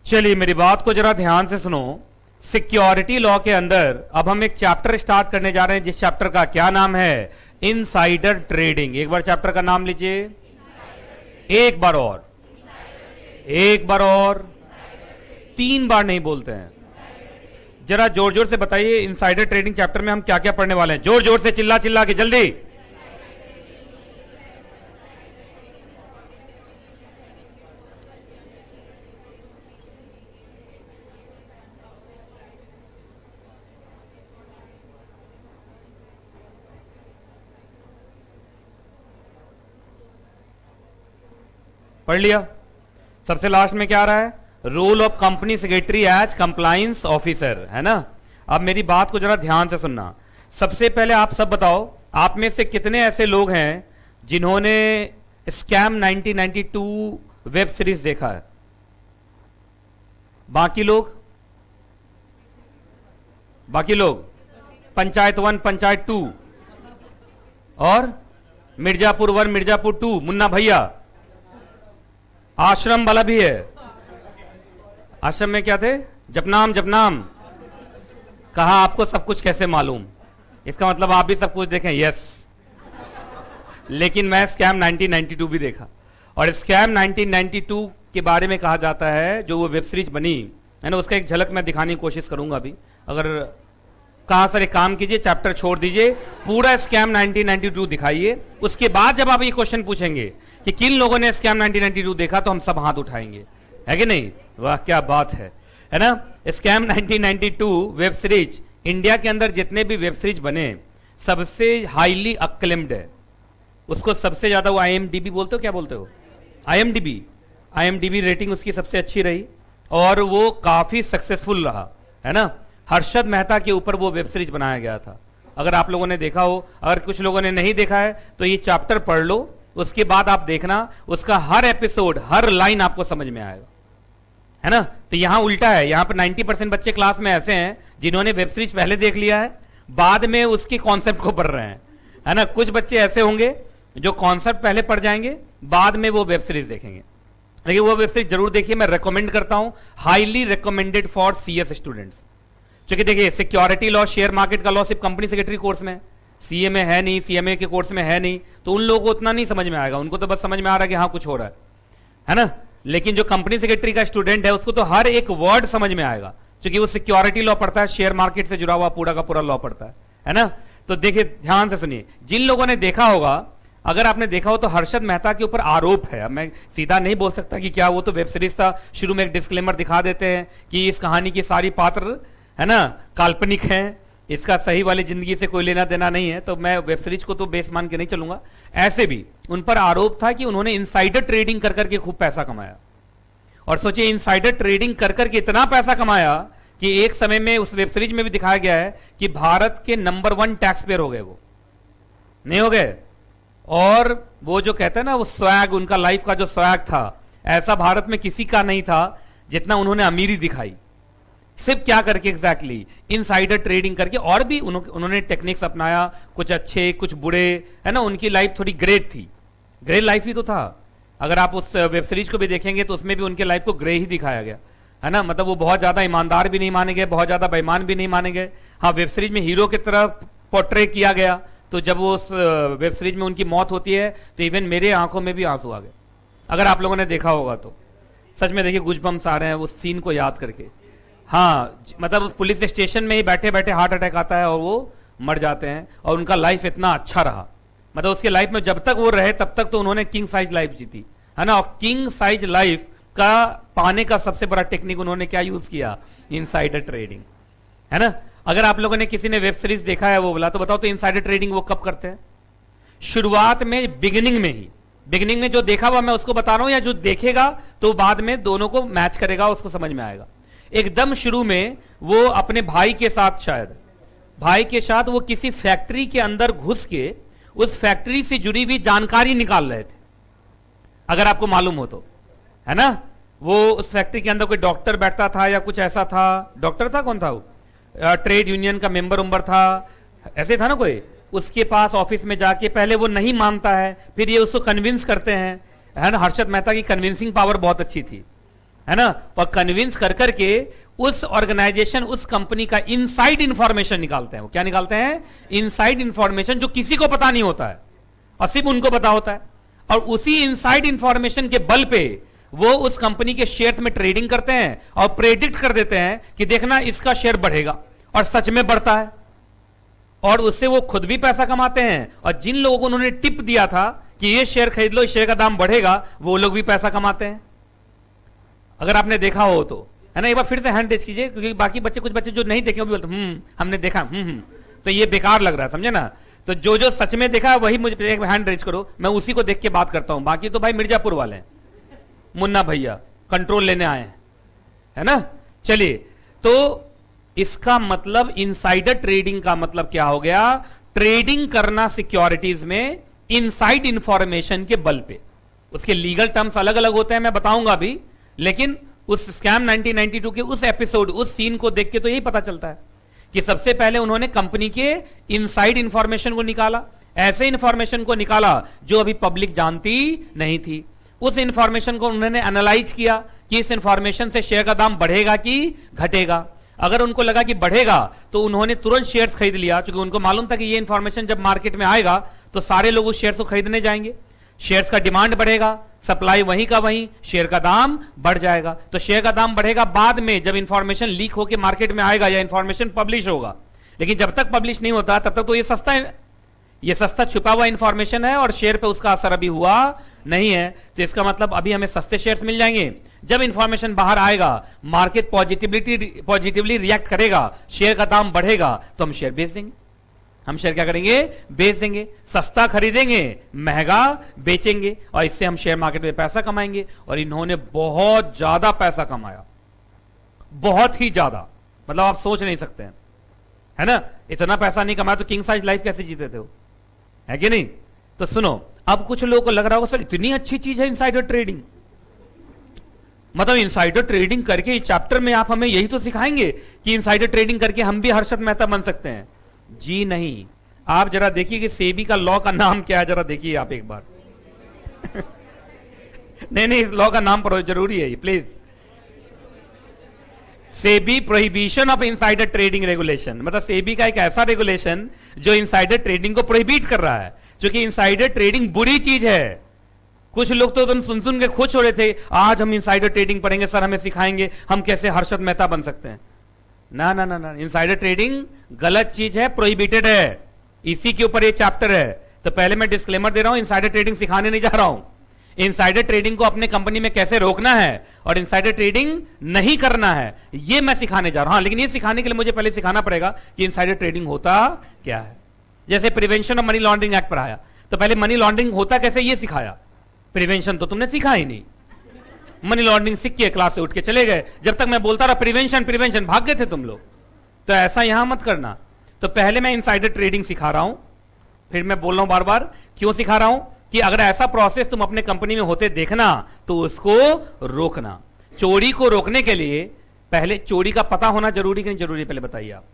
चलिए मेरी बात को जरा ध्यान से सुनो। सिक्योरिटी लॉ के अंदर अब हम एक चैप्टर स्टार्ट करने जा रहे हैं, जिस चैप्टर का क्या नाम है? Insider trading. एक बार चैप्टर का नाम लीजिए, एक बार और, एक बार और, 3 बार नहीं बोलते हैं। जरा जोर जोर से बताइए, इनसाइडर ट्रेडिंग चैप्टर में हम क्या क्या पढ़ने वाले हैं? जोर जोर से, चिल्ला चिल्ला के, जल्दी। पढ़ लिया? सबसे लास्ट में क्या आ रहा है? Role of company secretary as compliance officer, है ना? अब मेरी बात को जरा ध्यान से सुनना। सबसे पहले आप सब बताओ, आप में से कितने ऐसे लोग हैं जिन्होंने स्कैम 1992 वेब सीरीज देखा है? बाकी लोग? बाकी लोग पंचायत 1, पंचायत 2 और मिर्जापुर 1, मिर्जापुर 2, मुन्ना भैया, आश्रम वाला भी है। आश्रम में क्या थे? जपनाम, जपनाम। कहा आपको सब कुछ कैसे मालूम? इसका मतलब आप भी सब कुछ देखें। यस, लेकिन मैं स्कैम 1992 भी देखा, और स्कैम 1992 के बारे में कहा जाता है, जो वो वेब सीरीज बनी है ना, उसका एक झलक मैं दिखाने की कोशिश करूंगा अभी। अगर कहा सर एक काम कीजिए, चैप्टर छोड़ दीजिए, पूरा स्कैम 1992 दिखाइए। उसके बाद जब आप ये क्वेश्चन पूछेंगे कि किन लोगों ने स्कैम 1992 देखा, तो हम सब हाथ उठाएंगे, है कि नहीं? वाह क्या बात है ना? स्कैम 1992 वेब सीरीज इंडिया के अंदर जितने भी वेब सीरीज बने सबसे हाईली अक्लेम्ड है। उसको सबसे ज्यादा वो IMDb बोलते हो, क्या बोलते हो? IMDb रेटिंग उसकी सबसे अच्छी रही, और वो काफी सक्सेसफुल रहा, है ना? हर्षद मेहता के ऊपर वो वेब सीरीज बनाया गया था। अगर आप लोगों ने देखा हो, अगर कुछ लोगों ने नहीं देखा है तो ये चैप्टर पढ़ लो, उसके बाद आप देखना, उसका हर एपिसोड, हर लाइन आपको समझ में आएगा, है ना? तो यहां उल्टा है, यहां पर 90% बच्चे क्लास में ऐसे हैं जिन्होंने वेब सीरीज पहले देख लिया है, बाद में उसके कॉन्सेप्ट को पढ़ रहे हैं, है ना? कुछ बच्चे ऐसे होंगे जो कॉन्सेप्ट पहले पढ़ जाएंगे, बाद में वो वेब सीरीज देखेंगे। लेकिन वो वेब सीरीज जरूर देखिए, मैं रेकमेंड करता हूं, highly recommended for CS students. क्योंकि देखिए, सिक्योरिटी लॉ, शेयर मार्केट का लॉ सिर्फ कंपनी सेक्रेटरी कोर्स में, CA में है नहीं, CMA के कोर्स में है नहीं, तो उन लोगों को उतना नहीं समझ में आएगा। उनको तो बस समझ में आ रहा है कि हाँ कुछ हो रहा है ना? लेकिन जो कंपनी सेक्रेटरी का स्टूडेंट है, उसको तो हर एक वर्ड समझ में आएगा, क्योंकि वो सिक्योरिटी लॉ पढ़ता है, शेयर मार्केट से जुड़ा हुआ पूरा का पूरा लॉ पढ़ता है ना? तो देखिए ध्यान से सुनिए, जिन लोगों ने देखा होगा, अगर आपने देखा हो तो हर्षद मेहता के ऊपर आरोप है। अब मैं सीधा नहीं बोल सकता कि क्या, वो तो वेब सीरीज था, शुरू में एक डिस्क्लेमर दिखा देते हैं कि इस कहानी की सारी पात्र, है ना, काल्पनिक हैं, इसका सही वाली जिंदगी से कोई लेना देना नहीं है, तो मैं वेब सीरीज को तो बेस मान के नहीं चलूंगा। ऐसे भी उन पर आरोप था कि उन्होंने इनसाइडर ट्रेडिंग कर करके खूब पैसा कमाया, और सोचिए इनसाइडर ट्रेडिंग कर करके इतना पैसा कमाया कि एक समय में उस वेब सीरीज में भी दिखाया गया है कि भारत के नंबर 1 टैक्स पेयर हो गए, वो नहीं हो गए। और वो जो कहते हैं ना, वो स्वैग, उनका लाइफ का जो स्वैग था, ऐसा भारत में किसी का नहीं था जितना उन्होंने अमीरी दिखाई। सिर्फ क्या करके? एग्जैक्टली इनसाइडर ट्रेडिंग करके। और भी उन्होंने टेक्निक्स अपनाया, कुछ अच्छे कुछ बुरे, है ना? उनकी लाइफ थोड़ी ग्रेट थी, ग्रे लाइफ ही तो था। अगर आप उस वेब सीरीज को भी देखेंगे तो उसमें भी उनके लाइफ को ग्रे ही दिखाया गया, है ना? मतलब वो बहुत ज्यादा ईमानदार भी नहीं माने गए, बहुत ज्यादा बेईमान भी नहीं माने गए। हाँ, वेब सीरीज में हीरो की तरह पोर्ट्रे किया गया, तो जब वो उस वेब सीरीज में उनकी मौत होती है तो इवन मेरे आंखों में भी आंसू आ गए, अगर आप लोगों ने देखा होगा तो। सच में देखिए, गूज़बम्प्स आ रहे हैं उस सीन को याद करके। हाँ, मतलब पुलिस स्टेशन में ही बैठे बैठे हार्ट अटैक आता है और वो मर जाते हैं, और उनका लाइफ इतना अच्छा रहा, मतलब उसके लाइफ में जब तक वो रहे तब तक तो उन्होंने किंग साइज लाइफ जीती, है ना? और किंग साइज लाइफ का पाने का सबसे बड़ा टेक्निक उन्होंने क्या यूज किया? इनसाइडर ट्रेडिंग, है ना? अगर आप लोगों ने किसी ने वेब सीरीज देखा है वो बोला, तो बताओ तो इनसाइडर ट्रेडिंग वो कब करते हैं? शुरुआत में, बिगिनिंग में ही। बिगिनिंग में जो देखा हुआ मैं उसको बता रहा हूं, या जो देखेगा तो बाद में दोनों को मैच करेगा, उसको समझ में आएगा। एकदम शुरू में वो अपने भाई के साथ, शायद भाई के साथ, वो किसी फैक्ट्री के अंदर घुस के उस फैक्ट्री से जुड़ी हुई जानकारी निकाल रहे थे, अगर आपको मालूम हो तो, है ना? वो उस फैक्ट्री के अंदर कोई डॉक्टर बैठता था या कुछ ऐसा था, डॉक्टर था, कौन था वो? ट्रेड यूनियन का मेंबर उम्बर था, ऐसे था ना कोई, उसके पास ऑफिस में जाके पहले वो नहीं मानता है, फिर ये उसको कन्विंस करते हैं, है ना। हर्षद मेहता की कन्विंसिंग पावर बहुत अच्छी थी, है ना। और कन्विंस कर करके उस ऑर्गेनाइजेशन, उस कंपनी का इनसाइड इंफॉर्मेशन निकालते हैं। वो क्या निकालते हैं? इनसाइड इंफॉर्मेशन, जो किसी को पता नहीं होता है और सिर्फ उनको पता होता है। और उसी इनसाइड इंफॉर्मेशन के बल पे वो उस कंपनी के शेयर्स में ट्रेडिंग करते हैं और प्रेडिक्ट कर देते हैं कि देखना इसका शेयर बढ़ेगा, और सच में बढ़ता है। और उससे वो खुद भी पैसा कमाते हैं, और जिन लोगों को उन्होंने टिप दिया था कि ये शेयर खरीद लो, इस शेयर का दाम बढ़ेगा, वो लोग भी पैसा कमाते हैं। अगर आपने देखा हो तो, है ना। एक बार फिर से हैंड रेज कीजिए, क्योंकि बाकी बच्चे, कुछ बच्चे जो नहीं देखे वो भी बोलते हमने देखा, तो ये बेकार लग रहा है, समझे ना। तो जो जो सच में देखा वही मुझे एक हैंड रेज करो, मैं उसी को देख के बात करता हूं। बाकी तो भाई मिर्जापुर वाले हैं, मुन्ना भैया कंट्रोल लेने आए हैं, है ना। चलिए, तो इसका मतलब इनसाइडर ट्रेडिंग का मतलब क्या हो गया? ट्रेडिंग करना सिक्योरिटीज में इनसाइड इंफॉर्मेशन के बल पे। उसके लीगल टर्म्स अलग अलग होते हैं, मैं बताऊंगा अभी, लेकिन उस स्कैम 1992 के उस एपिसोड, उस सीन को देख के तो यही पता चलता है कि सबसे पहले उन्होंने कंपनी के इनसाइड इंफॉर्मेशन को निकाला, ऐसे इंफॉर्मेशन को निकाला जो अभी पब्लिक जानती नहीं थी। उस इंफॉर्मेशन को उन्होंने एनालाइज किया कि इस इंफॉर्मेशन से शेयर का दाम बढ़ेगा कि घटेगा। अगर उनको लगा कि बढ़ेगा तो उन्होंने तुरंत शेयर्स खरीद लिया, क्योंकि उनको मालूम था कि ये इंफॉर्मेशन जब मार्केट में आएगा तो सारे लोग उस शेयर्स को खरीदने जाएंगे, शेयर्स का डिमांड बढ़ेगा, सप्लाई वहीं का वहीं, शेयर का दाम बढ़ जाएगा। तो शेयर का दाम बढ़ेगा बाद में, जब इंफॉर्मेशन लीक होकर मार्केट में आएगा या इंफॉर्मेशन पब्लिश होगा। लेकिन जब तक पब्लिश नहीं होता तब तक तो ये सस्ता छुपा हुआ इंफॉर्मेशन है, और शेयर पे उसका असर अभी हुआ नहीं है। तो इसका मतलब अभी हमें सस्ते शेयर्स मिल जाएंगे। जब इंफॉर्मेशन बाहर आएगा, मार्केट पॉजिटिवली रिएक्ट करेगा, शेयर का दाम बढ़ेगा, तो हम शेयर बेच देंगे। हम शेयर क्या करेंगे? बेच देंगे। सस्ता खरीदेंगे, महंगा बेचेंगे, और इससे हम शेयर मार्केट में पैसा कमाएंगे। और इन्होंने बहुत ज्यादा पैसा कमाया, बहुत ही ज्यादा, मतलब आप सोच नहीं सकते हैं, है ना। इतना पैसा नहीं कमाया तो किंग साइज लाइफ कैसे जीते थे वो, है कि नहीं। तो सुनो, अब कुछ लोगों को लग रहा होगा सर इतनी अच्छी चीज है इनसाइडर ट्रेडिंग, मतलब इनसाइडर ट्रेडिंग करके इस चैप्टर में आप हमें यही तो सिखाएंगे कि इनसाइडर ट्रेडिंग करके हम भी हर्षद मेहता बन सकते हैं। जी नहीं, आप जरा देखिए कि सेबी का लॉ का नाम क्या है, जरा देखिए आप एक बार। नहीं, इस लॉ का नाम पर जरूरी है ये, please. SEBI prohibition of insider trading regulation, मतलब सेबी का एक ऐसा रेगुलेशन जो इनसाइडर ट्रेडिंग को प्रोहिबिट कर रहा है, क्योंकि इनसाइडर ट्रेडिंग बुरी चीज है। कुछ लोग तो तुम सुन के खुश हो रहे थे, आज हम इनसाइडर ट्रेडिंग पढ़ेंगे, सर हमें सिखाएंगे हम कैसे हर्षद मेहता बन सकते हैं। ना ना ना ना, इनसाइडर ट्रेडिंग गलत चीज है, प्रोहिबिटेड है। इसी के ऊपर ये चैप्टर है। तो पहले मैं डिस्क्लेमर दे रहा हूं, इनसाइडर ट्रेडिंग सिखाने नहीं जा रहा हूं। इनसाइडर ट्रेडिंग को अपने कंपनी में कैसे रोकना है और इनसाइडर ट्रेडिंग नहीं करना है, ये मैं सिखाने जा रहा हूं। लेकिन ये सिखाने के लिए मुझे पहले सिखाना पड़ेगा कि इनसाइडर ट्रेडिंग होता क्या है। जैसे prevention of money laundering act पढ़ाया, तो पहले मनी लॉन्ड्रिंग होता कैसे ये सिखाया, प्रिवेंशन तो तुमने सीखा ही नहीं। मनी लॉन्ड्रिंग सीख के क्लास से उठ के चले गए, जब तक मैं बोलता रहा प्रिवेंशन प्रिवेंशन, भाग गए थे तुम लोग। तो ऐसा यहां मत करना। तो पहले मैं इनसाइडर ट्रेडिंग सिखा रहा हूं, फिर मैं बोल रहा हूं बार बार क्यों सिखा रहा हूं, कि अगर ऐसा प्रोसेस तुम अपने कंपनी में होते देखना तो उसको रोकना। चोरी को रोकने के लिए पहले चोरी का पता होना जरूरी कि नहीं जरूरी, पहले बताइए आप।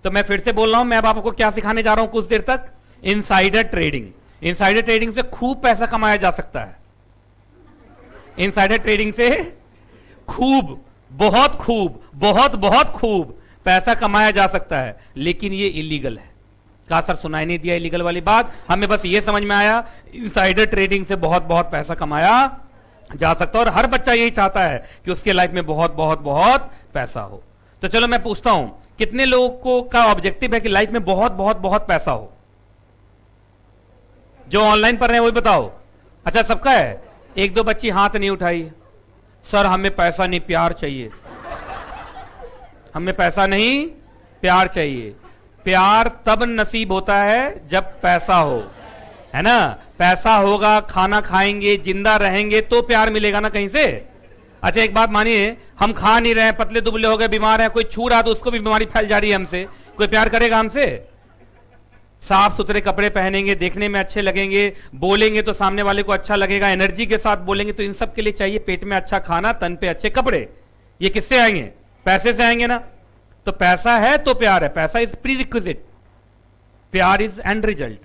तो मैं फिर से बोल रहा हूं, मैं अब आपको क्या सिखाने जा रहा हूं कुछ देर तक, इनसाइडर ट्रेडिंग। इनसाइडर ट्रेडिंग से खूब पैसा कमाया जा सकता है। इनसाइडर ट्रेडिंग से खूब, बहुत खूब, बहुत बहुत खूब पैसा कमाया जा सकता है, लेकिन ये इलीगल है। कहा सर सुनाई नहीं दिया इलीगल वाली बात, हमें बस ये समझ में आया इनसाइडर ट्रेडिंग से बहुत बहुत पैसा कमाया जा सकता है, और हर बच्चा यही चाहता है कि उसके लाइफ में बहुत बहुत बहुत पैसा हो। तो चलो मैं पूछता हूं, कितने लोगों को का ऑब्जेक्टिव है कि लाइफ में बहुत बहुत बहुत पैसा हो? जो ऑनलाइन पढ़ रहे हैं वही बताओ। अच्छा, सबका है? एक दो बच्ची हाथ नहीं उठाई, सर हमें पैसा नहीं प्यार चाहिए। हमें पैसा नहीं प्यार चाहिए। प्यार तब नसीब होता है जब पैसा हो, है ना। पैसा होगा, खाना खाएंगे, जिंदा रहेंगे तो प्यार मिलेगा ना कहीं से। अच्छा एक बात मानिए, हम खा नहीं रहे हैं, पतले दुबले हो गए, बीमार हैं, कोई छू रहा तो उसको भी बीमारी फैल जा रही है हमसे, कोई प्यार करेगा हमसे? साफ सुथरे कपड़े पहनेंगे, देखने में अच्छे लगेंगे, बोलेंगे तो सामने वाले को अच्छा लगेगा, एनर्जी के साथ बोलेंगे, तो इन सब के लिए चाहिए पेट में अच्छा खाना, तन पे अच्छे कपड़े। ये किससे आएंगे? पैसे से आएंगे ना। तो पैसा है तो प्यार है, पैसा इज प्री रिक्विजिट। प्यार इज एंड रिजल्ट।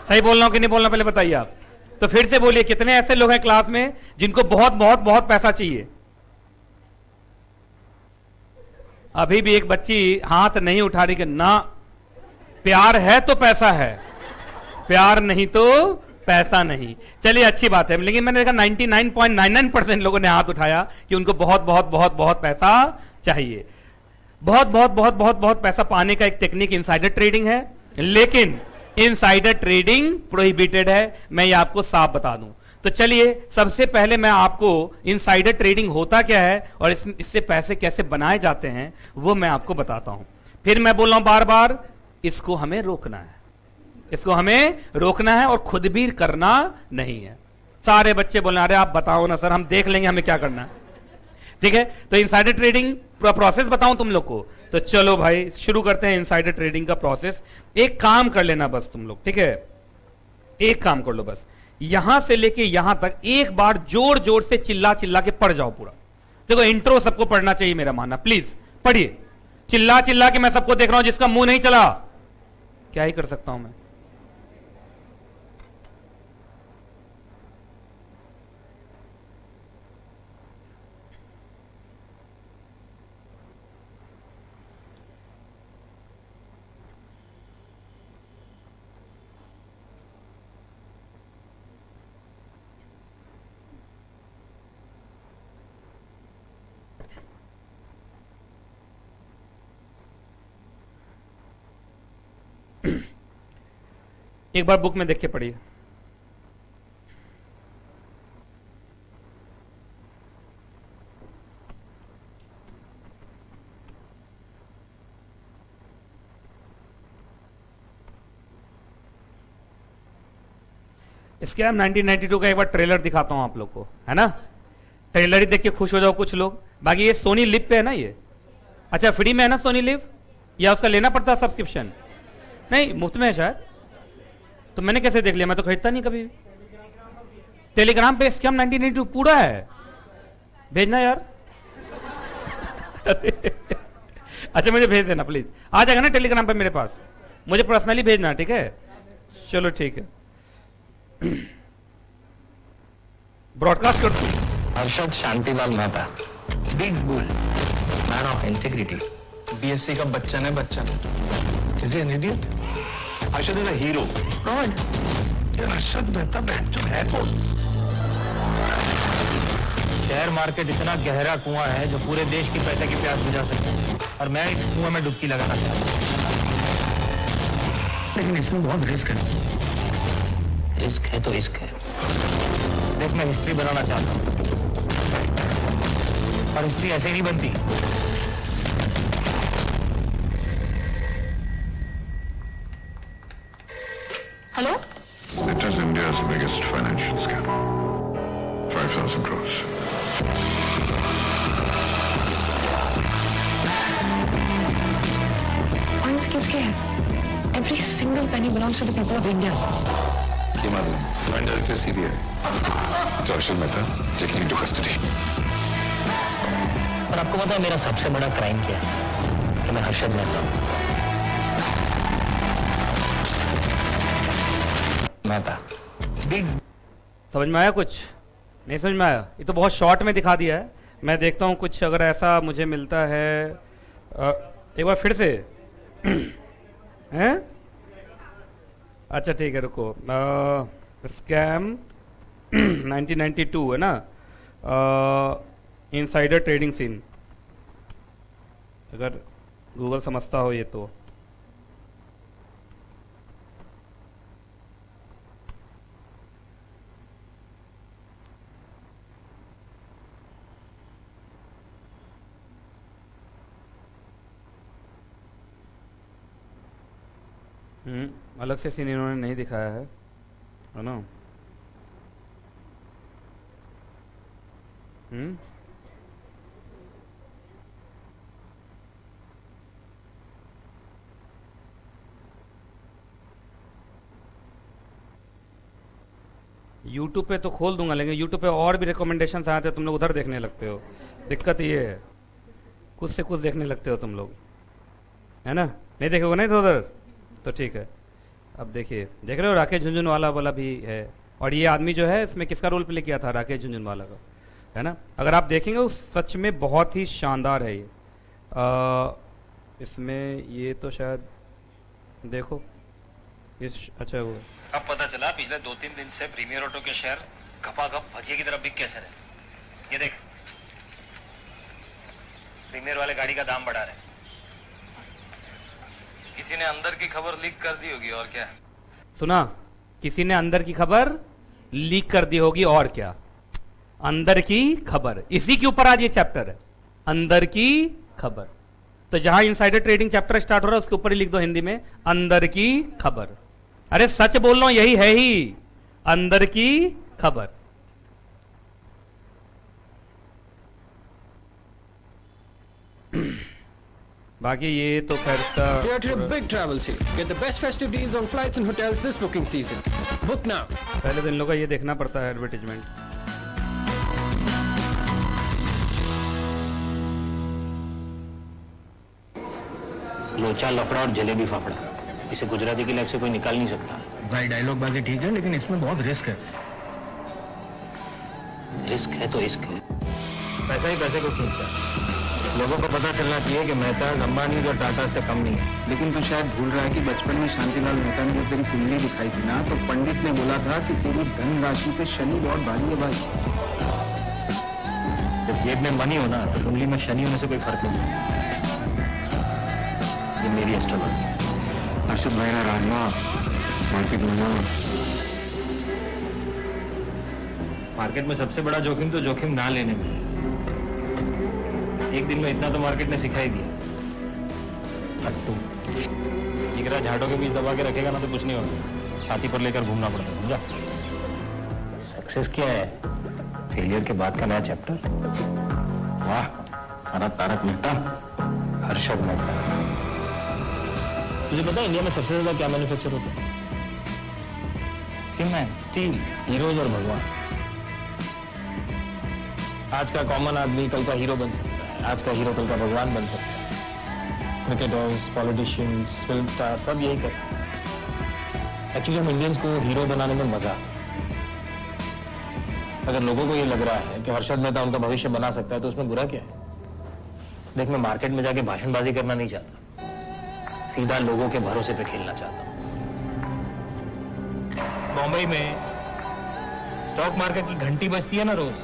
सही बोल रहा हूं कि नहीं बोल रहा पहले बताइए आप। तो फिर से बोलिए, कितने ऐसे लोग हैं क्लास में जिनको बहुत बहुत बहुत पैसा चाहिए? अभी भी एक बच्ची हाथ नहीं उठा रही कि ना, प्यार है तो पैसा है, प्यार नहीं तो पैसा नहीं। चलिए अच्छी बात है, लेकिन मैंने देखा 99.99% लोगों ने हाथ उठाया कि उनको बहुत बहुत बहुत बहुत पैसा चाहिए। बहुत बहुत बहुत बहुत बहुत पैसा पाने का एक टेक्निक इनसाइडर ट्रेडिंग है, लेकिन इनसाइडर ट्रेडिंग प्रोहिबिटेड है, मैं ये आपको साफ बता दूं। तो चलिए सबसे पहले मैं आपको इनसाइडर ट्रेडिंग होता क्या है और इससे पैसे कैसे बनाए जाते हैं वो मैं आपको बताता हूं। फिर मैं बोल रहा हूं बार बार, इसको हमें रोकना है, इसको हमें रोकना है और खुद भी करना नहीं है। सारे बच्चे बोल रहे अरे आप बताओ ना सर, हम देख लेंगे हमें क्या करना है। ठीक है, तो इनसाइडर ट्रेडिंग प्रोसेस बताऊं तुम लोग को? तो चलो भाई शुरू करते हैं इनसाइडर ट्रेडिंग का प्रोसेस। एक काम कर लेना बस तुम लोग, ठीक है, एक काम कर लो बस, यहां से लेके यहां तक एक बार जोर जोर से चिल्ला चिल्ला के पढ़ जाओ पूरा। देखो इंट्रो सबको पढ़ना चाहिए, मेरा मानना, प्लीज पढ़िए चिल्ला चिल्ला के। मैं सबको देख रहा हूं, जिसका मुंह नहीं चला क्या ही कर सकता हूं मैं। एक बार बुक में देख के पढ़िए। स्कैम 1992 का एक बार ट्रेलर दिखाता हूं आप लोग को, है ना? ट्रेलर ही देख के खुश हो जाओ कुछ लोग। बाकी ये सोनी लिव पे है ना ये? अच्छा फ्री में है ना सोनी लिव, या उसका लेना पड़ता है सब्सक्रिप्शन? नहीं, मुफ्त में है शायद। तो मैंने कैसे देख लिया, मैं तो खरीदता नहीं कभी। टेलीग्राम पे स्कैम 1992 पूरा है, भेजना यार। अच्छा मुझे भेज देना प्लीज, आ जाएगा ना टेलीग्राम पे मेरे पास, मुझे पर्सनली भेजना, ठीक है? चलो ठीक है, ब्रॉडकास्ट कर। Harshad Shantilal Mehta, big bull, man of integrity, BSc का बच्चन है Bachchan. Is he an idiot? Harshad is a hero. God, ये हर्षद मेहता बच्चन है कौन? शेयर मार्केट इतना गहरा कुआं है जो पूरे देश की पैसे की प्यास बुझा सकता है, और मैं इस कुआं में डुबकी लगाना चाहता हूं। लेकिन इसमें बहुत रिस्क है। रिस्क है तो रिस्क है। देख, मैं हिस्ट्री बनाना चाहता हूं, और हिस्ट्री ऐसे नहीं बनती। Hello, It is India's biggest financial scam. 5,000 crores. Funds किसके हैं? Every single penny belongs to the people of India. ये मालूम, joint director CBI, Harshad Mehta taking into custody. और आपको पता है मेरा सबसे बड़ा क्राइम क्या है? कि मैं हर्षद मेहता हूं। मेहता बिग। समझ में आया कुछ? नहीं समझ में आया? ये तो बहुत शॉर्ट में दिखा दिया है। मैं देखता हूँ कुछ अगर ऐसा मुझे मिलता है। एक बार फिर से हैं? अच्छा ठीक है, रुको। स्कैम 1992 है ना, इनसाइडर ट्रेडिंग सीन, अगर गूगल समझता हो ये तो। अलग से सीन इन्होंने नहीं दिखाया है ना? यूट्यूब पे तो खोल दूंगा, लेकिन यूट्यूब पे और भी रिकमेंडेशन आते हैं, तुम लोग उधर देखने लगते हो। दिक्कत ये है, कुछ से कुछ देखने लगते हो तुम लोग, है ना? नहीं देखोगे नहीं तो उधर तो ठीक है, अब देखिए, देख रहे हो राकेश झुनझुनवाला वाला भी है, और ये आदमी जो है इसमें किसका रोल प्ले किया था, राकेश झुनझुनवाला का, है ना। अगर आप देखेंगे वो सच में बहुत ही शानदार है ये। इसमें ये तो शायद देखो अच्छा वो अब पता चला पिछले 2-3 दिन से प्रीमियर ऑटो के शेयर घपाघप भजिए की तरफ बिक कैसे रहे। ये देख, प्रीमियर वाले गाड़ी का दाम बढ़ा रहे। किसी ने अंदर की खबर लीक कर दी होगी, और क्या। सुना, किसी ने अंदर की खबर लीक कर दी होगी, और क्या, अंदर की खबर, इसी के ऊपर आज ये चैप्टर है, अंदर की खबर। तो जहां इनसाइडर ट्रेडिंग चैप्टर स्टार्ट हो रहा है उसके ऊपर ही लिख दो हिंदी में, अंदर की खबर। अरे सच बोल रहा हूं, यही है ही अंदर की खबर। बाकी ये तो खैर We are to a big travel sale. Get the best festive deals on flights and hotels this booking season. Book now. पहले दिन लोगों का ये देखना पड़ता है एडवर्टीजमेंट। लोचा लफड़ा और जलेबी फाफड़ा, इसे गुजराती की लाइफ से कोई निकाल नहीं सकता। भाई डायलॉग बाजी ठीक है, लेकिन इसमें बहुत रिस्क है। रिस्क है तो इश्क है। पैसा ही पैसे को खींचता है। लोगों को पता चलना चाहिए कि मेहता अंबानी और टाटा से कम नहीं है। लेकिन तो शायद भूल रहा है कि बचपन में शांतिलाल मेहता ने जब तेरी कुंडली दिखाई थी ना, तो पंडित ने बोला था कि तेरी धन राशि पे शनि बहुत भारी है भाई। जब जेब में मनी हो ना तो कुंडली में शनि होने से कोई फर्क नहीं है। ये मेरी एस्ट्रोलॉजी है। अर्षद भाई ना राजमा मार्केट में ना, मार्केट में सबसे बड़ा जोखिम तो जोखिम ना लेने में। एक दिन में इतना तो मार्केट ने सिखा ही दिया। फट्टू जिगरा झाड़ों के बीच दबा के रखेगा ना तो कुछ नहीं होगा, छाती पर लेकर घूमना पड़ता, समझा। सक्सेस क्या है, फेलियर के बाद का नया चैप्टर। वाह हमारा तारक मेहता। हर्षद मेहता। तुझे पता है इंडिया में सबसे ज्यादा क्या मैन्युफैक्चर होता है? सीमेंट, स्टील, हीरोज और भगवान। आज का कॉमन आदमी कल का हीरो बन सकता है, आज का हीरो कल का भगवान बन सकता है। क्रिकेटर्स, पॉलिटिशियंस, फिल्म स्टार सब यही करते हैं। एक्चुअली हम इंडियंस को हीरो बनाने में मजा आता है। अगर लोगों को ये लग रहा है कि हर्षद मेहता उनका भविष्य बना सकता है तो उसमें बुरा क्या है? देख, मैं मार्केट में जाके भाषणबाजी करना नहीं चाहता, सीधा लोगों के भरोसे पे खेलना चाहता हूं। बॉम्बे में स्टॉक मार्केट की घंटी बजती है ना रोज,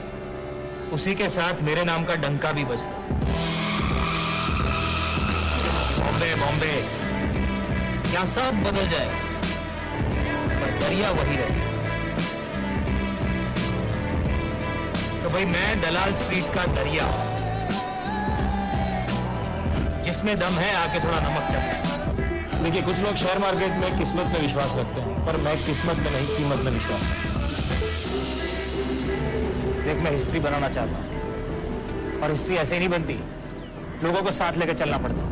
उसी के साथ मेरे नाम का डंका भी बजता। बॉम्बे बॉम्बे, यहां सब बदल जाए पर दरिया वही रहे। तो भाई मैं दलाल स्ट्रीट का दरिया, जिसमें दम है आके थोड़ा नमक चखो। देखिए, कुछ लोग शेयर मार्केट में किस्मत में विश्वास रखते हैं, पर मैं किस्मत में नहीं कीमत में विश्वास रखता हूं। देख, मैं हिस्ट्री बनाना चाहता हूं, और हिस्ट्री ऐसे नहीं बनती, लोगों को साथ लेकर चलना पड़ता है।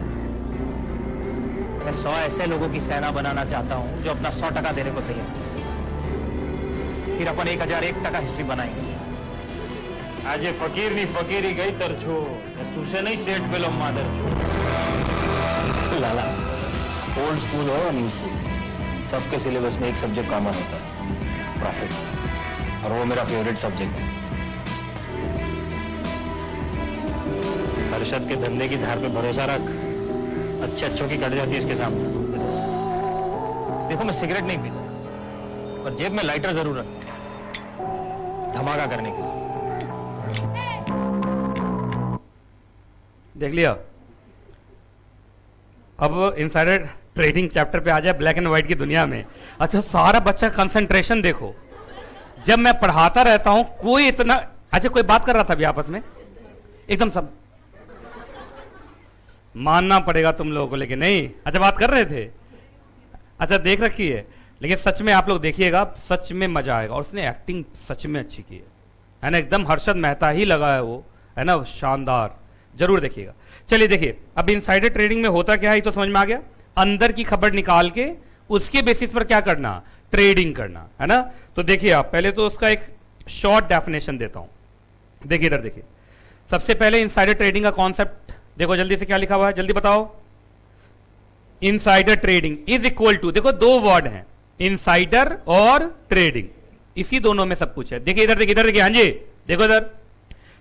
मैं 100 ऐसे लोगों की सेना बनाना चाहता हूं जो अपना 100% देने को तैयार है। फिर अपन 1001% हिस्ट्री बनाएंगे। आज ये फकीर नहीं फकीरी गई तरछो, तुझसे नहीं सेठ बेलो मादर छो। लाला, ओल्ड स्कूल हो न्यू स्कूल, सबके सिलेबस में एक सब्जेक्ट कॉमन होता है, प्रॉफिट, और वो मेरा फेवरेट सब्जेक्ट है। हर्षद के धंधे की धार पे भरोसा रख, अच्छे अच्छों की कट जाती है इसके सामने। देखो, मैं सिगरेट नहीं पीता, पर जेब में लाइटर जरूर रखता, धमाका करने के लिए। देख लिया। अब इनसाइडर ट्रेडिंग चैप्टर पे आ जाए, ब्लैक एंड व्हाइट की दुनिया में। अच्छा, सारा बच्चा कंसंट्रेशन देखो। जब मैं पढ़ाता रहता हूं कोई इतना, अच्छा कोई बात कर रहा था अभी आपस में, एकदम सब मानना पड़ेगा तुम लोगों को, लेकिन नहीं, अच्छा बात कर रहे थे, अच्छा देख रखी है। लेकिन सच में आप लोग देखिएगा, सच में मजा आएगा। और उसने एक्टिंग सच में अच्छी की है ना, एकदम हर्षद मेहता ही लगा है वो, है ना, शानदार। जरूर देखिएगा। चलिए देखिए, अब इनसाइडर ट्रेडिंग में होता क्या है ये तो समझ में आ गया। अंदर की खबर निकाल के उसके बेसिस पर क्या करना, ट्रेडिंग करना, है ना। तो देखिए आप, पहले तो उसका एक शॉर्ट डेफिनेशन देता हूं। देखिए इधर देखिए, सबसे पहले इनसाइडर ट्रेडिंग का कॉन्सेप्ट देखो, जल्दी से क्या लिखा हुआ है, जल्दी बताओ। Insider trading is equal to, देखो दो वर्ड हैं, इनसाइडर और ट्रेडिंग, इसी दोनों में सब कुछ है। देखिए इधर, देखिए इधर, देखिए, हाँ जी देखो इधर।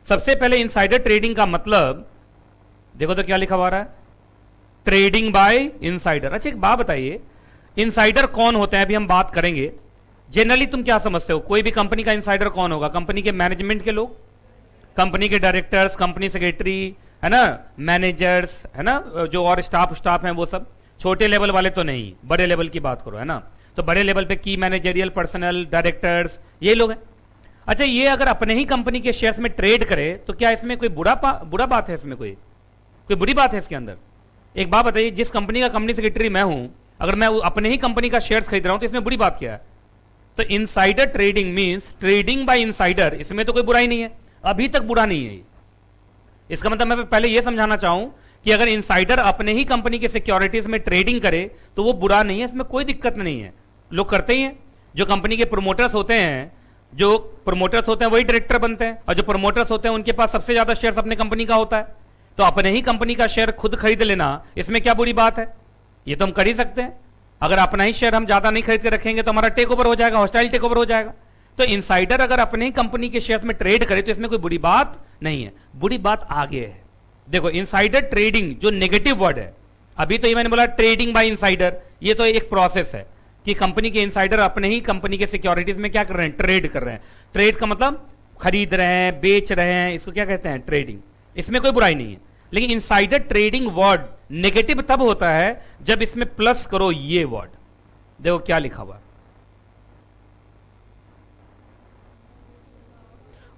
सबसे पहले इनसाइडर ट्रेडिंग का मतलब देखो तो क्या लिखा हुआ रहा है, ट्रेडिंग बाय इनसाइडर। अच्छा एक बात बताइए, इनसाइडर कौन होते हैं अभी हम बात करेंगे। जनरली तुम क्या समझते हो, कोई भी कंपनी का इनसाइडर कौन होगा? कंपनी के मैनेजमेंट के लोग, कंपनी के डायरेक्टर्स, कंपनी सेक्रेटरी, है ना, मैनेजर्स, है ना, जो और स्टाफ हैं वो सब। छोटे लेवल वाले तो नहीं, बड़े लेवल की बात करो, है ना। तो बड़े लेवल पे की मैनेजरियल पर्सनल, डायरेक्टर्स, ये लोग हैं। अच्छा ये अगर अपने ही कंपनी के शेयर्स में ट्रेड करे तो क्या इसमें कोई बुरा बात है? इसमें कोई बुरी बात है इसके अंदर? एक बात बताइए, जिस कंपनी का कंपनी सेक्रेटरी मैं हूं, अगर मैं अपने ही कंपनी का शेयर्स खरीद रहा हूं तो इसमें बुरी बात क्या है? तो insider trading means trading by insider, इसमें तो कोई बुराई नहीं है, अभी तक बुरा नहीं है। इसका मतलब मैं पहले यह समझाना चाहूं कि अगर इनसाइडर अपने ही कंपनी के सिक्योरिटीज में ट्रेडिंग करे तो वो बुरा नहीं है, इसमें कोई दिक्कत नहीं है, लोग करते ही हैं। जो कंपनी के प्रोमोटर्स होते हैं, वही डायरेक्टर बनते हैं, और जो प्रोमोटर्स होते हैं उनके पास सबसे ज्यादा शेयर्स अपने कंपनी का होता है। तो अपने ही कंपनी का शेयर खुद खरीद लेना, इसमें क्या बुरी बात है? ये तो हम कर ही सकते हैं। अगर अपना ही शेयर हम ज्यादा नहीं खरीद के रखेंगे तो हमारा टेक ओवर हो जाएगा, हॉस्टाइल टेक ओवर हो जाएगा। तो इनसाइडर अगर अपने ही कंपनी के शेयर्स में ट्रेड करे तो इसमें कोई बुरी बात नहीं है। बुरी बात आगे है। देखो इनसाइडर ट्रेडिंग जो नेगेटिव वर्ड है, अभी तो ये मैंने बोला ट्रेडिंग बाय इनसाइडर, ये तो एक प्रोसेस है कि कंपनी के इनसाइडर अपने ही कंपनी के सिक्योरिटीज में क्या कर रहे हैं? ट्रेड कर रहे हैं। ट्रेड का मतलब खरीद रहे हैं, बेच रहे हैं, इसको क्या कहते हैं? ट्रेडिंग। इसमें कोई बुराई नहीं है। लेकिन इनसाइडर ट्रेडिंग वर्ड नेगेटिव तब होता है जब इसमें प्लस करो ये वर्ड। देखो क्या लिखा हुआ,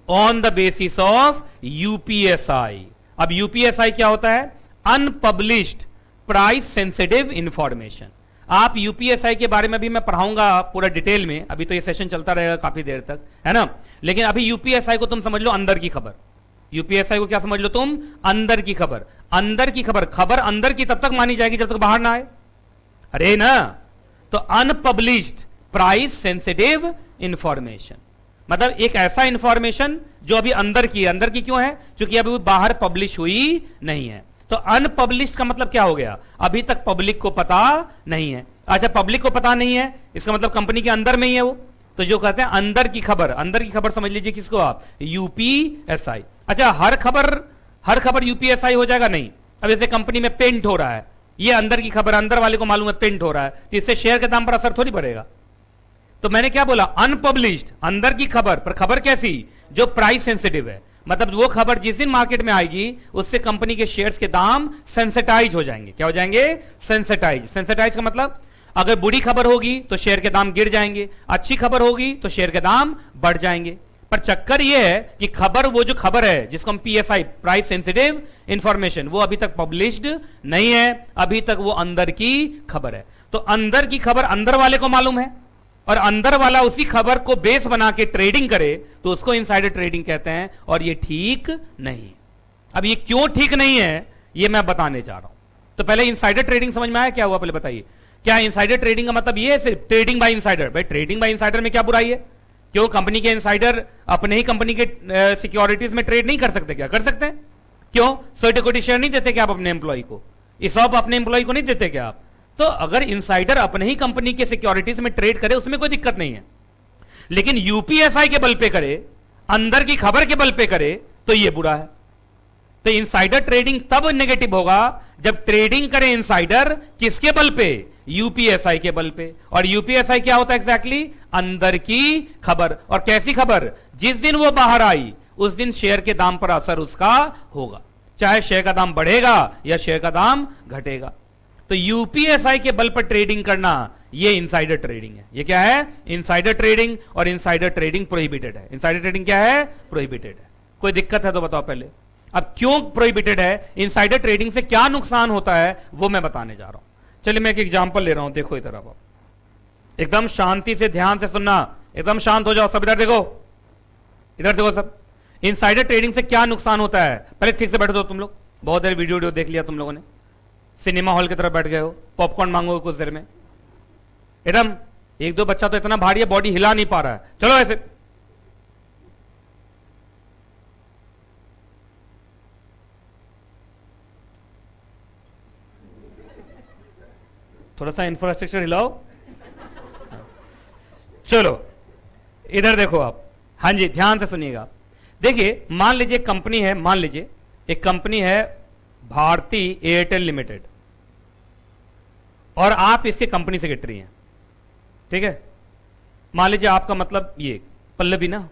on the basis of UPSI. अब यूपीएसआई क्या होता है? Unpublished price sensitive information. आप यूपीएसआई के बारे में भी मैं पढ़ाऊंगा पूरा डिटेल में, अभी तो ये सेशन चलता रहेगा काफी देर तक, है ना। लेकिन अभी यूपीएसआई को तुम समझ लो अंदर की खबर। यूपीएसआई को क्या समझ लो तुम? अंदर की खबर। अंदर की खबर, खबर अंदर की तब तक मानी जाएगी जब तक बाहर ना आए, अरे ना। तो अनपब्लिश्ड प्राइस सेंसिटिव इंफॉर्मेशन मतलब एक ऐसा इंफॉर्मेशन जो अभी अंदर की है। अंदर की क्यों है? क्योंकि अभी वो बाहर पब्लिश हुई नहीं है। तो अनपब्लिश्ड का मतलब क्या हो गया? अभी तक पब्लिक को पता नहीं है। अच्छा पब्लिक को पता नहीं है, इसका मतलब कंपनी के अंदर में ही है वो। तो जो कहते हैं अंदर की खबर, अंदर की खबर समझ लीजिए किसको आप? यूपीएसआई। अच्छा हर खबर यूपीएसआई हो जाएगा? नहीं। अब जैसे कंपनी में पेंट हो रहा है, ये अंदर की खबर, अंदर वाले को मालूम है पेंट हो रहा है, तो इससे शेयर के दाम पर असर थोड़ी पड़ेगा। तो मैंने क्या बोला? अनपब्लिश्ड, अंदर की खबर। पर खबर कैसी? जो प्राइस सेंसिटिव है, मतलब वो खबर जिस दिन मार्केट में आएगी उससे कंपनी के शेयर्स के दाम सेंसिटाइज हो जाएंगे। क्या हो जाएंगे? सेंसिटाइज। सेंसिटाइज का मतलब अगर बुरी खबर होगी तो शेयर के दाम गिर जाएंगे, अच्छी खबर होगी तो शेयर के दाम बढ़ जाएंगे। पर चक्कर यह है कि खबर, वो जो खबर है जिसको हम पीएसआई, प्राइस सेंसिटिव इंफॉर्मेशन, वो अभी तक पब्लिश्ड नहीं है, अभी तक वो अंदर की खबर है। तो अंदर की खबर अंदर वाले को मालूम है और अंदर वाला उसी खबर को बेस बना के ट्रेडिंग करे तो उसको इनसाइडर ट्रेडिंग कहते हैं, और ये ठीक नहीं। अब ये क्यों ठीक नहीं है ये मैं बताने जा रहा हूं। तो पहले इनसाइडर ट्रेडिंग समझ में आया क्या हुआ? पहले बताइए क्या इनसाइडर ट्रेडिंग का मतलब ये है? सिर्फ ट्रेडिंग बाय इनसाइडर। भाई ट्रेडिंग बाय इनसाइडर में क्या बुराई है? क्यों कंपनी के इनसाइडर अपने ही कंपनी के सिक्योरिटीज में ट्रेड नहीं कर सकते? क्या कर सकते हैं? क्यों? सर्टिफिकेट शेयर नहीं देते क्या आप अपने एम्प्लॉय को? इसॉप अपने एम्प्लॉय को नहीं देते क्या आप? तो अगर इनसाइडर अपने ही कंपनी के सिक्योरिटीज में ट्रेड करे उसमें कोई दिक्कत नहीं है। लेकिन यूपीएसआई के बल पे करे, अंदर की खबर के बल पे करे तो यह बुरा है। तो इनसाइडर ट्रेडिंग तब नेगेटिव होगा जब ट्रेडिंग करे इनसाइडर किसके बल पे? यूपीएसआई के बल पे। और यूपीएसआई क्या होता है एग्जैक्टली? अंदर की खबर। और कैसी खबर? जिस दिन वो बाहर आई उस दिन शेयर के दाम पर असर उसका होगा, चाहे शेयर का दाम बढ़ेगा या शेयर का दाम घटेगा। तो यूपीएसआई के बल पर ट्रेडिंग करना ये इनसाइडर ट्रेडिंग है। ये क्या है? Insider trading. और इनसाइडर ट्रेडिंग प्रोहिबिटेड है। इनसाइडर ट्रेडिंग क्या है? प्रोहिबिटेड है। कोई दिक्कत है तो बताओ पहले। अब क्यों प्रोहिबिटेड है? इनसाइडर ट्रेडिंग से क्या नुकसान होता है वो मैं बताने जा रहा हूं। चलिए मैं एक एग्जांपल ले रहा हूं, देखो इधर आप एकदम शांति से ध्यान से सुनना, एकदम शांत हो जाओ सब। इधर देखो, इधर देखो सब। इनसाइडर ट्रेडिंग से क्या नुकसान होता है? पहले ठीक से बैठ दो तुम लोग, बहुत देर वीडियो देख लिया तुम लोगों ने, सिनेमा हॉल की तरफ बैठ गए हो, पॉपकॉर्न मांगोगे कुछ देर में। एकदम एक दो बच्चा तो इतना भारी है बॉडी हिला नहीं पा रहा है, चलो ऐसे। थोड़ा सा इंफ्रास्ट्रक्चर हिलाओ। चलो इधर देखो आप, हाँ जी ध्यान से सुनिएगा। देखिए मान लीजिए कंपनी है, मान लीजिए एक कंपनी है भारती एयरटेल लिमिटेड, और आप इसके कंपनी सेक्रेटरी हैं, ठीक है। मान लीजिए आपका मतलब ये पल्लवी ना,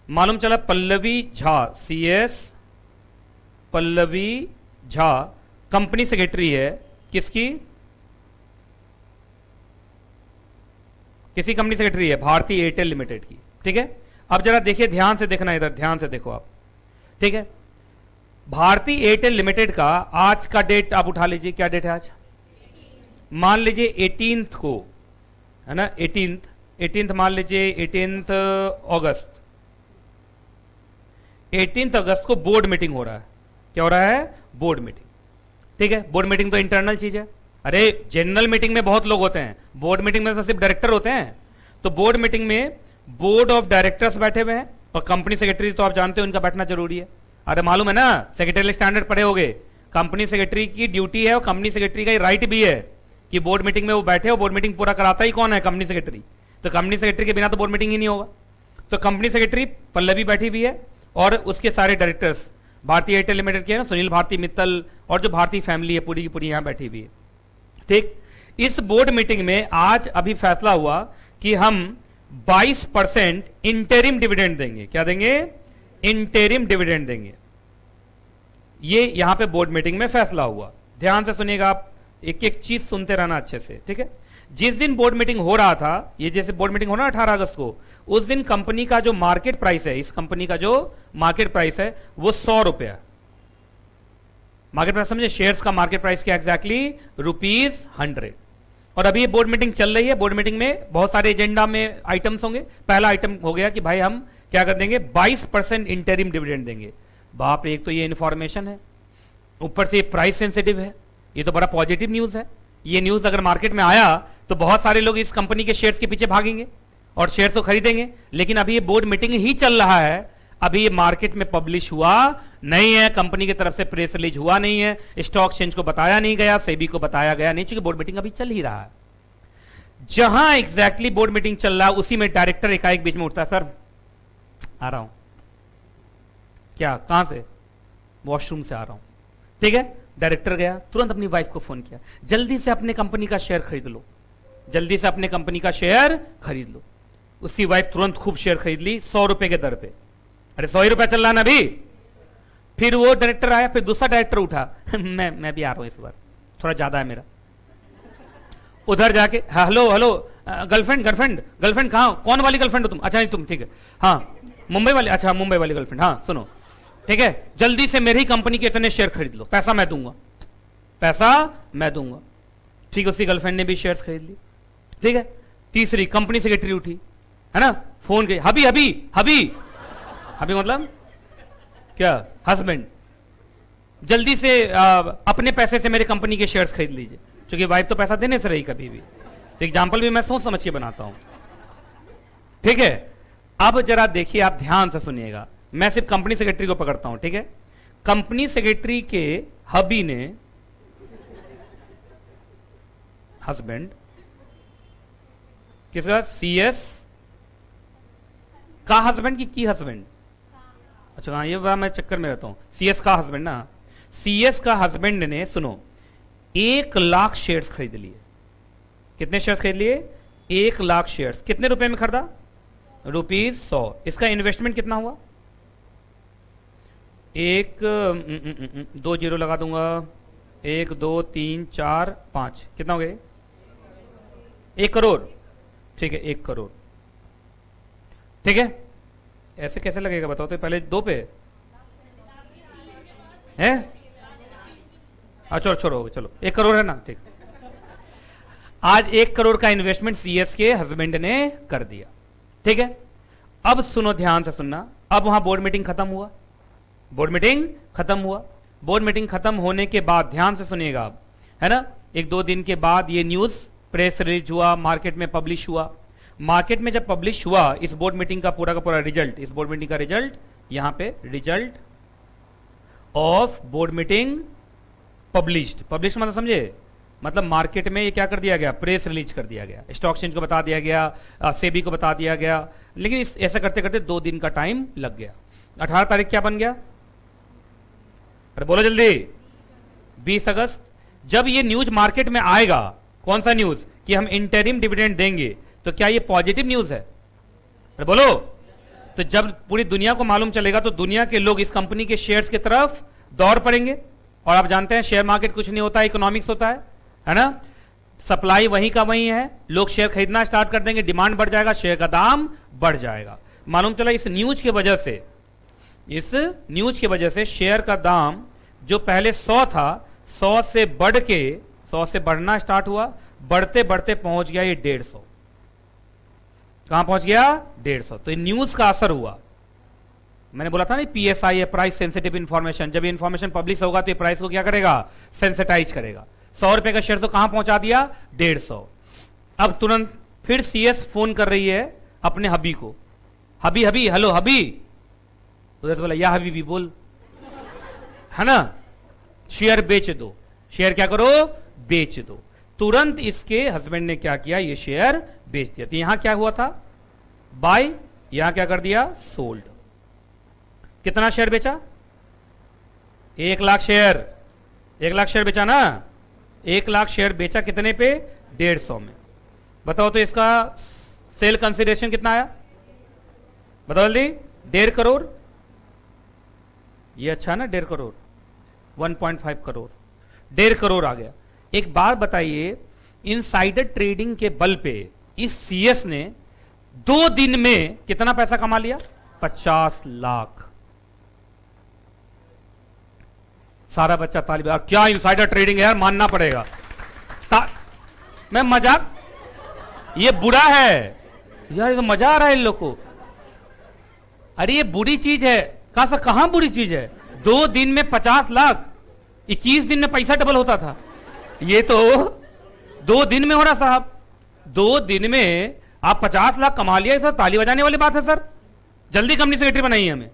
मालूम चला Pallavi Jha, CS Pallavi Jha company secretary है किसकी, किसी कंपनी सेक्रेटरी है भारती एयरटेल लिमिटेड की, ठीक है। अब जरा देखिए, ध्यान से देखना, इधर ध्यान से देखो आप, ठीक है। भारती एयरटेल लिमिटेड का आज का डेट आप उठा लीजिए, क्या डेट है आज, मान लीजिए 18th को, है ना, 18th मान लीजिए 18th अगस्त, 18th अगस्त को बोर्ड मीटिंग हो रहा है। क्या हो रहा है, बोर्ड मीटिंग, ठीक है। बोर्ड मीटिंग तो इंटरनल चीज है, अरे जनरल मीटिंग में बहुत लोग होते हैं, बोर्ड मीटिंग में तो सिर्फ डायरेक्टर होते हैं। तो बोर्ड मीटिंग में बोर्ड ऑफ डायरेक्टर्स बैठे हुए हैं, और कंपनी सेक्रेटरी तो आप जानते हो उनका बैठना जरूरी है। अरे मालूम है ना, सेक्रेटरी स्टैंडर्ड पढ़े होगे, कंपनी सेक्रेटरी की ड्यूटी है और कंपनी सेक्रेटरी का राइट भी है कि बोर्ड मीटिंग में वो बैठे हो। बोर्ड मीटिंग पूरा कराता ही कौन है, कंपनी सेक्रेटरी। तो कंपनी सेक्रेटरी के बिना तो बोर्ड मीटिंग ही नहीं होगा। तो कंपनी सेक्रेटरी पल्लवी बैठी हुई है, और उसके सारे डायरेक्टर्स भारतीय एयरटेल लिमिटेड के है ना, सुनील भारती मित्तल, और जो भारतीय फैमिली है पूरी की पूरी यहां बैठी हुई है, ठीक। इस बोर्ड मीटिंग में आज अभी फैसला हुआ कि हम 22% इंटरिम डिविडेंड देंगे। क्या देंगे, इंटरिम डिविडेंड देंगे। ये यहां पे बोर्ड मीटिंग में फैसला हुआ। ध्यान से सुनिएगा आप, एक एक चीज सुनते रहना अच्छे से, ठीक है। जिस दिन बोर्ड मीटिंग हो रहा था, ये जैसे बोर्ड मीटिंग हो रहा 18 अगस्त को, उस दिन कंपनी का जो मार्केट प्राइस है, इस कंपनी का जो मार्केट प्राइस है वो 100 रुपया। मार्केट प्राइस समझे, शेयर्स का मार्केट प्राइस क्या एग्जैक्टली, ₹100। और अभी ये बोर्ड मीटिंग चल रही है। बोर्ड मीटिंग में बहुत सारे एजेंडा में आइटम्स होंगे। पहला आइटम हो गया कि भाई हम क्या कर देंगे, 22% इंटरिम डिविडेंड देंगे। बाप रे, एक तो ये इंफॉर्मेशन है, ऊपर से प्राइस सेंसिटिव है, ये तो बड़ा पॉजिटिव न्यूज है। ये न्यूज अगर मार्केट में आया तो बहुत सारे लोग इस कंपनी के शेयर्स के पीछे भागेंगे और शेयर्स को खरीदेंगे। लेकिन अभी ये बोर्ड मीटिंग ही चल रहा है, अभी ये मार्केट में पब्लिश हुआ नहीं है, कंपनी की तरफ से प्रेस रिलीज हुआ नहीं है, स्टॉक एक्सचेंज को बताया नहीं गया, सेबी को बताया गया नहीं, क्योंकि बोर्ड मीटिंग अभी चल ही रहा है। जहां एग्जैक्टली बोर्ड मीटिंग चल रहा है उसी में डायरेक्टर एकाएक बीच में उठता है, सर आ रहा हूं। क्या, कहां से, वॉशरूम से आ रहा हूं, ठीक है। डायरेक्टर गया, तुरंत अपनी वाइफ को फोन किया, जल्दी से अपने कंपनी का शेयर खरीद लो, जल्दी से अपने कंपनी का शेयर खरीद लो। उसकी वाइफ तुरंत खूब शेयर खरीद ली 100 रुपए के दर पे। अरे 100 रुपया चल रहा ना अभी। फिर वो डायरेक्टर आया, फिर दूसरा डायरेक्टर उठा मैं भी आ रहा हूं इस बार, थोड़ा ज्यादा है मेरा। उधर जाके hello hello, girlfriend girlfriend girlfriend कहां, कौन वाली गर्लफ्रेंड हो तुम, अच्छा नहीं तुम, ठीक है, हाँ मुंबई वाली, अच्छा मुंबई वाली गर्लफ्रेंड, हाँ सुनो, ठीक है, जल्दी से मेरी कंपनी के इतने शेयर खरीद लो, पैसा मैं दूंगा, पैसा मैं दूंगा। ठीक है, उसकी गर्लफ्रेंड ने भी शेयर्स खरीद ली, ठीक है। तीसरी कंपनी सेक्रेटरी उठी, है ना, फोन किया, हबी हबी हबी हबी मतलब क्या, हस्बैंड, जल्दी से अपने पैसे से मेरे कंपनी के शेयर्स खरीद लीजिए, क्योंकि वाइफ तो पैसा देने से रही कभी भी। तो एग्जाम्पल भी मैं सोच समझ के बनाता हूं, ठीक है। अब जरा देखिए, आप ध्यान से सुनिएगा, मैं सिर्फ कंपनी सेक्रेटरी को पकड़ता हूं, ठीक है। कंपनी सेक्रेटरी के हबी ने, हस्बैंड, किसका, CS का हस्बैंड की हस्बैंड, अच्छा हाँ, ये मैं चक्कर में रहता हूं, CS का हस्बैंड ना, CS का हस्बैंड ने, सुनो, 1 लाख शेयर्स खरीद लिए। कितने शेयर्स खरीद लिए, 1 लाख शेयर्स। कितने रुपए में खरीदा, ₹100। इसका इन्वेस्टमेंट कितना हुआ, 2 जीरो लगा दूंगा, 1 2 3 4 5, कितना हो गया, 1 करोड़, ठीक है, 1 करोड़, ठीक है। ऐसे कैसे लगेगा बताओ तो, पहले 2 पे है, अच्छा छोड़ो, चलो 1 करोड़ है ना, ठीक। आज 1 करोड़ का इन्वेस्टमेंट CS के हस्बैंड ने कर दिया, ठीक है। अब सुनो, ध्यान से सुनना, अब वहां बोर्ड मीटिंग खत्म हुआ, बोर्ड मीटिंग खत्म हुआ। बोर्ड मीटिंग खत्म होने के बाद ध्यान से सुनिएगा आप, है ना, 1-2 दिन के बाद ये न्यूज प्रेस रिलीज हुआ, मार्केट में पब्लिश हुआ। मार्केट में जब पब्लिश हुआ इस बोर्ड मीटिंग का पूरा रिजल्ट, इस बोर्ड मीटिंग का रिजल्ट, यहां पे result of board meeting published, publish मतलब समझे, मतलब मार्केट में ये क्या कर दिया गया, प्रेस रिलीज कर दिया गया, स्टॉक एक्सचेंज को बता दिया गया, सेबी को बता दिया गया, लेकिन ऐसा करते करते 2 दिन का टाइम लग गया। 18 तारीख क्या बन गया, अरे बोलो जल्दी, 20 अगस्त। जब ये न्यूज मार्केट में आएगा, कौन सा न्यूज, कि हम इंटरिम डिविडेंड देंगे, तो क्या ये पॉजिटिव न्यूज है, अरे बोलो। तो जब पूरी दुनिया को मालूम चलेगा तो दुनिया के लोग इस कंपनी के शेयर्स की तरफ दौड़ पड़ेंगे। और आप जानते हैं शेयर मार्केट कुछ नहीं होता, इकोनॉमिक्स होता है ना। सप्लाई वहीं का वहीं है, लोग शेयर खरीदना स्टार्ट कर देंगे, डिमांड बढ़ जाएगा, शेयर का दाम बढ़ जाएगा। मालूम चला इस न्यूज की वजह से, इस न्यूज की वजह से शेयर का दाम जो पहले 100 था, 100 से बढ़ के 100 से बढ़ना स्टार्ट हुआ, बढ़ते बढ़ते पहुंच गया ये 150। कहां पहुंच गया, 150। तो न्यूज का असर हुआ। मैंने बोला था ना PSI है, प्राइस सेंसिटिव इंफॉर्मेशन। जब ये इंफॉर्मेशन पब्लिश होगा तो ये प्राइस को क्या करेगा, सेंसिटाइज करेगा। 100 रुपए का शेयर तो कहां पहुंचा दिया, 150। अब तुरंत फिर CS फोन कर रही है अपने हबी को, हबी हबी हेलो हबी, उधर से बोला या हबीबी बोल, है ना, शेयर बेच दो, शेयर क्या करो, बेच दो। तुरंत इसके हस्बैंड ने क्या किया, ये शेयर बेच दिया। तो यहां क्या हुआ था, बाय, यहां क्या कर दिया, सोल्ड। कितना शेयर बेचा, 1 लाख शेयर, 1 लाख शेयर बेचा ना, 1 लाख शेयर बेचा कितने पे, 150 में। बताओ तो इसका सेल कंसिडरेशन कितना आया, बताओ जल्दी, 1.5 करोड़। ये अच्छा ना, 1.5 करोड़, 1.5 करोड़, 1.5 करोड़ आ गया। एक बात बताइए, इनसाइडर ट्रेडिंग के बल पे इस CS ने 2 दिन में कितना पैसा कमा लिया, 50 लाख। सारा बच्चा तालिब, यार क्या इनसाइडर ट्रेडिंग है यार, मानना पड़ेगा। मैं मजाक, ये बुरा है यार, ये तो मजा आ रहा है इन लोग को। अरे ये बुरी चीज है, कहां बुरी चीज है, 2 दिन में 50 लाख, 21 दिन में पैसा डबल होता था, ये तो 2 दिन में हो रहा साहब। 2 दिन में आप 50 लाख कमा लिया, सर ताली बजाने वाली बात है सर, जल्दी कंपनी सेक्रेटरी बनाइए हमें।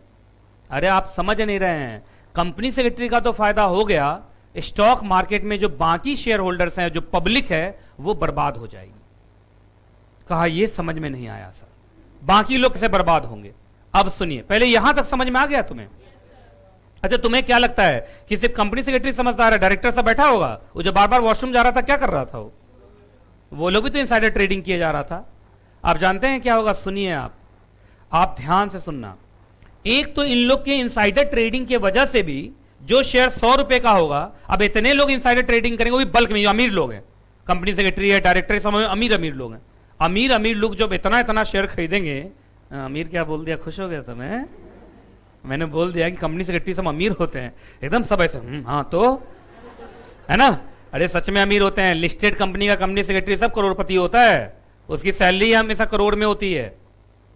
अरे आप समझ नहीं रहे हैं, कंपनी सेक्रेटरी का तो फायदा हो गया, स्टॉक मार्केट में जो बाकी शेयर होल्डर्स हैं, जो पब्लिक है, वो बर्बाद हो जाएगी। कहा ये समझ में नहीं आया सर, बाकी लोग कैसे बर्बाद होंगे। अब सुनिए, पहले यहां तक समझ में आ गया तुम्हें। अच्छा तुम्हें क्या लगता है कि सिर्फ कंपनी सेक्रेटरी समझदार है, डायरेक्टर सब बैठा होगा, वो जो बार बार वॉशरूम जा रहा था क्या कर रहा था, वो लोग भी तो इनसाइडर ट्रेडिंग किया जा रहा था। आप जानते हैं क्या होगा, सुनिए आप ध्यान से सुनना। एक तो इन लोग के इनसाइडर ट्रेडिंग की वजह से भी जो शेयर 100 रुपए का होगा, अब इतने लोग इनसाइडर ट्रेडिंग करेंगे, वो भी बल्क में, जो अमीर लोग हैं, कंपनी सेक्रेटरी है, डायरेक्टर, सब अमीर लोग हैं। अमीर लोग जब इतना शेयर खरीदेंगे, अमीर क्या बोल दिया, खुश हो गया समय, मैंने बोल दिया कि कंपनी सेक्रेटरी सब अमीर होते हैं, एकदम सब ऐसे हाँ तो है ना। अरे सच में अमीर होते हैं, लिस्टेड कंपनी का कंपनी सेक्रेटरी सब करोड़पति होता है, उसकी सैलरी हमेशा करोड़ में होती है,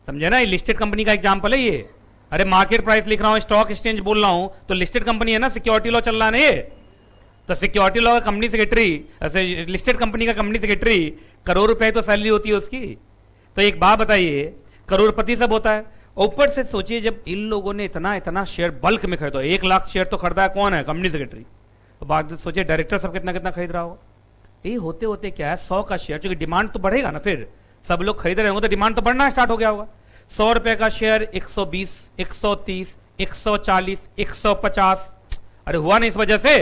समझे ना। ये लिस्टेड कंपनी का एग्जांपल है ये। अरे मार्केट प्राइस लिख रहा हूं, स्टॉक एक्सचेंज बोल रहा हूं, तो लिस्टेड कंपनी है ना, सिक्योरिटी लॉ चल रहा है ना ये, तो सिक्योरिटी लॉ का कंपनी सेक्रेटरी, ऐसे लिस्टेड कंपनी का कंपनी सेक्रेटरी, करोड़ रुपए तो सैलरी होती है उसकी। तो एक बात बताइए, करोड़पति सब होता है। ऊपर से सोचिए जब इन लोगों ने इतना शेयर बल्क में खरीदा, 1 लाख शेयर तो खरीदा है कौन है, कंपनी सेक्रेटरी। तो बाद सोचिए डायरेक्टर सब कितना खरीद रहा होगा। ये होते होते क्या है, 100 का शेयर, चूंकि डिमांड तो बढ़ेगा ना, फिर सब लोग खरीद रहे होंगे तो डिमांड तो बढ़ना स्टार्ट हो गया होगा। 100 रुपए का शेयर 120, 130, 140, 150, अरे हुआ नहीं इस वजह से।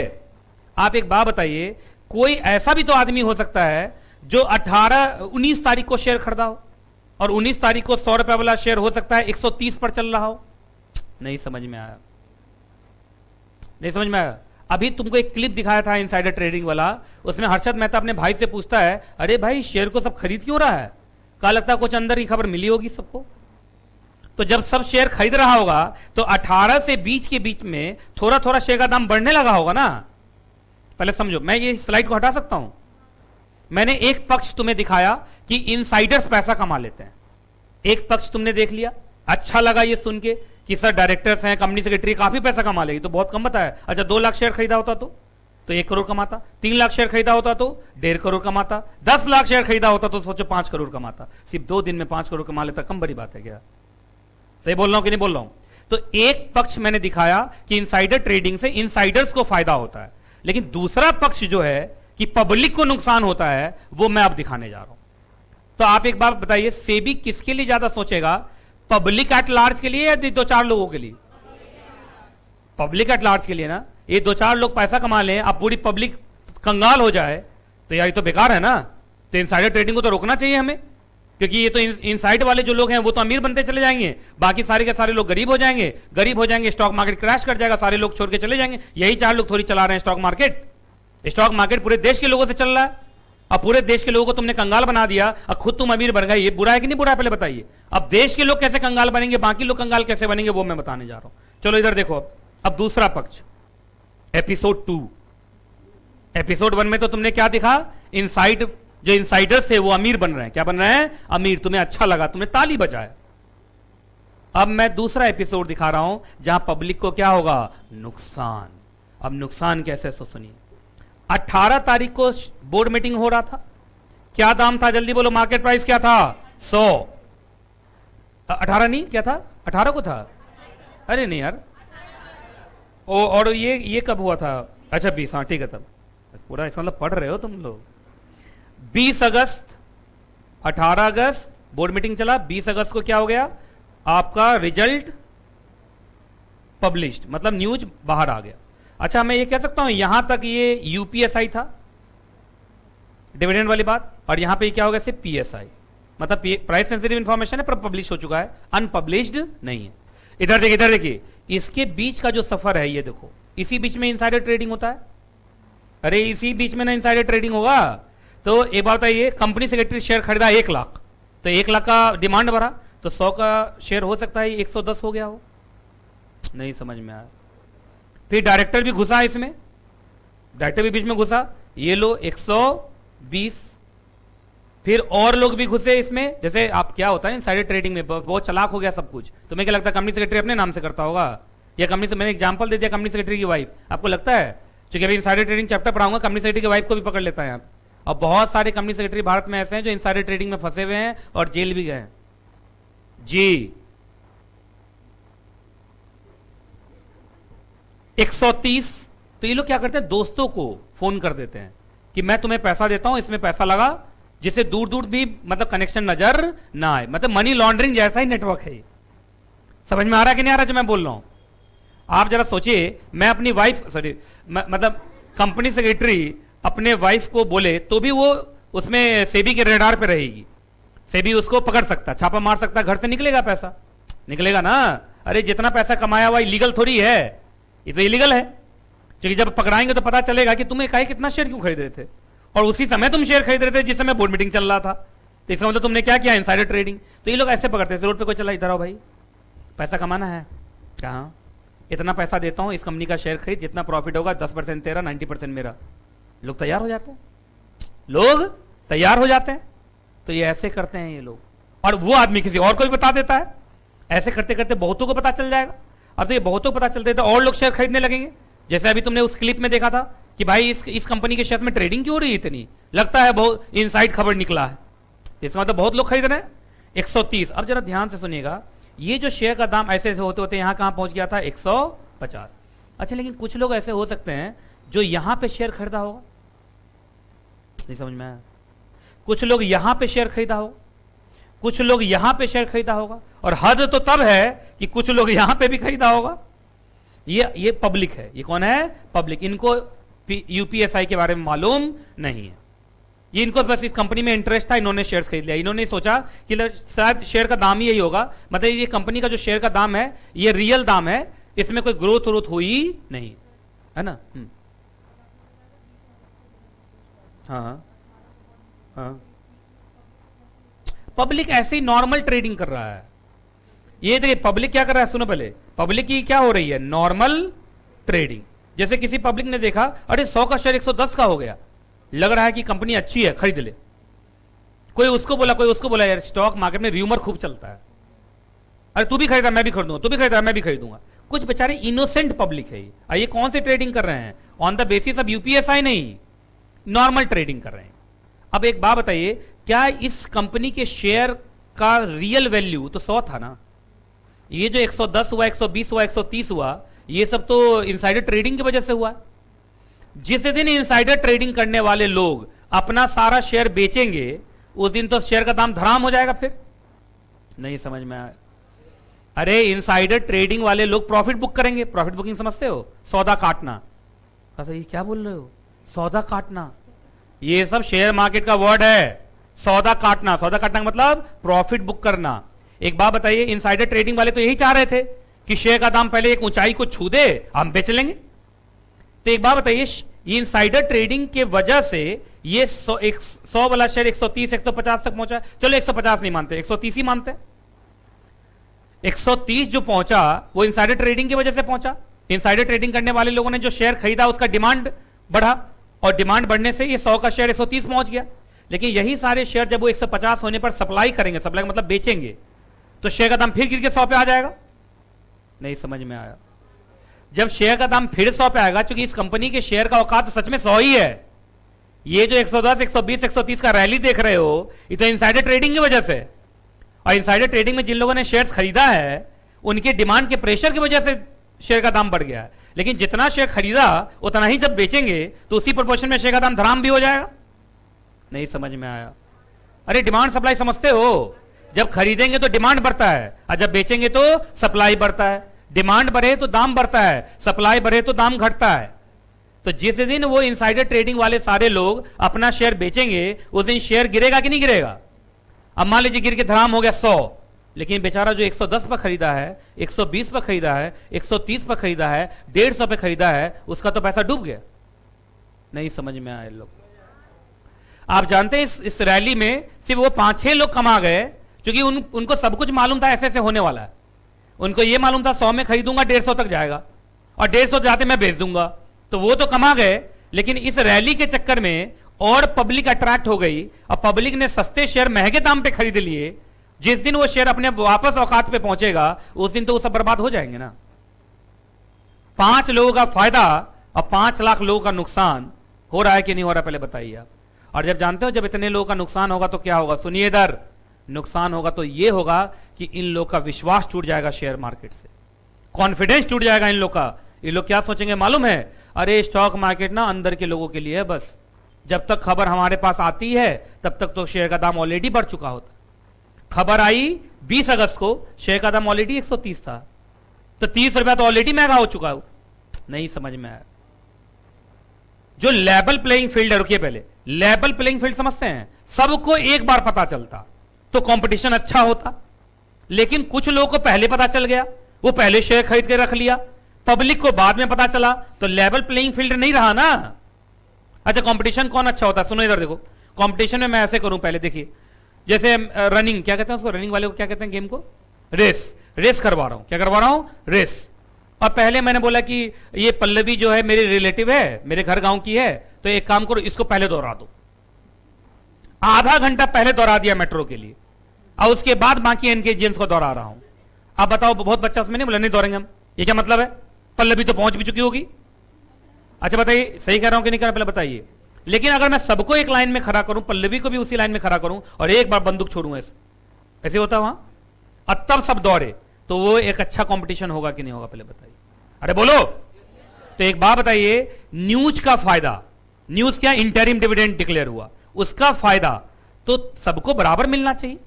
आप एक बात बताइए, कोई ऐसा भी तो आदमी हो सकता है जो 19 तारीख को शेयर खरीदा हो, और 19 तारीख को 100 रुपए वाला शेयर हो सकता है 130 पर चल रहा हो। नहीं समझ में आया, नहीं समझ में आया। अभी तुमको एक क्लिप दिखाया था इनसाइडर ट्रेडिंग वाला, उसमें हर्षद मेहता अपने भाई से पूछता है, अरे भाई शेयर को सब खरीद क्यों रहा है, क्या लगता है कुछ अंदर की खबर मिली होगी सबको। तो जब सब शेयर खरीद रहा होगा तो 18 से 20 के बीच में थोड़ा थोड़ा शेयर का दाम बढ़ने लगा होगा ना। पहले समझो, मैं ये स्लाइड को हटा सकता हूं। मैंने एक पक्ष तुम्हें दिखाया कि इनसाइडर्स पैसा कमा लेते हैं, एक पक्ष तुमने देख लिया, अच्छा लगा ये सुन के कि सर डायरेक्टर्स हैं, कंपनी सेक्रेटरी काफी पैसा कमा लेगी, तो बहुत कम बताया। अच्छा 2 लाख शेयर खरीदा होता तो 1 करोड़ कमाता, 3 लाख शेयर खरीदा होता तो 1.5 करोड़ कमाता, 10 लाख शेयर खरीदा होता तो सोचो 5 करोड़ कमाता। सिर्फ 2 दिन में 5 करोड़ कमा लेता, कम बड़ी बात है क्या। सही बोल रहा हूं कि नहीं बोल रहा हूं। तो एक पक्ष मैंने दिखाया कि इनसाइडर ट्रेडिंग से इनसाइडर्स को फायदा होता है, लेकिन दूसरा पक्ष जो है कि पब्लिक को नुकसान होता है, वो मैं अब दिखाने जा रहा हूं। तो आप एक बात बताइए, सेबी किसके लिए ज्यादा सोचेगा, पब्लिक एट लार्ज के लिए या 2-4 लोगों के लिए? पब्लिक एट लार्ज के लिए ना। ये 2-4 लोग पैसा कमा लें, अब पूरी पब्लिक कंगाल हो जाए, तो यार ये तो बेकार है ना। तो इनसाइडर ट्रेडिंग को तो रोकना चाहिए हमें, क्योंकि ये तो इनसाइड वाले जो लोग हैं वो तो अमीर बनते चले जाएंगे, बाकी सारे के सारे लोग गरीब हो जाएंगे। गरीब हो जाएंगे, स्टॉक मार्केट क्रैश कर जाएगा, सारे लोग छोड़ के चले जाएंगे। यही 4 लोग थोड़ी चला रहे हैं स्टॉक मार्केट। स्टॉक मार्केट पूरे देश के लोगों से चल रहा है। अब पूरे देश के लोगों को तुमने कंगाल बना दिया, अब खुद तुम अमीर बन गए। ये बुरा है कि नहीं बुरा है, पहले बताइए। अब देश के लोग कैसे कंगाल बनेंगे, बाकी लोग कंगाल कैसे बनेंगे, वो मैं बताने जा रहा हूं। चलो इधर देखो, अब दूसरा पक्ष, एपिसोड 2। एपिसोड 1 में तो तुमने क्या दिखा, इनसाइड जो इनसाइडर्स है वो अमीर बन रहे हैं। क्या बन रहे हैं? अमीर। तुम्हें अच्छा लगा, तुमने ताली बजाए। अब मैं दूसरा एपिसोड दिखा रहा हूं जहां पब्लिक को क्या होगा, नुकसान। अब नुकसान कैसे, तो सुनिए। 18 तारीख को बोर्ड मीटिंग हो रहा था। क्या दाम था, जल्दी बोलो, मार्केट प्राइस क्या था? 100। 18 नहीं, क्या था? 18 को था। अरे नहीं यार, और ये कब हुआ था? अच्छा 20, हाँ ठीक है। तब पूरा इसका मतलब पढ़ रहे हो तुम लोग। 20 अगस्त, 18 अगस्त बोर्ड मीटिंग चला। 20 अगस्त को क्या हो गया, आपका रिजल्ट पब्लिश्ड, मतलब न्यूज बाहर आ गया। अच्छा मैं ये कह सकता हूं यहां तक ये यूपीएसआई था, डिविडेंड वाली बात, और यहां पे क्या हो गया, सिर्फ पीएसआई, मतलब प्राइस सेंसिटिव इंफॉर्मेशन है पर पब्लिश हो चुका है, अनपब्लिश्ड नहीं है। इधर देखिए, इसके बीच का जो सफर है ये देखो, इसी बीच में इनसाइडर ट्रेडिंग होता है। अरे इसी बीच में ना इनसाइडर ट्रेडिंग होगा। तो एक बात बताइए, कंपनी सेक्रेटरी शेयर खरीदा 1 लाख, तो 1 लाख का डिमांड बढ़ा, तो 100 का शेयर हो सकता है 110 हो गया हो। नहीं समझ में आया। फिर डायरेक्टर भी घुसा इसमें, डायरेक्टर भी बीच में घुसा, ये लो 120। फिर और लोग भी घुसे इसमें। जैसे आप क्या होता है इनसाइडर ट्रेडिंग में, बहुत चालाक हो गया सब कुछ। तुम्हें क्या लगता है कंपनी सेक्रेटरी अपने नाम से करता होगा, या कंपनी से, मैंने एग्जांपल दे दिया कंपनी सेक्रेटरी की वाइफ, आपको लगता है? क्योंकि अभी इनसाइडर ट्रेडिंग चैप्टर पढ़ाऊंगा, कंपनी सेक्रेटरी की वाइफ को भी पकड़ लेता है यहाँ। और बहुत सारे कंपनी सेक्रेटरी भारत में ऐसे हैं जो इनसाइडर ट्रेडिंग में फंसे हुए हैं और जेल भी गए हैं जी। 130। तो ये लोग क्या करते हैं, दोस्तों को फोन कर देते हैं कि मैं तुम्हें पैसा देता हूं, इसमें पैसा लगा, जिससे दूर दूर भी मतलब कनेक्शन नजर ना आए। मतलब मनी लॉन्ड्रिंग जैसा ही नेटवर्क है। समझ में आ रहा है कि नहीं आ रहा जो मैं बोल रहा हूं? आप जरा सोचिए, मैं अपनी वाइफ, सॉरी मतलब कंपनी सेक्रेटरी अपने वाइफ को बोले तो भी वो उसमें सेबी के रेडार पे रहेगी, सेबी उसको पकड़ सकता, छापा मार सकता, घर से निकलेगा पैसा, निकलेगा ना। अरे जितना पैसा कमाया हुआ इलीगल थोड़ी है, ये तो इलीगल है। क्योंकि जब पकड़ाएंगे तो पता चलेगा कि तुम्हें काहे कितना शेयर क्यों खरीद रहे थे, और उसी समय तुम शेयर खरीद रहे थे जिस समय बोर्ड मीटिंग चल रहा था। तो इसका मतलब तुमने क्या किया, इनसाइडर ट्रेडिंग। तो ये लोग ऐसे पकड़ते हैं, रोड पे कोई चला, इधर आओ भाई, पैसा कमाना है, कहाँ, इतना पैसा देता हूं, इस कंपनी का शेयर खरीद, जितना प्रॉफिट होगा 10% तेरा, 90% मेरा। लोग तैयार हो जाते हैं, लोग तैयार हो जाते हैं। तो ये ऐसे करते हैं ये लोग, और वो आदमी किसी और को भी बता देता है। ऐसे करते करते बहुतों को पता चल जाएगा। अब तो ये बहुतों को पता चलते तो और लोग शेयर खरीदने लगेंगे। जैसे अभी तुमने उस क्लिप में देखा था कि भाई इस कंपनी के शेयर में ट्रेडिंग क्यों हो रही है इतनी, लगता है बहुत इनसाइड खबर निकला है, इसका मतलब बहुत लोग खरीद रहे हैं। 130। अब जरा ध्यान से सुनिएगा, ये जो शेयर का दाम ऐसे ऐसे होते होते यहां कहां पहुंच गया था, 150। अच्छा लेकिन कुछ लोग ऐसे हो सकते हैं जो यहां पे शेयर खरीदा होगा, नहीं समझ में आया? कुछ लोग यहां पे शेयर खरीदा होगा, कुछ लोग यहां पे शेयर खरीदा होगा, और हद तो तब है कि कुछ लोग यहां पे भी खरीदा होगा। ये पब्लिक है। ये कौन है? पब्लिक। इनको यूपीएसआई के बारे में मालूम नहीं है, ये इनको बस इस कंपनी में इंटरेस्ट था, इन्होंने शेयर्स खरीद लिया। इन्होंने सोचा कि शायद शेयर का दाम ही यही होगा, मतलब ये कंपनी का जो शेयर का दाम है ये रियल दाम है, इसमें कोई ग्रोथ हुई नहीं है ना। हाँ हाँ, पब्लिक ऐसे ही नॉर्मल ट्रेडिंग कर रहा है। ये देखिए पब्लिक क्या कर रहा है, सुनो पहले, पब्लिक की क्या हो रही है, नॉर्मल ट्रेडिंग। जैसे किसी पब्लिक ने देखा अरे 100 का शेयर 110 का हो गया, लग रहा है कि कंपनी अच्छी है, खरीद ले। कोई उसको बोला, कोई उसको बोला, यार स्टॉक मार्केट में र्यूमर खूब चलता है, अरे तू भी खरीदा मैं भी खरीदूंगा, तू भी खरीदा मैं भी खरीदूंगा। कुछ बेचारे इनोसेंट पब्लिक है ये कौन से ट्रेडिंग कर रहे हैं, on the basis of UPSI नहीं, नॉर्मल ट्रेडिंग कर रहे हैं। अब एक बात बताइए, क्या इस कंपनी के शेयर का रियल वैल्यू तो 100 था ना, ये जो 110 हुआ, 120 हुआ, 130 हुआ, ये सब तो इनसाइडर ट्रेडिंग की वजह से हुआ। जिस दिन इनसाइडर ट्रेडिंग करने वाले लोग अपना सारा शेयर बेचेंगे उस दिन तो शेयर का दाम धड़ाम हो जाएगा। फिर नहीं समझ में आया। अरे इनसाइडर ट्रेडिंग वाले लोग प्रॉफिट बुक करेंगे। प्रॉफिट बुकिंग समझते हो? सौदा काटना। अच्छा ये क्या बोल रहे हो? सौदा काटना, ये सब शेयर मार्केट का वर्ड है। सौदा काटना, सौदा काटना का मतलब प्रॉफिट बुक करना। एक बात बताइए, इनसाइडर ट्रेडिंग वाले तो यही चाह रहे थे कि शेयर का दाम पहले एक ऊंचाई को छू दे, हम बेच लेंगे। तो एक बात बताइए, ये इनसाइडर ट्रेडिंग के वजह से ये 100 वाला शेयर 130 150 तक पहुंचा। चलो 150 नहीं मानते, 130 ही मानते। 130 जो पहुंचा वो इनसाइडर ट्रेडिंग की वजह से पहुंचा। इनसाइडर ट्रेडिंग करने वाले लोगों ने जो शेयर खरीदा उसका डिमांड बढ़ा और डिमांड बढ़ने से ये 100 का शेयर 130 पहुंच गया। लेकिन यही सारे शेयर जब वो 150 होने पर सप्लाई करेंगे, सप्लाई का मतलब बेचेंगे, तो शेयर का दाम फिर गिर के 100 पे आ जाएगा। नहीं समझ में आया। जब शेयर का दाम फिर 100 पे आएगा, क्योंकि इस कंपनी के शेयर का औकात सच में 100 ही है। ये जो 110 120 130 का रैली देख रहे हो ये तो इनसाइडर ट्रेडिंग की वजह से। और इनसाइडर ट्रेडिंग में जिन लोगों ने शेयर्स खरीदा है उनके डिमांड के प्रेशर की वजह से शेयर का दाम बढ़ गया है। लेकिन जितना शेयर खरीदा उतना ही जब बेचेंगे तो उसी प्रोपोर्शन में शेयर का दाम धड़ाम भी हो जाएगा। नहीं समझ में आया। अरे डिमांड सप्लाई समझते हो? जब खरीदेंगे तो डिमांड बढ़ता है और जब बेचेंगे तो सप्लाई बढ़ता है। डिमांड बढ़े तो दाम बढ़ता है, सप्लाई बढ़े तो दाम घटता है। तो जिस दिन वो इनसाइडर ट्रेडिंग वाले सारे लोग अपना शेयर बेचेंगे उस दिन शेयर गिरेगा कि नहीं गिरेगा? अब मान लीजिए गिर के धड़ाम हो गया 100, लेकिन बेचारा जो 110 पर खरीदा है, 120 पर खरीदा है, 130 पर खरीदा है, 150 पे खरीदा है, उसका तो पैसा डूब गया। नहीं समझ में आए लोग। आप जानते हैं इस रैली में सिर्फ वो 5-6 लोग कमा गए क्योंकि उनको सब कुछ मालूम था ऐसे ऐसे होने वाला है। उनको ये मालूम था 100 में खरीदूंगा 150 तक जाएगा और 150 जाते मैं बेच दूंगा, तो वो तो कमा गए। लेकिन इस रैली के चक्कर में और पब्लिक अट्रैक्ट हो गई और पब्लिक ने सस्ते शेयर महंगे दाम पे खरीद लिए। जिस दिन वो शेयर अपने वापस औकात पे पहुंचेगा उस दिन तो वो सब बर्बाद हो जाएंगे ना। 5 लोगों का फायदा और 5 लाख लोगों का नुकसान हो रहा है कि नहीं हो रहा, पहले बताइए आप। और जब जानते हो जब इतने लोगों का नुकसान होगा तो क्या होगा? सुनिए इधर, नुकसान होगा तो यह होगा कि इन लोग का विश्वास टूट जाएगा शेयर मार्केट से, कॉन्फिडेंस टूट जाएगा इन लोग का। ये लोग क्या सोचेंगे मालूम है? अरे स्टॉक मार्केट ना अंदर के लोगों के लिए है, बस जब तक खबर हमारे पास आती है तब तक तो शेयर का दाम ऑलरेडी बढ़ चुका होता। खबर आई 20 अगस्त को, शेयर का दाम ऑलरेडी 130 था, तो 30 रुपया तो ऑलरेडी महंगा हो चुका है। नहीं समझ में आया। जो लेवल प्लेइंग फील्ड है, रुकिए पहले, लेवल प्लेइंग फील्ड समझते हैं? सबको एक बार पता चलता तो कंपटीशन अच्छा होता। लेकिन कुछ लोगों को पहले पता चल गया, वो पहले शेयर खरीद के रख लिया, पब्लिक को बाद में पता चला, तो लेवल प्लेइंग फील्ड नहीं रहा ना। अच्छा कंपटीशन कौन अच्छा होता है? सुनो इधर देखो, कंपटीशन में मैं ऐसे करूं, पहले देखिए, जैसे रनिंग, क्या कहते हैं उसको, रनिंग वाले को क्या कहते हैं गेम को? रेस करवा रहा हूं। क्या करवा रहा हूं? रेस। और पहले मैंने बोला कि ये पल्लवी जो है मेरी रिलेटिव है, मेरे घर गांव की है, तो एक काम करो इसको पहले दोहरा दो। आधा घंटा पहले दोहरा दिया मेट्रो के लिए और उसके बाद बाकी इनके जेंट्स को दोहरा रहा हूं। आप बताओ, बहुत बच्चा उसमें नहीं बोला नहीं दोहराएंगे हम, ये क्या मतलब है? पल्लवी तो पहुंच भी चुकी होगी। अच्छा बताइए सही कह रहा हूं कि नहीं कह रहा, पहले बताइए। लेकिन अगर मैं सबको एक लाइन में खड़ा करूं, पल्लवी को भी उसी लाइन में खड़ा करूं और एक बार बंदूक छोड़ूं, ऐसे होता वहां, और तब सब दौड़े, तो वो एक अच्छा कंपटीशन होगा कि नहीं होगा, पहले बताइए। अरे बोलो। तो एक बात बताइए, न्यूज का फायदा, न्यूज क्या, इंटरिम डिविडेंड डिक्लेयर हुआ, उसका फायदा तो सबको बराबर मिलना चाहिए।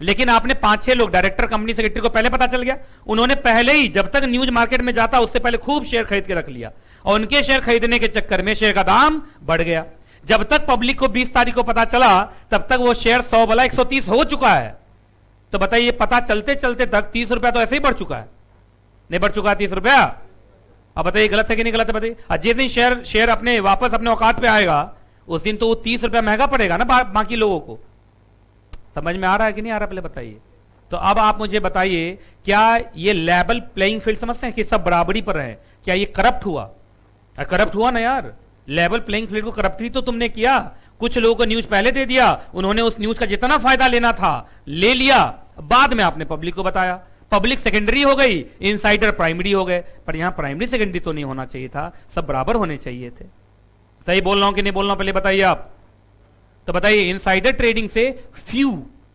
लेकिन आपने 5-6 लोग, डायरेक्टर कंपनी सेक्रेटरी को पहले पता चल गया, उन्होंने पहले ही जब तक न्यूज मार्केट में जाता उससे पहले खूब शेयर खरीद के रख लिया और उनके शेयर खरीदने के चक्कर में शेयर का दाम बढ़ गया। जब तक पब्लिक को 20 तारीख को पता चला तब तक वो शेयर 100 वाला 130 हो चुका है। तो बताइए पता चलते चलते तक 30 रुपया तो ऐसे ही बढ़ चुका है, नहीं बढ़ चुका है 30 रुपया? अब बताइए गलत है कि नहीं गलत है बताइए। जिस दिन शेयर अपने वापस अपने औकात पे आएगा उस दिन तो वो 30 रुपया महंगा पड़ेगा ना बाकी लोगों को। समझ में आ रहा है कि नहीं आ रहा, पहले बताइए। तो अब आप मुझे बताइए, क्या ये लेवल प्लेइंग फील्ड समझते हैं कि सब बराबरी पर है? क्या ये करप्ट हुआ? करप्ट हुआ ना यार। लेवल प्लेइंग फील्ड को करप्ट ही तो तुमने किया। कुछ लोगों को न्यूज पहले दे दिया, उन्होंने उस न्यूज का जितना फायदा लेना था ले लिया, बाद में आपने पब्लिक को बताया। पब्लिक सेकेंडरी हो गई, इनसाइडर प्राइमरी हो गए। पर यहां प्राइमरी सेकेंडरी तो नहीं होना चाहिए था, सब बराबर होने चाहिए थे। सही बोल रहा हूं कि नहीं बोल रहा हूं, पहले बताइए आप। तो बताइए, इनसाइडर ट्रेडिंग से फ्यू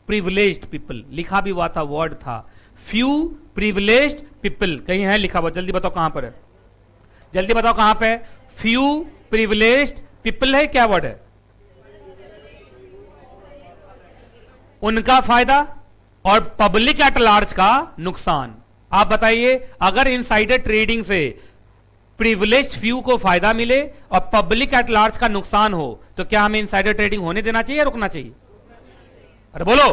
प्रिविलेज्ड पीपल, लिखा भी हुआ था, वर्ड था फ्यू प्रिविलेज्ड पीपल, कहीं है लिखा हुआ, जल्दी बताओ कहां पर है, जल्दी बताओ कहां पे? फ्यू प्रिविलेज्ड पीपल है, क्या वर्ड है? उनका फायदा और पब्लिक एट लार्ज का नुकसान। आप बताइए, अगर इनसाइडर ट्रेडिंग से प्रिविलेज्ड फ्यू को फायदा मिले और पब्लिक एट लार्ज का नुकसान हो, तो क्या हमें इनसाइडर ट्रेडिंग होने देना चाहिए या रुकना चाहिए? अरे बोलो,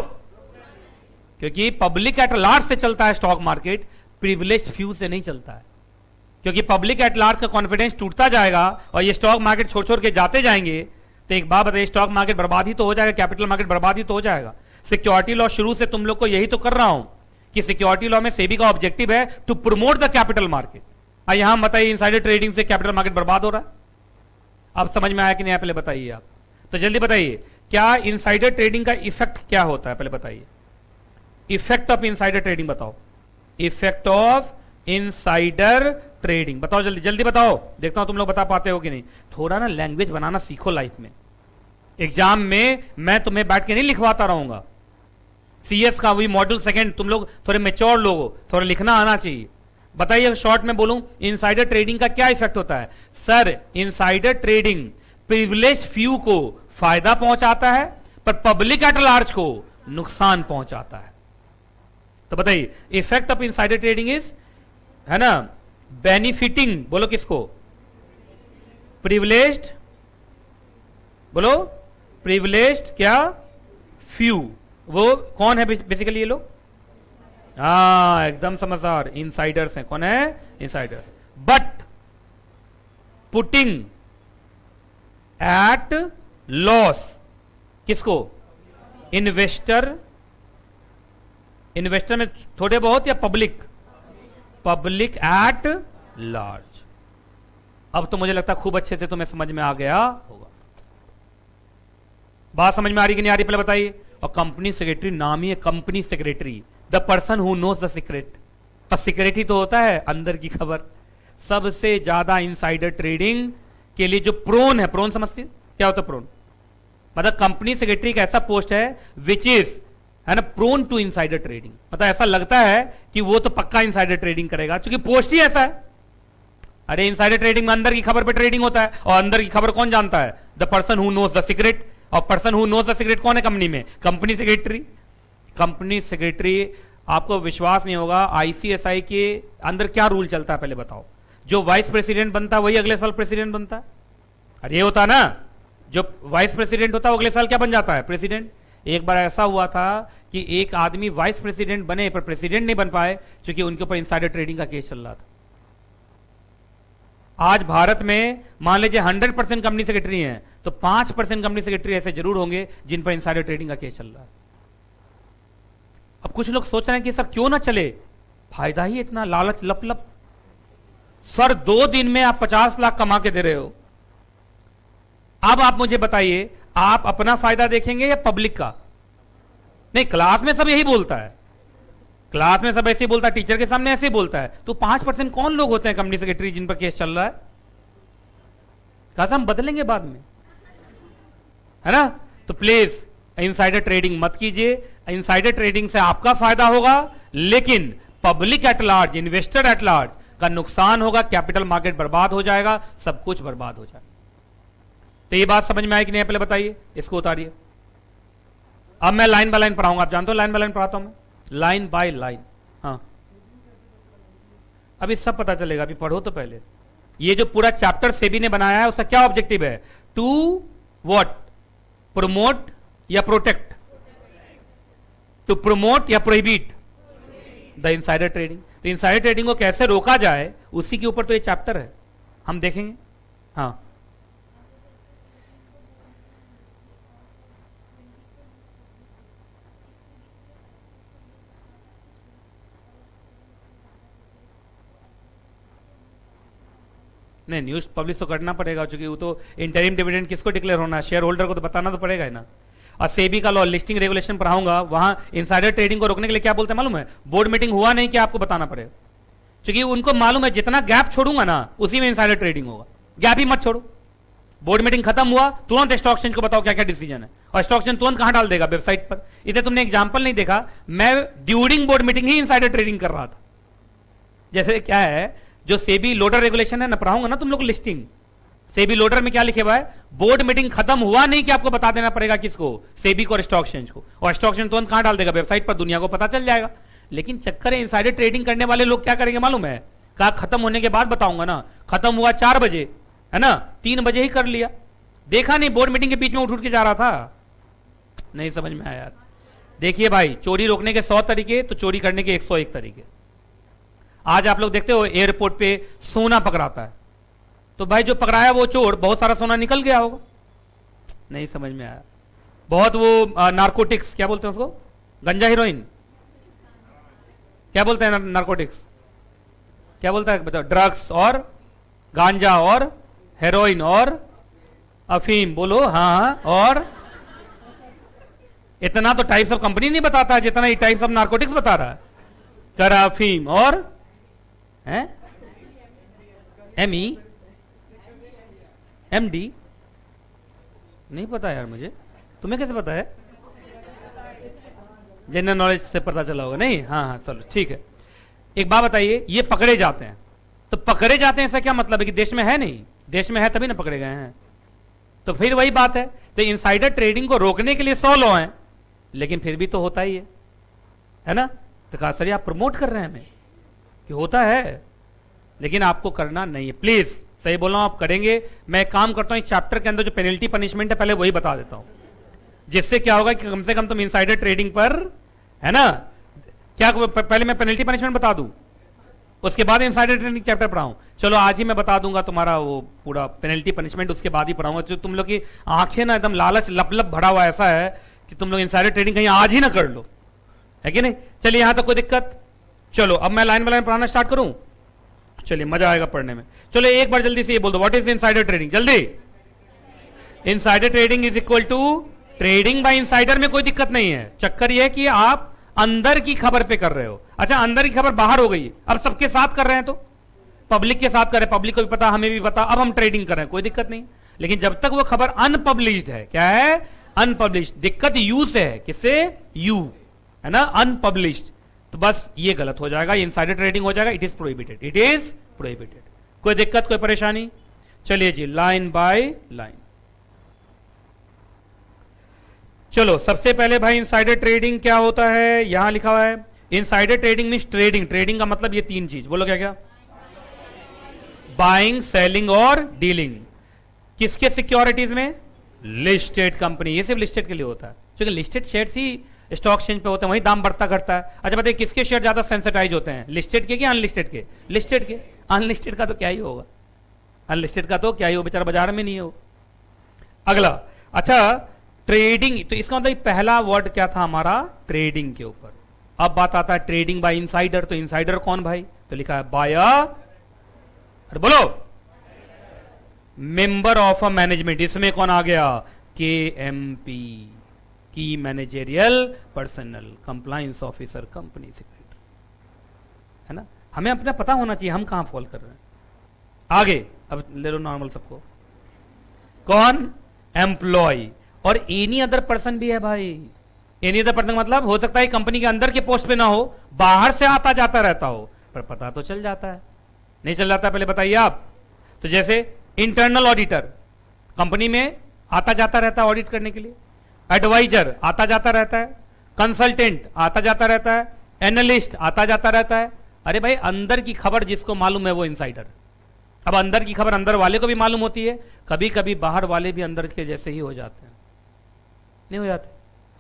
क्योंकि पब्लिक एट लार्ज से चलता है स्टॉक मार्केट, प्रिविलेज्ड फ्यू से नहीं चलता है। क्योंकि पब्लिक एट लार्ज का कॉन्फिडेंस टूटता जाएगा और ये स्टॉक मार्केट छोड़ छोड़ के जाते जाएंगे, तो एक बात बताइए, स्टॉक मार्केट बर्बाद ही तो हो जाएगा, कैपिटल मार्केट बर्बाद ही तो हो जाएगा। सिक्योरिटी लॉ शुरू से तुम लोग को यही तो कर रहा हूं कि सिक्योरिटी लॉ में सेबी का ऑब्जेक्टिव है to promote the capital market. यहां बताइए, इनसाइडर ट्रेडिंग से कैपिटल मार्केट बर्बाद हो रहा है। अब समझ में आया कि नहीं? पहले बताइए आप, तो जल्दी बताइए, क्या इनसाइडर ट्रेडिंग का इफेक्ट क्या होता है? पहले बताइए, इफेक्ट ऑफ इनसाइडर ट्रेडिंग बताओ। इफेक्ट ऑफ इनसाइडर ट्रेडिंग बताओ, जल्दी जल्दी बताओ, देखता हूं तुम लोग बता पाते हो कि नहीं। थोड़ा ना लैंग्वेज बनाना सीखो लाइफ में। एग्जाम में मैं तुम्हें बैठ के नहीं लिखवाता रहूंगा। सीएस का वही मॉड्यूल सेकंड, तुम लोग थोड़े मेच्योर लोग हो, थोड़ा लिखना आना चाहिए। बताइए, शॉर्ट में बोलूं, इनसाइडर ट्रेडिंग का क्या इफेक्ट होता है? Sir, insider trading privileged few को फायदा पहुंचाता है, पर पब्लिक एट लार्ज को नुकसान पहुंचाता है। तो बताइए, effect of insider trading is, है ना, बेनिफिटिंग, बोलो किसको? प्रिविलेज्ड, बोलो, प्रिविलेज्ड क्या? फ्यू। वो कौन है बेसिकली? ये लोग, हाँ, एकदम समझदार, इनसाइडर्स हैं। कौन है? Insiders. But putting at loss किसको? इन्वेस्टर। इन्वेस्टर में थोड़े बहुत या पब्लिक? Public at large. अब तो मुझे लगता है खूब अच्छे से तुम्हें समझ में आ गया होगा। बात समझ में आ रही कि नहीं आ रही? पहले बताइए। और कंपनी सेक्रेटरी नाम ही है, company secretary, the person who knows the secret. पर सीक्रेट ही तो होता है अंदर की खबर। सबसे ज्यादा इनसाइडर ट्रेडिंग के लिए जो प्रोन है, प्रोन समझते हैं क्या होता है? प्रोन मतलब कंपनी सेक्रेटरी का ऐसा पोस्ट है विच इज, है ना, प्रोन टू इनसाइडर ट्रेडिंग। मतलब ऐसा लगता है कि वो तो पक्का इनसाइडर ट्रेडिंग करेगा, क्योंकि पोस्ट ही ऐसा है। अरे इंसाइडर ट्रेडिंग में अंदर की खबर पे ट्रेडिंग होता है, और अंदर की खबर कौन जानता है? The person who knows the secret. और person who knows the secret कौन है कंपनी में? Company secretary. कंपनी सेक्रेटरी, आपको विश्वास नहीं होगा, आईसीएसआई के अंदर क्या रूल चलता है पहले बताओ। जो वाइस प्रेसिडेंट बनता है वही अगले साल प्रेसिडेंट बनता है। अरे ये होता है ना, जो वाइस प्रेसिडेंट होता है वो अगले साल क्या बन जाता है? प्रेसिडेंट। एक बार ऐसा हुआ था कि एक आदमी वाइस प्रेसिडेंट बने पर प्रेसिडेंट नहीं बन पाए, क्योंकि उनके ऊपर इनसाइडर ट्रेडिंग का केस चल रहा था। आज भारत में मान लीजिए 100% कंपनी सेक्रेटरी हैं, तो 5% कंपनी सेक्रेटरी ऐसे जरूर होंगे जिन पर इनसाइडर ट्रेडिंग का केस चल रहा है। अब कुछ लोग सोच रहे हैं कि सर क्यों ना चले, फायदा ही इतना, लालच लप लप। सर 2 दिन में आप 50 लाख कमा के दे रहे हो। अब आप मुझे बताइए, आप अपना फायदा देखेंगे या पब्लिक का? नहीं, क्लास में सब यही बोलता है, क्लास में सब ऐसे ही बोलता है, टीचर के सामने ऐसे ही बोलता है। तो 5% कौन लोग होते हैं कंपनी सेक्रेटरी जिन पर केस चल रहा है? कहा हम बदलेंगे बाद में, है ना। तो प्लीज इनसाइडर ट्रेडिंग मत कीजिए। इनसाइडर ट्रेडिंग से आपका फायदा होगा, लेकिन public at large, investor at large का नुकसान होगा। कैपिटल मार्केट बर्बाद हो जाएगा, सब कुछ बर्बाद हो जाएगा। तो ये बात समझ में आई कि नहीं? पहले बताइए, इसको उतारिए। अब मैं लाइन बाय लाइन पढ़ाऊंगा। आप जानते हो लाइन बाय लाइन पढ़ाता हूं मैं, लाइन बाय लाइन। हाँ, अभी सब पता चलेगा, अभी पढ़ो तो पहले। ये जो पूरा चैप्टर सेबी ने बनाया है, उसका क्या ऑब्जेक्टिव है? To what? प्रमोट या प्रोटेक्ट? टू प्रमोट या प्रोहिबिट द इनसाइडर ट्रेडिंग। तो इनसाइडर ट्रेडिंग को कैसे रोका जाए, उसी के ऊपर तो ये चैप्टर है, हम देखेंगे। हाँ, नहीं, न्यूज पब्लिश तो करना पड़ेगा, क्योंकि वो तो इंटरिम डिविडेंड किसको डिक्लेयर होना है? शेयर होल्डर को तो बताना तो पड़ेगा ही ना। और सेबी का लॉ, लिस्टिंग रेगुलेशन पढ़ाऊंगा, वहां इनसाइडर ट्रेडिंग को रोकने के लिए क्या बोलते हैं मालूम है? बोर्ड मीटिंग हुआ नहीं कि आपको बताना पड़ेगा, क्योंकि उनको मालूम है जितना गैप छोड़ूंगा ना उसी में इनसाइडर ट्रेडिंग होगा। गैप ही मत छोड़ो। बोर्ड मीटिंग खत्म हुआ, तुरंत स्टॉक एक्सचेंज को बताओ क्या क्या डिसीजन है, और स्टॉक एक्सचेंज तुरंत कहां डाल देगा? वेबसाइट पर। इसे तुमने एग्जाम्पल नहीं देखा, मैं ड्यूरिंग बोर्ड मीटिंग ही इनसाइडर ट्रेडिंग कर रहा था। जैसे क्या है, जो सेबी लोडर रेगुलेशन है ना, पढ़ाऊंगा ना तुम लोग लिस्टिंग, सेबी लोडर में क्या लिखे हुआ है, बोर्ड मीटिंग खत्म हुआ नहीं कि आपको बता देना पड़ेगा किसको, सेबी को और स्टॉक एक्सचेंज को, और स्टॉक एक्सचेंज तुरंत कहां डाल देगा, वेबसाइट पर, दुनिया को पता चल जाएगा। लेकिन चक्कर है इनसाइडर ट्रेडिंग करने वाले लोग क्या करेंगे मालूम है, कहा खत्म होने के बाद बताऊंगा ना, खत्म हुआ 4 बजे, है ना, 3 बजे ही कर लिया, देखा नहीं बोर्ड मीटिंग के बीच में उठ के जा रहा था, नहीं समझ में आया यार। देखिए भाई, चोरी रोकने के 100 तरीके, तो चोरी करने के 101 तरीके। आज आप लोग देखते हो एयरपोर्ट पे सोना पकड़ाता है, तो भाई जो पकड़ाया वो चोर, बहुत सारा सोना निकल गया होगा, नहीं समझ में आया। बहुत वो नारकोटिक्स, क्या बोलते हैं उसको, गंजा हीरोइन, क्या बोलते हैं नारकोटिक्स, क्या बोलता है बताओ, ड्रग्स और गांजा और हेरोइन और अफीम, बोलो हाँ, और इतना तो टाइप्स ऑफ कंपनी नहीं बताता है जितना ये टाइप्स ऑफ नारकोटिक्स बता रहा है, करा अफीम और एमई एमडी, नहीं पता यार मुझे, तुम्हें कैसे पता है, जनरल नॉलेज से पता चला होगा, नहीं, हाँ हाँ चलो ठीक है। एक बात बताइए, ये पकड़े जाते हैं, तो पकड़े जाते हैं ऐसा क्या मतलब है कि देश में है नहीं, देश में है तभी ना पकड़े गए हैं, तो फिर वही बात है। तो इनसाइडर ट्रेडिंग को रोकने के लिए 100 लॉ हैं, लेकिन फिर भी तो होता ही है ना। तो कहा सर आप प्रमोट कर रहे हैं हमें कि होता है, लेकिन आपको करना नहीं है, प्लीज सही बोल रहा हूं, आप करेंगे। मैं काम करता हूं इस चैप्टर के अंदर जो पेनल्टी पनिशमेंट है पहले वही बता देता हूं, जिससे क्या होगा कि कम से कम तुम इनसाइडर ट्रेडिंग पर, है ना, क्या पहले मैं पेनल्टी पनिशमेंट बता दूं, उसके बाद इनसाइडर ट्रेडिंग चैप्टर पढ़ाऊं। चलो आज ही मैं बता दूंगा तुम्हारा वो पूरा पेनल्टी पनिशमेंट, उसके बाद ही पढ़ाऊंगा। जो तुम लोग की आंखें ना एकदम लालच लप भरा हुआ ऐसा है कि तुम लोग इनसाइडर ट्रेडिंग कहीं आज ही ना कर लो, है कि नहीं। चलिए यहां तक कोई दिक्कत, चलो अब मैं लाइन बाय लाइन पढ़ाना स्टार्ट करूं, चलिए मजा आएगा पढ़ने में। चलो एक बार जल्दी से ये बोल दो, व्हाट इज इनसाइडर ट्रेडिंग, जल्दी। Insider trading is equal to trading by insider में कोई दिक्कत नहीं है, चक्कर यह है कि आप अंदर की खबर पे कर रहे हो। अच्छा अंदर की खबर बाहर हो गई, अब सबके साथ कर रहे हैं, तो पब्लिक के साथ कर रहे हैं, पब्लिक को भी पता हमें भी पता, अब हम ट्रेडिंग कर रहे हैं, कोई दिक्कत नहीं। लेकिन जब तक वो खबर अनपब्लिश्ड है, क्या है, अनपब्लिश्ड, दिक्कत यू से है, किससे, यू, है ना, अनपब्लिश्ड, तो बस ये गलत हो जाएगा, ये इनसाइडर ट्रेडिंग हो जाएगा, it is prohibited, it is prohibited. कोई दिक्कत, कोई परेशानी। चलिए जी लाइन बाय लाइन। चलो सबसे पहले भाई इनसाइडर ट्रेडिंग क्या होता है, यहां लिखा हुआ है insider trading means trading, trading का मतलब ये 3 चीज, बोलो क्या क्या, बाइंग, सेलिंग और डीलिंग। किसके सिक्योरिटीज में, लिस्टेड कंपनी, ये सिर्फ लिस्टेड के लिए होता है, क्योंकि लिस्टेड शेयर्स ही स्टॉक एक्सचेंज पे होते हैं, वही दाम बढ़ता घटता है। अच्छा बताइए किसके शेयर ज्यादा सेंसिटाइज होते हैं, लिस्टेड के कि अनलिस्टेड के, लिस्टेड के, अनलिस्टेड का तो क्या ही होगा, अनलिस्टेड का तो क्या ही हो, बेचारा बाजार में नहीं हो। अगला, अच्छा ट्रेडिंग, तो इसका मतलब पहला वर्ड क्या था हमारा, ट्रेडिंग के ऊपर। अब बात आता है ट्रेडिंग बाय इनसाइडर, तो इनसाइडर कौन भाई, तो लिखा है बायर, अरे बोलो, मेंबर ऑफ अ मैनेजमेंट, इसमें कौन आ गया, KMP, की managerial personal, compliance officer, company secretary, है ना। हमें अपना पता होना चाहिए हम कहां फॉल कर रहे हैं। आगे अब ले लो नॉर्मल सबको, कौन, एम्प्लॉय, और एनी अदर पर्सन भी है भाई। एनी अदर पर्सन मतलब हो सकता है कंपनी के अंदर के पोस्ट पे ना हो, बाहर से आता जाता रहता हो, पर पता तो चल जाता है, नहीं चल जाता पहले बताइए आप। तो जैसे इंटरनल ऑडिटर, कंपनी में आता जाता रहता है ऑडिट करने के लिए, एडवाइजर आता जाता रहता है, कंसल्टेंट आता जाता रहता है, एनालिस्ट आता जाता रहता है। अरे भाई अंदर की खबर जिसको मालूम है वो इनसाइडर। अब अंदर की खबर अंदर वाले को भी मालूम होती है, कभी कभी बाहर वाले भी अंदर के जैसे ही हो जाते हैं, नहीं हो जाते।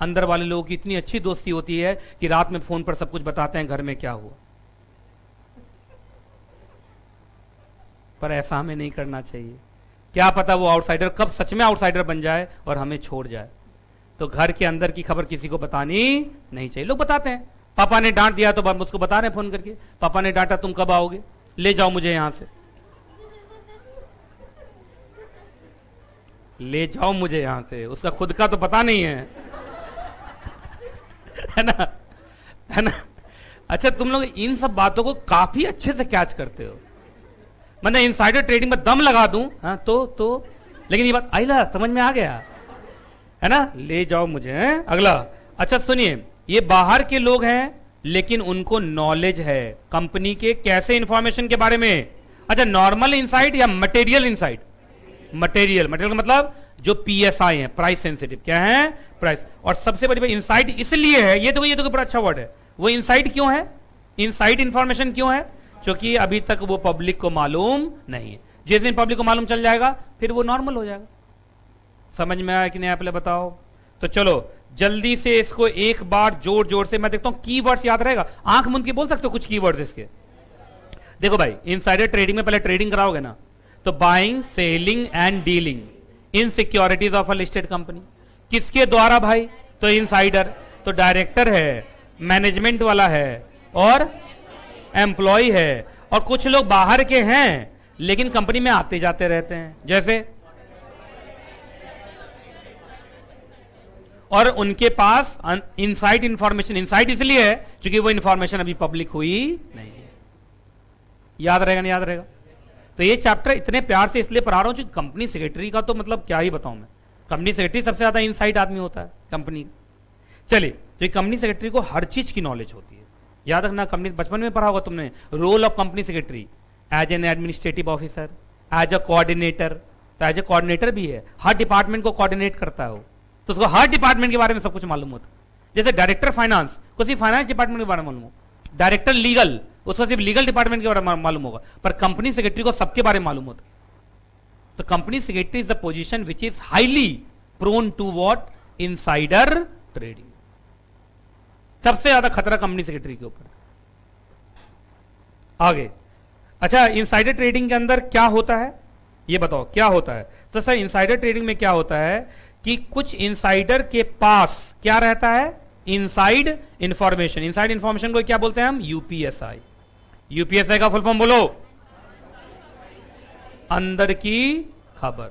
अंदर वाले लोगों की इतनी अच्छी दोस्ती होती है कि रात में फोन पर सब कुछ बताते हैं घर में क्या हुआ, पर ऐसा हमें नहीं करना चाहिए। क्या पता वो आउटसाइडर कब सच में आउटसाइडर बन जाए और हमें छोड़ जाए। तो घर के अंदर की खबर किसी को बतानी नहीं चाहिए। लोग बताते हैं, पापा ने डांट दिया तो उसको बता रहे हैं फोन करके, पापा ने डांटा तुम कब आओगे, ले जाओ मुझे यहां से, ले जाओ मुझे यहां से, उसका खुद का तो पता नहीं है है ना, है ना। अच्छा तुम लोग इन सब बातों को काफी अच्छे से कैच करते हो, मतलब इनसाइडर ट्रेडिंग में दम लगा दूं, हाँ तो लेकिन ये बात आइला समझ में आ गया, है ना, ले जाओ मुझे, है? अगला, अच्छा सुनिए, ये बाहर के लोग हैं लेकिन उनको नॉलेज है कंपनी के कैसे इंफॉर्मेशन के बारे में। अच्छा नॉर्मल इनसाइट या मटेरियल इनसाइट, मटेरियल, मटेरियल का मतलब जो पीएसआई है, प्राइस सेंसिटिव, क्या है, प्राइस। और सबसे बड़ी बात इनसाइड इसलिए है, ये तो बड़ा अच्छा वर्ड है, वो इनसाइड क्यों है, इनसाइड इंफॉर्मेशन क्यों है, क्योंकि अभी तक वो पब्लिक को मालूम नहीं है। जिस दिन पब्लिक को मालूम चल जाएगा फिर वो नॉर्मल हो जाएगा। समझ में आया कि नहीं, आप पहले बताओ। तो चलो जल्दी से इसको एक बार जोर जोर से मैं देखता हूं कीवर्ड्स याद रहेगा, आंख मूंद के बोल सकते हो कुछ कीवर्ड्स इसके। देखो भाई, इनसाइडर ट्रेडिंग में पहले ट्रेडिंग कराओगे ना, तो buying, selling and dealing in securities of a listed company, किसके द्वारा भाई, तो इनसाइडर, तो डायरेक्टर है, मैनेजमेंट वाला है और एम्प्लॉय है, और कुछ लोग बाहर के हैं लेकिन कंपनी में आते जाते रहते हैं, जैसे, और उनके पास इनसाइड इंफॉर्मेशन, इनसाइड इसलिए है क्योंकि वो इंफॉर्मेशन अभी पब्लिक हुई नहीं है। याद रहेगा नहीं याद रहेगा। तो ये चैप्टर इतने प्यार से इसलिए पढ़ा रहा हूं, कंपनी सेक्रेटरी का तो मतलब क्या ही बताऊं मैं, कंपनी सेक्रेटरी सबसे ज्यादा इनसाइड आदमी होता है कंपनी। चलिए, तो कंपनी सेक्रेटरी को हर चीज की नॉलेज होती है, याद रखना। कंपनी बचपन में पढ़ा होगा तुमने, role of company secretary as an administrative officer, as a coordinator, तो एज ए कोऑर्डिनेटर भी है, हर डिपार्टमेंट को कोऑर्डिनेट करता है वो, तो उसको हर डिपार्टमेंट के बारे में सब कुछ मालूम होता है। जैसे डायरेक्टर फाइनेंस को सिर्फ फाइनेंस डिपार्टमेंट के बारे में मालूम हो, डायरेक्टर लीगल उसको सिर्फ लीगल डिपार्टमेंट के बारे में मालूम होगा, पर कंपनी सेक्रेटरी को सबके बारे में मालूम होता है। तो company secretary is the position which is highly prone to what, insider trading. सबसे ज्यादा खतरा कंपनी सेक्रेटरी के ऊपर। आगे, अच्छा, इनसाइडर ट्रेडिंग के अंदर क्या होता है ये बताओ, क्या होता है। तो सर इनसाइडर ट्रेडिंग में क्या होता है कि कुछ इनसाइडर के पास क्या रहता है, इनसाइड इंफॉर्मेशन। इनसाइड इंफॉर्मेशन को क्या बोलते हैं हम, यूपीएसआई। यूपीएसआई का फुल फॉर्म बोलो, अंदर की खबर,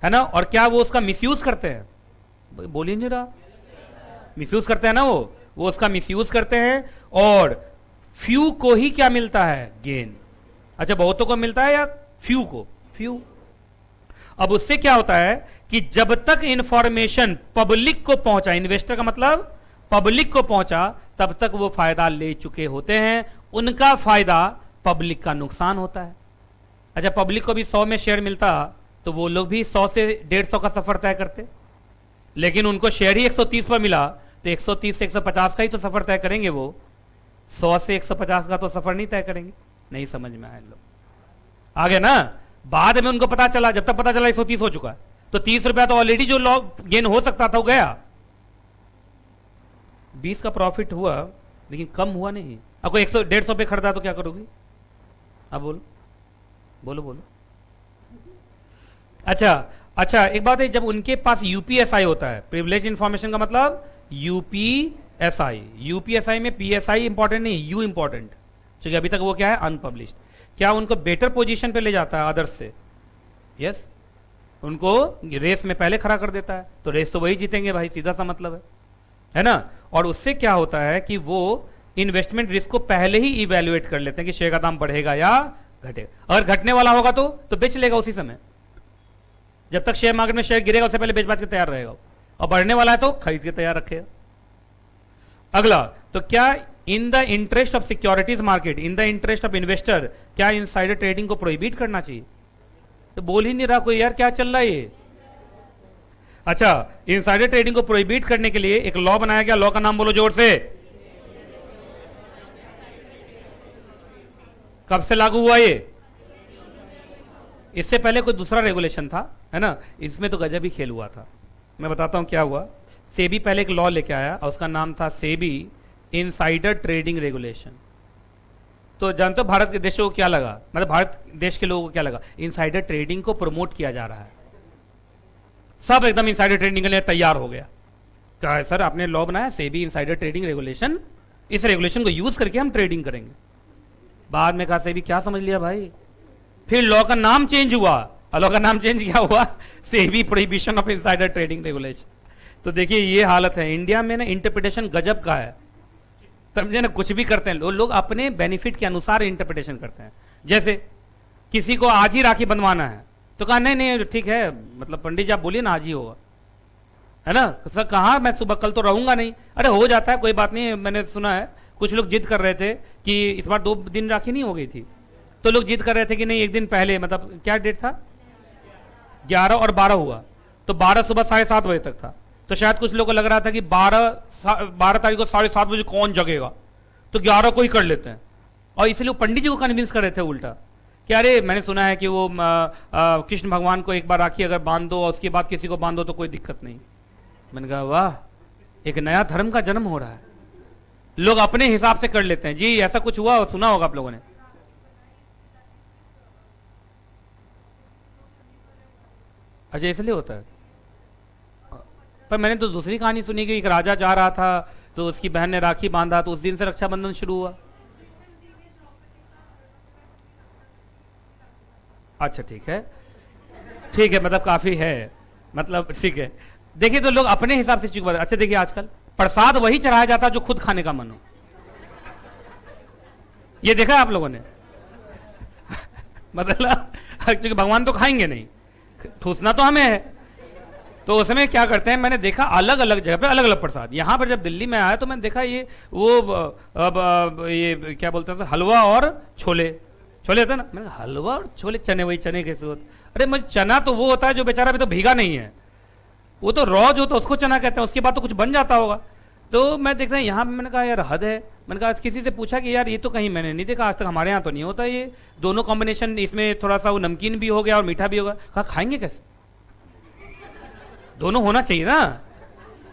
है ना। और क्या वो उसका मिसयूज करते हैं, बोलिए नहीं रहा, मिसयूज करते हैं ना, वो उसका मिसयूज करते हैं, और फ्यू को ही क्या मिलता है, गेन। अच्छा, बहुतों को मिलता है या फ्यू को, फ्यू। अब उससे क्या होता है कि जब तक इंफॉर्मेशन पब्लिक को पहुंचा, इन्वेस्टर का मतलब पब्लिक को पहुंचा, तब तक वो फायदा ले चुके होते हैं, उनका फायदा पब्लिक का नुकसान होता है। अच्छा, पब्लिक को भी 100 में शेयर मिलता तो वो लोग भी 100 से 150 का सफर तय करते, लेकिन उनको शेयर ही 130 पर मिला तो 130 से 150 का ही तो सफर तय करेंगे, वो 100 से 150 का तो सफर नहीं तय करेंगे। नहीं समझ में आए लोग, आगे ना। बाद में उनको पता चला, जब तक पता चला 130 हो चुका है, तो 30 रुपया तो ऑलरेडी जो लॉस गेन हो सकता था वो गया। 20 का प्रॉफिट हुआ लेकिन कम हुआ नहीं। अब कोई 100-150 पे खरीदा तो क्या करोगी, अब बोलो बोलो बोलो। अच्छा, एक बात है, जब उनके पास यूपीएसआई होता है, प्रिविलेज इंफॉर्मेशन का मतलब यूपीएसआई। यूपीएसआई में पीएसआई इंपॉर्टेंट नहीं, यू इंपॉर्टेंट, क्योंकि अभी तक वो क्या है, अनपब्लिश्ड। क्या उनको बेटर पोजीशन पे ले जाता है अदर्स से, यस, उनको रेस में पहले खड़ा कर देता है, तो रेस तो वही जीतेंगे भाई, सीधा सा मतलब है ना। और उससे क्या होता है कि वो इन्वेस्टमेंट रिस्क को पहले ही इवेल्युएट कर लेते हैं कि शेयर का दाम बढ़ेगा या घटेगा। अगर घटने वाला होगा तो बेच लेगा उसी समय, जब तक शेयर मार्केट में शेयर गिरेगा उससे पहले बेच बाच के तैयार रहेगा, और बढ़ने वाला है तो खरीद के तैयार रखेगा। अगला, तो क्या in the interest of securities market, in the interest of investor, क्या इनसाइडर ट्रेडिंग को प्रोहिबिट करना चाहिए, तो बोल ही नहीं रहा कोई, यार क्या चल रहा है ये। अच्छा, इनसाइडर ट्रेडिंग को प्रोहिबिट करने के लिए एक लॉ बनाया गया, लॉ का नाम बोलो जोर से, कब से लागू हुआ ये, इससे पहले कोई दूसरा रेगुलेशन था, है ना, इसमें तो गजब ही खेल हुआ था। मैं बताता हूं क्या हुआ। सेबी पहले एक लॉ लेके आया और उसका नाम था सेबी इनसाइडर ट्रेडिंग रेगुलेशन। तो जानते हो भारत के देशों को क्या लगा, मतलब भारत देश के लोगों को क्या लगा, इनसाइडर ट्रेडिंग को प्रमोट किया जा रहा है, सब एकदम इनसाइडर ट्रेडिंग के लिए तैयार हो गया। क्या है सर, आपने लॉ बनाया सेबी इनसाइडर ट्रेडिंग रेगुलेशन, इस रेगुलेशन को यूज करके हम ट्रेडिंग करेंगे। बाद में कहा सेबी क्या समझ लिया भाई, फिर लॉ का नाम चेंज हुआ, लॉ का नाम चेंज क्या हुआ, SEBI prohibition of insider trading regulation. तो देखिए ये हालत है इंडिया में ना, इंटरप्रिटेशन गजब का है, समझे ना, कुछ भी करते हैं लोग अपने बेनिफिट के अनुसार इंटरप्रिटेशन करते हैं। जैसे किसी को आज ही राखी बंधवाना है तो कहा नहीं ठीक है, मतलब पंडित जी आप बोलिए ना आज ही होगा, है ना। सर कहा मैं सुबह कल तो रहूंगा नहीं, अरे हो जाता है कोई बात नहीं। मैंने सुना है कुछ लोग जिद कर रहे थे कि इस बार 2 दिन राखी नहीं हो गई थी, तो लोग जिद कर रहे थे कि नहीं 1 दिन पहले, मतलब क्या डेट था, 11 और 12 हुआ, तो 12 सुबह 7:30 बजे तक था, तो शायद कुछ लोगों को लग रहा था कि 12 तारीख को 7:30 बजे कौन जगेगा, तो 11 को ही कर लेते हैं। और इसलिए वो पंडित जी को कन्विंस कर रहे थे उल्टा कि अरे मैंने सुना है कि वो कृष्ण भगवान को एक बार राखी अगर बांध दो और उसके बाद किसी को बांध दो तो कोई दिक्कत नहीं। मैंने कहा वाह, एक नया धर्म का जन्म हो रहा है, लोग अपने हिसाब से कर लेते हैं। जी ऐसा कुछ हुआ, सुना होगा आप लोगों ने। अच्छा इसलिए होता है, पर मैंने तो दूसरी कहानी सुनी कि एक राजा जा रहा था तो उसकी बहन ने राखी बांधा, तो उस दिन से रक्षाबंधन शुरू हुआ। अच्छा ठीक है, ठीक है, मतलब काफी है, मतलब ठीक है। देखिए तो लोग अपने हिसाब से चीज बता। अच्छा देखिए आजकल प्रसाद वही चढ़ाया जाता है जो खुद खाने का मन हो, ये देखा है आप लोगों ने? मतलब क्योंकि भगवान तो खाएंगे नहीं, ठूसना तो हमें है, तो उसमें क्या करते हैं, मैंने देखा अलग अलग जगह पे अलग अलग प्रसाद। यहां पर जब दिल्ली में आया तो मैंने देखा ये वो ये क्या बोलते हैं, हलवा और छोले, छोले होता है ना, मैंने कहा हलवा और छोले, चने, वही चने कैसे होते? अरे मुझे चना तो वो होता है जो बेचारा अभी तो भीगा नहीं है, वो तो रॉ जो, तो उसको चना कहते हैं, उसके बाद तो कुछ बन जाता होगा। तो मैं देखता हूँ यहाँ पे, मैंने कहा यार हद है। मैंने कहा किसी से पूछा कि यार ये तो कहीं मैंने नहीं देखा, आज तक हमारे यहाँ तो नहीं होता ये दोनों कॉम्बिनेशन, इसमें थोड़ा सा वो नमकीन भी हो गया और मीठा भी होगा। कहा खाएंगे कैसे, दोनों होना चाहिए ना।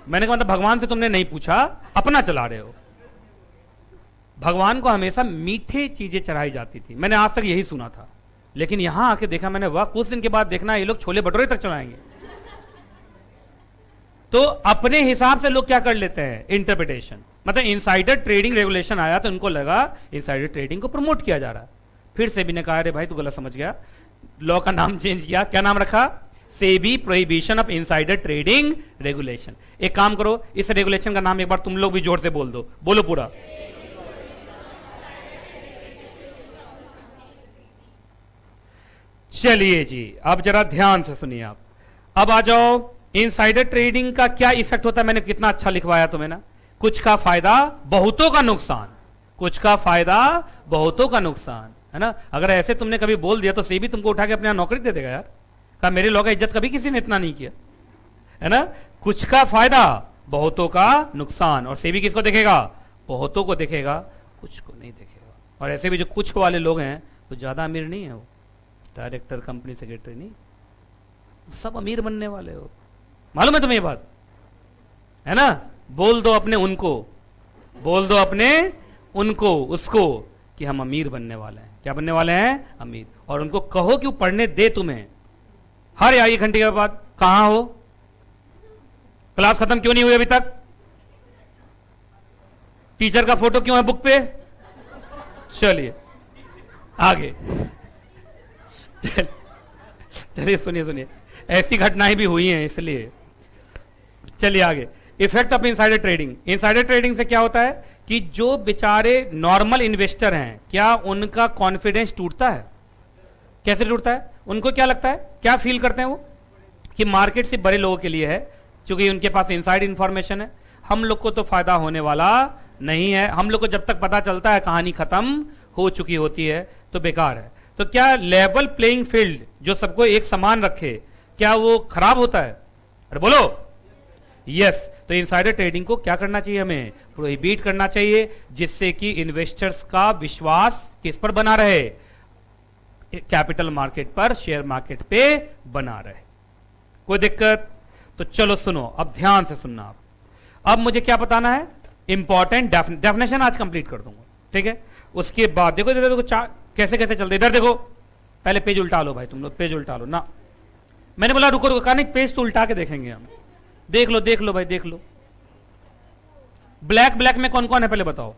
मैंने कहा मतलब भगवान से तुमने नहीं पूछा, अपना चला रहे हो। भगवान को हमेशा मीठे चीजें चढ़ाई जाती थी, मैंने आज तक यही सुना था, लेकिन यहां आके देखा मैंने, वाह, कुछ दिन के बाद देखना ये लोग छोले भटूरे तक चढ़ाएंगे। तो अपने हिसाब से लोग क्या कर लेते हैं, इंटरप्रिटेशन। मतलब इनसाइडर ट्रेडिंग रेगुलेशन आया तो उनको लगा इनसाइडर ट्रेडिंग को प्रमोट किया जा रहा है। फिर सेबी ने कहा अरे भाई तू गलत समझ गया, लॉ का नाम चेंज किया। क्या नाम रखा? SEBI prohibition of insider trading regulation. एक काम करो, इस रेगुलेशन का नाम एक बार तुम लोग भी जोर से बोल दो, बोलो पूरा। चलिए जी, अब जरा ध्यान से सुनिए आप। अब आ जाओ, इनसाइडर ट्रेडिंग का क्या इफेक्ट होता है। मैंने कितना अच्छा लिखवाया तुम्हें ना, कुछ का फायदा बहुतों का नुकसान, कुछ का फायदा बहुतों का नुकसान, है ना। अगर ऐसे तुमने कभी बोल दिया तो सेबी तुमको उठा के अपने यहां नौकरी दे देगा यार। कहा मेरे लोग का इज्जत कभी किसी ने इतना नहीं किया, है ना। कुछ का फायदा बहुतों का नुकसान, और सेबी किसको देखेगा? बहुतों को देखेगा, कुछ को नहीं देखेगा। और ऐसे भी जो कुछ वाले लोग हैं वो ज्यादा अमीर नहीं है, वो डायरेक्टर, कंपनी सेक्रेटरी नहीं, सब अमीर बनने वाले हो। मालूम है तुम्हें ये बात, है ना। बोल दो अपने उनको, बोल दो अपने उनको, उसको कि हम अमीर बनने वाले हैं। क्या बनने वाले हैं? अमीर। और उनको कहो कि वो पढ़ने दे तुम्हें हर 1 घंटे के बाद। कहां हो? क्लास खत्म क्यों नहीं हुई अभी तक? टीचर का फोटो क्यों है बुक पे? चलिए आगे, चलिए सुनिए सुनिए, ऐसी घटनाएं भी हुई हैं इसलिए। चलिए आगे, effect of insider trading. Insider trading से क्या होता है कि जो बेचारे नॉर्मल इन्वेस्टर हैं, क्या उनका कॉन्फिडेंस टूटता है? कैसे टूटता है? उनको क्या लगता है, क्या फील करते हैं वो, कि मार्केट सिर्फ बड़े लोगों के लिए है, क्योंकि उनके पास इनसाइड इंफॉर्मेशन है, हम लोग को तो फायदा होने वाला नहीं है। हम लोग को जब तक पता चलता है कहानी खत्म हो चुकी होती है तो बेकार है। तो क्या लेवल प्लेइंग फील्ड जो सबको एक समान रखे, क्या वो खराब होता है? अरे बोलो यस। तो इनसाइडर ट्रेडिंग को क्या करना चाहिए? हमें प्रोहिबिट करना चाहिए, जिससे कि इन्वेस्टर्स का विश्वास किस पर बना रहे? कैपिटल मार्केट पर, शेयर मार्केट पे बना रहे। कोई दिक्कत? तो चलो सुनो, अब ध्यान से सुनना आप। अब मुझे क्या बताना है? इंपॉर्टेंट डेफिनेशन आज कंप्लीट कर दूंगा, ठीक है। उसके बाद देखो इधर देखो कैसे कैसे चलते, इधर देखो, पहले पेज उल्टा लो भाई, तुम लोग पेज उल्टा लो ना। मैंने बोला रुको रुको, कहा नहीं पेज तो उल्टा के देखेंगे हम। देख लो भाई, देख लो। ब्लैक ब्लैक में कौन कौन है पहले बताओ।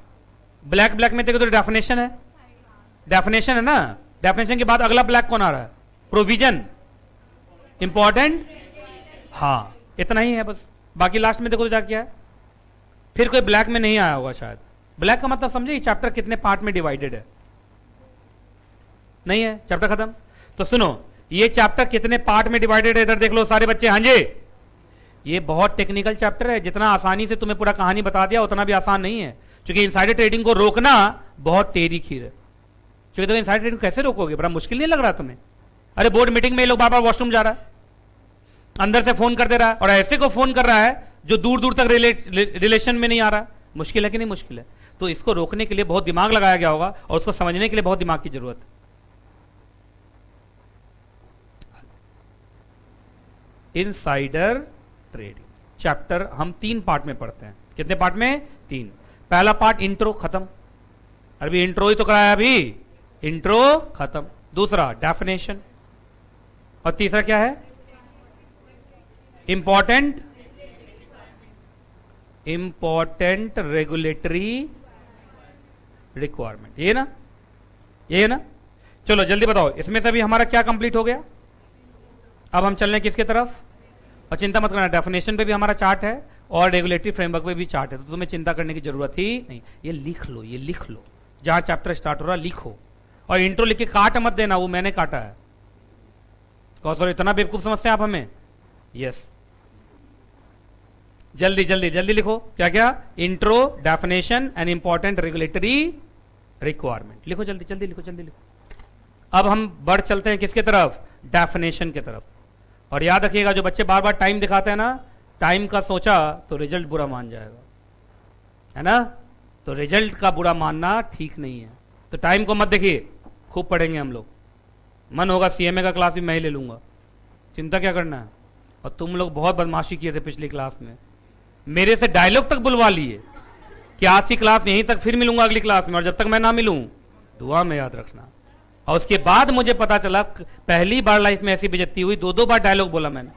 ब्लैक ब्लैक में देखो तो डेफिनेशन है, डेफिनेशन है ना। डेफिनेशन के बाद अगला ब्लैक कौन आ रहा है? प्रोविजन, इंपॉर्टेंट, हाँ इतना ही है बस। बाकी लास्ट में देखो तो जा क्या है, फिर कोई ब्लैक में नहीं आया होगा शायद। ब्लैक का मतलब समझे, चैप्टर कितने पार्ट में डिवाइडेड है? नहीं है, चैप्टर खत्म। तो सुनो, ये चैप्टर कितने पार्ट में डिवाइडेड है, इधर देख लो सारे बच्चे। हाँ जी, ये बहुत टेक्निकल चैप्टर है। जितना आसानी से तुम्हें पूरा कहानी बता दिया उतना भी आसान नहीं है, क्योंकि इनसाइडर ट्रेडिंग को रोकना बहुत टेढ़ी खीर है। क्योंकि तुम इनसाइडर ट्रेडिंग कैसे रोकोगे? बड़ा मुश्किल नहीं लग रहा तुम्हें? अरे बोर्ड मीटिंग में ये लोग बार बार वॉशरूम जा रहा है, अंदर से फोन कर दे रहा है और ऐसे को फोन कर रहा है जो दूर दूर तक रिलेशन में नहीं आ रहा। मुश्किल है कि नहीं मुश्किल है? तो इसको रोकने के लिए बहुत दिमाग लगाया गया होगा और उसको समझने के लिए बहुत दिमाग की जरूरत है। इनसाइडर ट्रेडिंग चैप्टर हम 3 पार्ट में पढ़ते हैं। कितने पार्ट में? 3। पहला पार्ट इंट्रो खत्म, अभी इंट्रो ही तो कराया, अभी इंट्रो खत्म। दूसरा डेफिनेशन, और तीसरा क्या है? इंपॉर्टेंट रेगुलेटरी रिक्वायरमेंट, ये ना, ये ना। चलो जल्दी बताओ, इसमें से भी हमारा क्या कंप्लीट हो गया? अब हम चल रहे हैं किसके तरफ? और चिंता मत करना, डेफिनेशन पे भी हमारा चार्ट है और रेगुलेटरी फ्रेमवर्क पे भी चार्ट है, तो तुम्हें चिंता करने की जरूरत ही नहीं। ये लिख लो, ये लिख लो, जहां चैप्टर स्टार्ट हो रहा लिखो, और इंट्रो लिख के काट मत देना, वो मैंने काटा है। सॉरी, इतना बेवकूफ समझते हैं आप हमें? यस, जल्दी जल्दी जल्दी लिखो। क्या क्या? Intro, definition and important regulatory requirement. लिखो जल्दी जल्दी, लिखो जल्दी लिखो। अब हम बढ़ चलते हैं किसके तरफ? डेफिनेशन के तरफ। और याद रखिएगा, जो बच्चे बार बार टाइम दिखाते हैं ना, टाइम का सोचा तो रिजल्ट बुरा मान जाएगा, है ना? तो रिजल्ट का बुरा मानना ठीक नहीं है। तो टाइम को मत देखिए, खूब पढ़ेंगे हम लोग। मन होगा सीएमए का क्लास भी मैं ही ले लूंगा, चिंता क्या करना है। और तुम लोग बहुत बदमाशी किए थे पिछली क्लास में, मेरे से डायलॉग तक बुलवा लिए कि आज की क्लास यहीं तक, फिर मिलूंगा अगली क्लास में, और जब तक मैं ना मिलूं दुआ में याद रखना। और उसके बाद मुझे पता चला, पहली बार लाइफ में ऐसी बेइज्जती हुई, 2-2 बार डायलॉग बोला मैंने।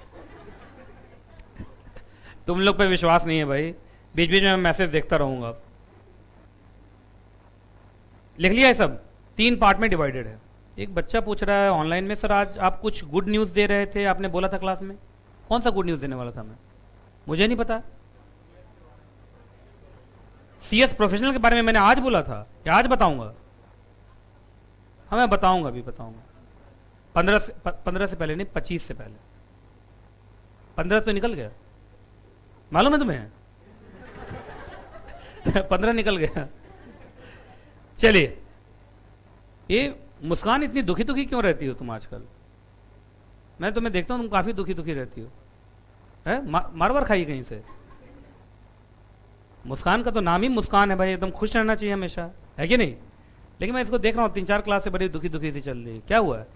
तुम लोग पे विश्वास नहीं है भाई, बीच बीच में मैं मैसेज देखता रहूंगा। लिख लिया है सब? 3 पार्ट में डिवाइडेड है। एक बच्चा पूछ रहा है ऑनलाइन में, सर आज आप कुछ गुड न्यूज दे रहे थे, आपने बोला था क्लास में, कौन सा गुड न्यूज देने वाला था मैं? मुझे नहीं पता। सीएस प्रोफेशनल के बारे में मैंने आज बोला था या आज बताऊंगा? हाँ मैं बताऊंगा, अभी बताऊंगा। 15 से पहले नहीं, 25 से पहले। 15 तो निकल गया, मालूम है तुम्हें? 15 निकल गया। चलिए, ये मुस्कान इतनी दुखी दुखी क्यों रहती हो तुम आजकल? मैं तुम्हें देखता हूं तुम काफी दुखी दुखी रहती हो, है? मारवार खाई कहीं से? मुस्कान का तो नाम ही मुस्कान है भाई, एकदम खुश रहना चाहिए हमेशा, है कि नहीं? लेकिन मैं इसको देख रहा हूं 3-4 क्लास से बड़ी दुखी दुखी सी चल रही है। क्या हुआ है?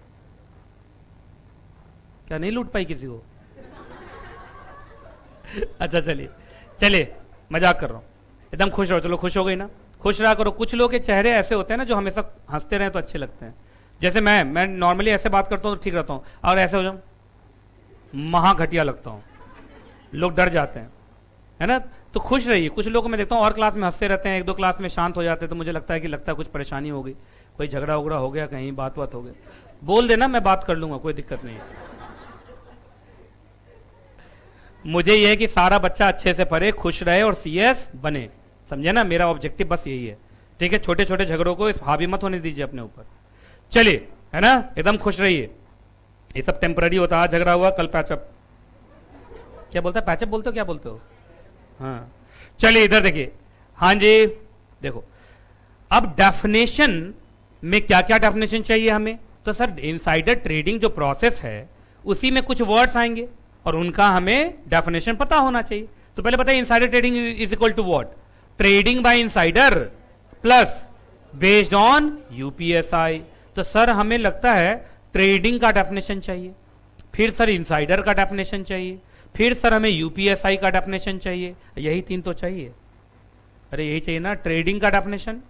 क्या नहीं लूट पाई किसी को? अच्छा चलिए चलिए, मजाक कर रहा हूं, एकदम खुश रहो। चलो खुश हो गई ना, खुश रहा करो। कुछ लोग के चेहरे ऐसे होते हैं ना जो हमेशा हंसते रहे तो अच्छे लगते हैं। जैसे मैं नॉर्मली ऐसे बात करता हूं तो ठीक रहता हूं, और ऐसे हो जाऊं महा घटिया लगता हूं, लोग डर जाते हैं, है ना? तो खुश रहिए। कुछ लोगों को मैं देखता हूं और क्लास में हंसते रहते हैं, 1-2 क्लास में शांत हो जाते हैं, तो मुझे लगता है कुछ परेशानी हो गई, कोई झगड़ा उगड़ा हो गया, कहीं बात हो गया। बोल देना, मैं बात कर लूंगा, कोई दिक्कत नहीं। मुझे यह है कि सारा बच्चा अच्छे से पढ़े, खुश रहे और सीएस बने, समझे ना? मेरा ऑब्जेक्टिव बस यही है, ठीक है? छोटे छोटे झगड़ों को हावी मत होने दीजिए अपने ऊपर। चलिए, है ना? एकदम खुश रहिए, ये सब टेम्पररी होता है। आज झगड़ा हुआ, कल पैचअप। क्या बोलता है? पैचअप बोलते हो? क्या बोलते हो? हाँ, चलिए इधर देखिए। हाँ जी, देखो अब डेफिनेशन में क्या क्या डेफिनेशन चाहिए हमें? तो सर इनसाइडर ट्रेडिंग जो प्रोसेस है उसी में कुछ वर्ड्स आएंगे और उनका हमें डेफिनेशन पता होना चाहिए। तो पहले बताइए, insider trading is equal to what? Trading by insider plus based on UPSI. तो सर हमें लगता है ट्रेडिंग का डेफिनेशन चाहिए, फिर सर इनसाइडर का डेफिनेशन चाहिए, फिर सर हमें यूपीएसआई का डेफिनेशन चाहिए। यही 3 तो चाहिए। अरे यही चाहिए ना, ट्रेडिंग का डेफिनेशन,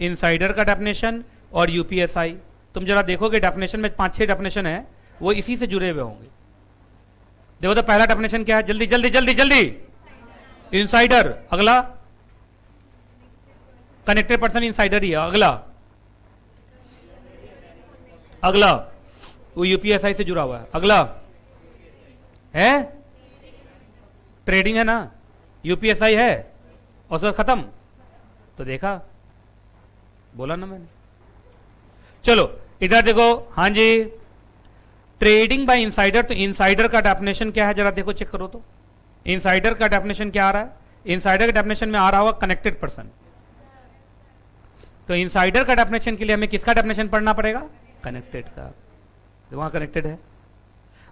इनसाइडर का डेफिनेशन और यूपीएसआई। तुम जरा देखोगे डेफिनेशन में 5-6 डेफिनेशन है, वो इसी से जुड़े हुए होंगे। देखो तो पहला डेफिनेशन क्या है? जल्दी जल्दी जल्दी जल्दी। इनसाइडर। अगला कनेक्टेड पर्सन इनसाइडर ही है। अगला वो यूपीएसआई से जुड़ा हुआ है। अगला है ट्रेडिंग, है ना? यूपीएसआई है और सब खत्म। तो देखा, बोला ना मैंने। चलो इधर देखो। हाँ जी, ट्रेडिंग बाय इनसाइडर। तो इनसाइडर का डेफिनेशन क्या है जरा देखो, चेक करो तो। इनसाइडर का डेफिनेशन क्या आ रहा है? इनसाइडर के डेफिनेशन में आ रहा होगा कनेक्टेड पर्सन। तो इनसाइडर का डेफिनेशन के लिए हमें किसका डेफिनेशन पढ़ना पड़ेगा? कनेक्टेड का। वहां कनेक्टेड है।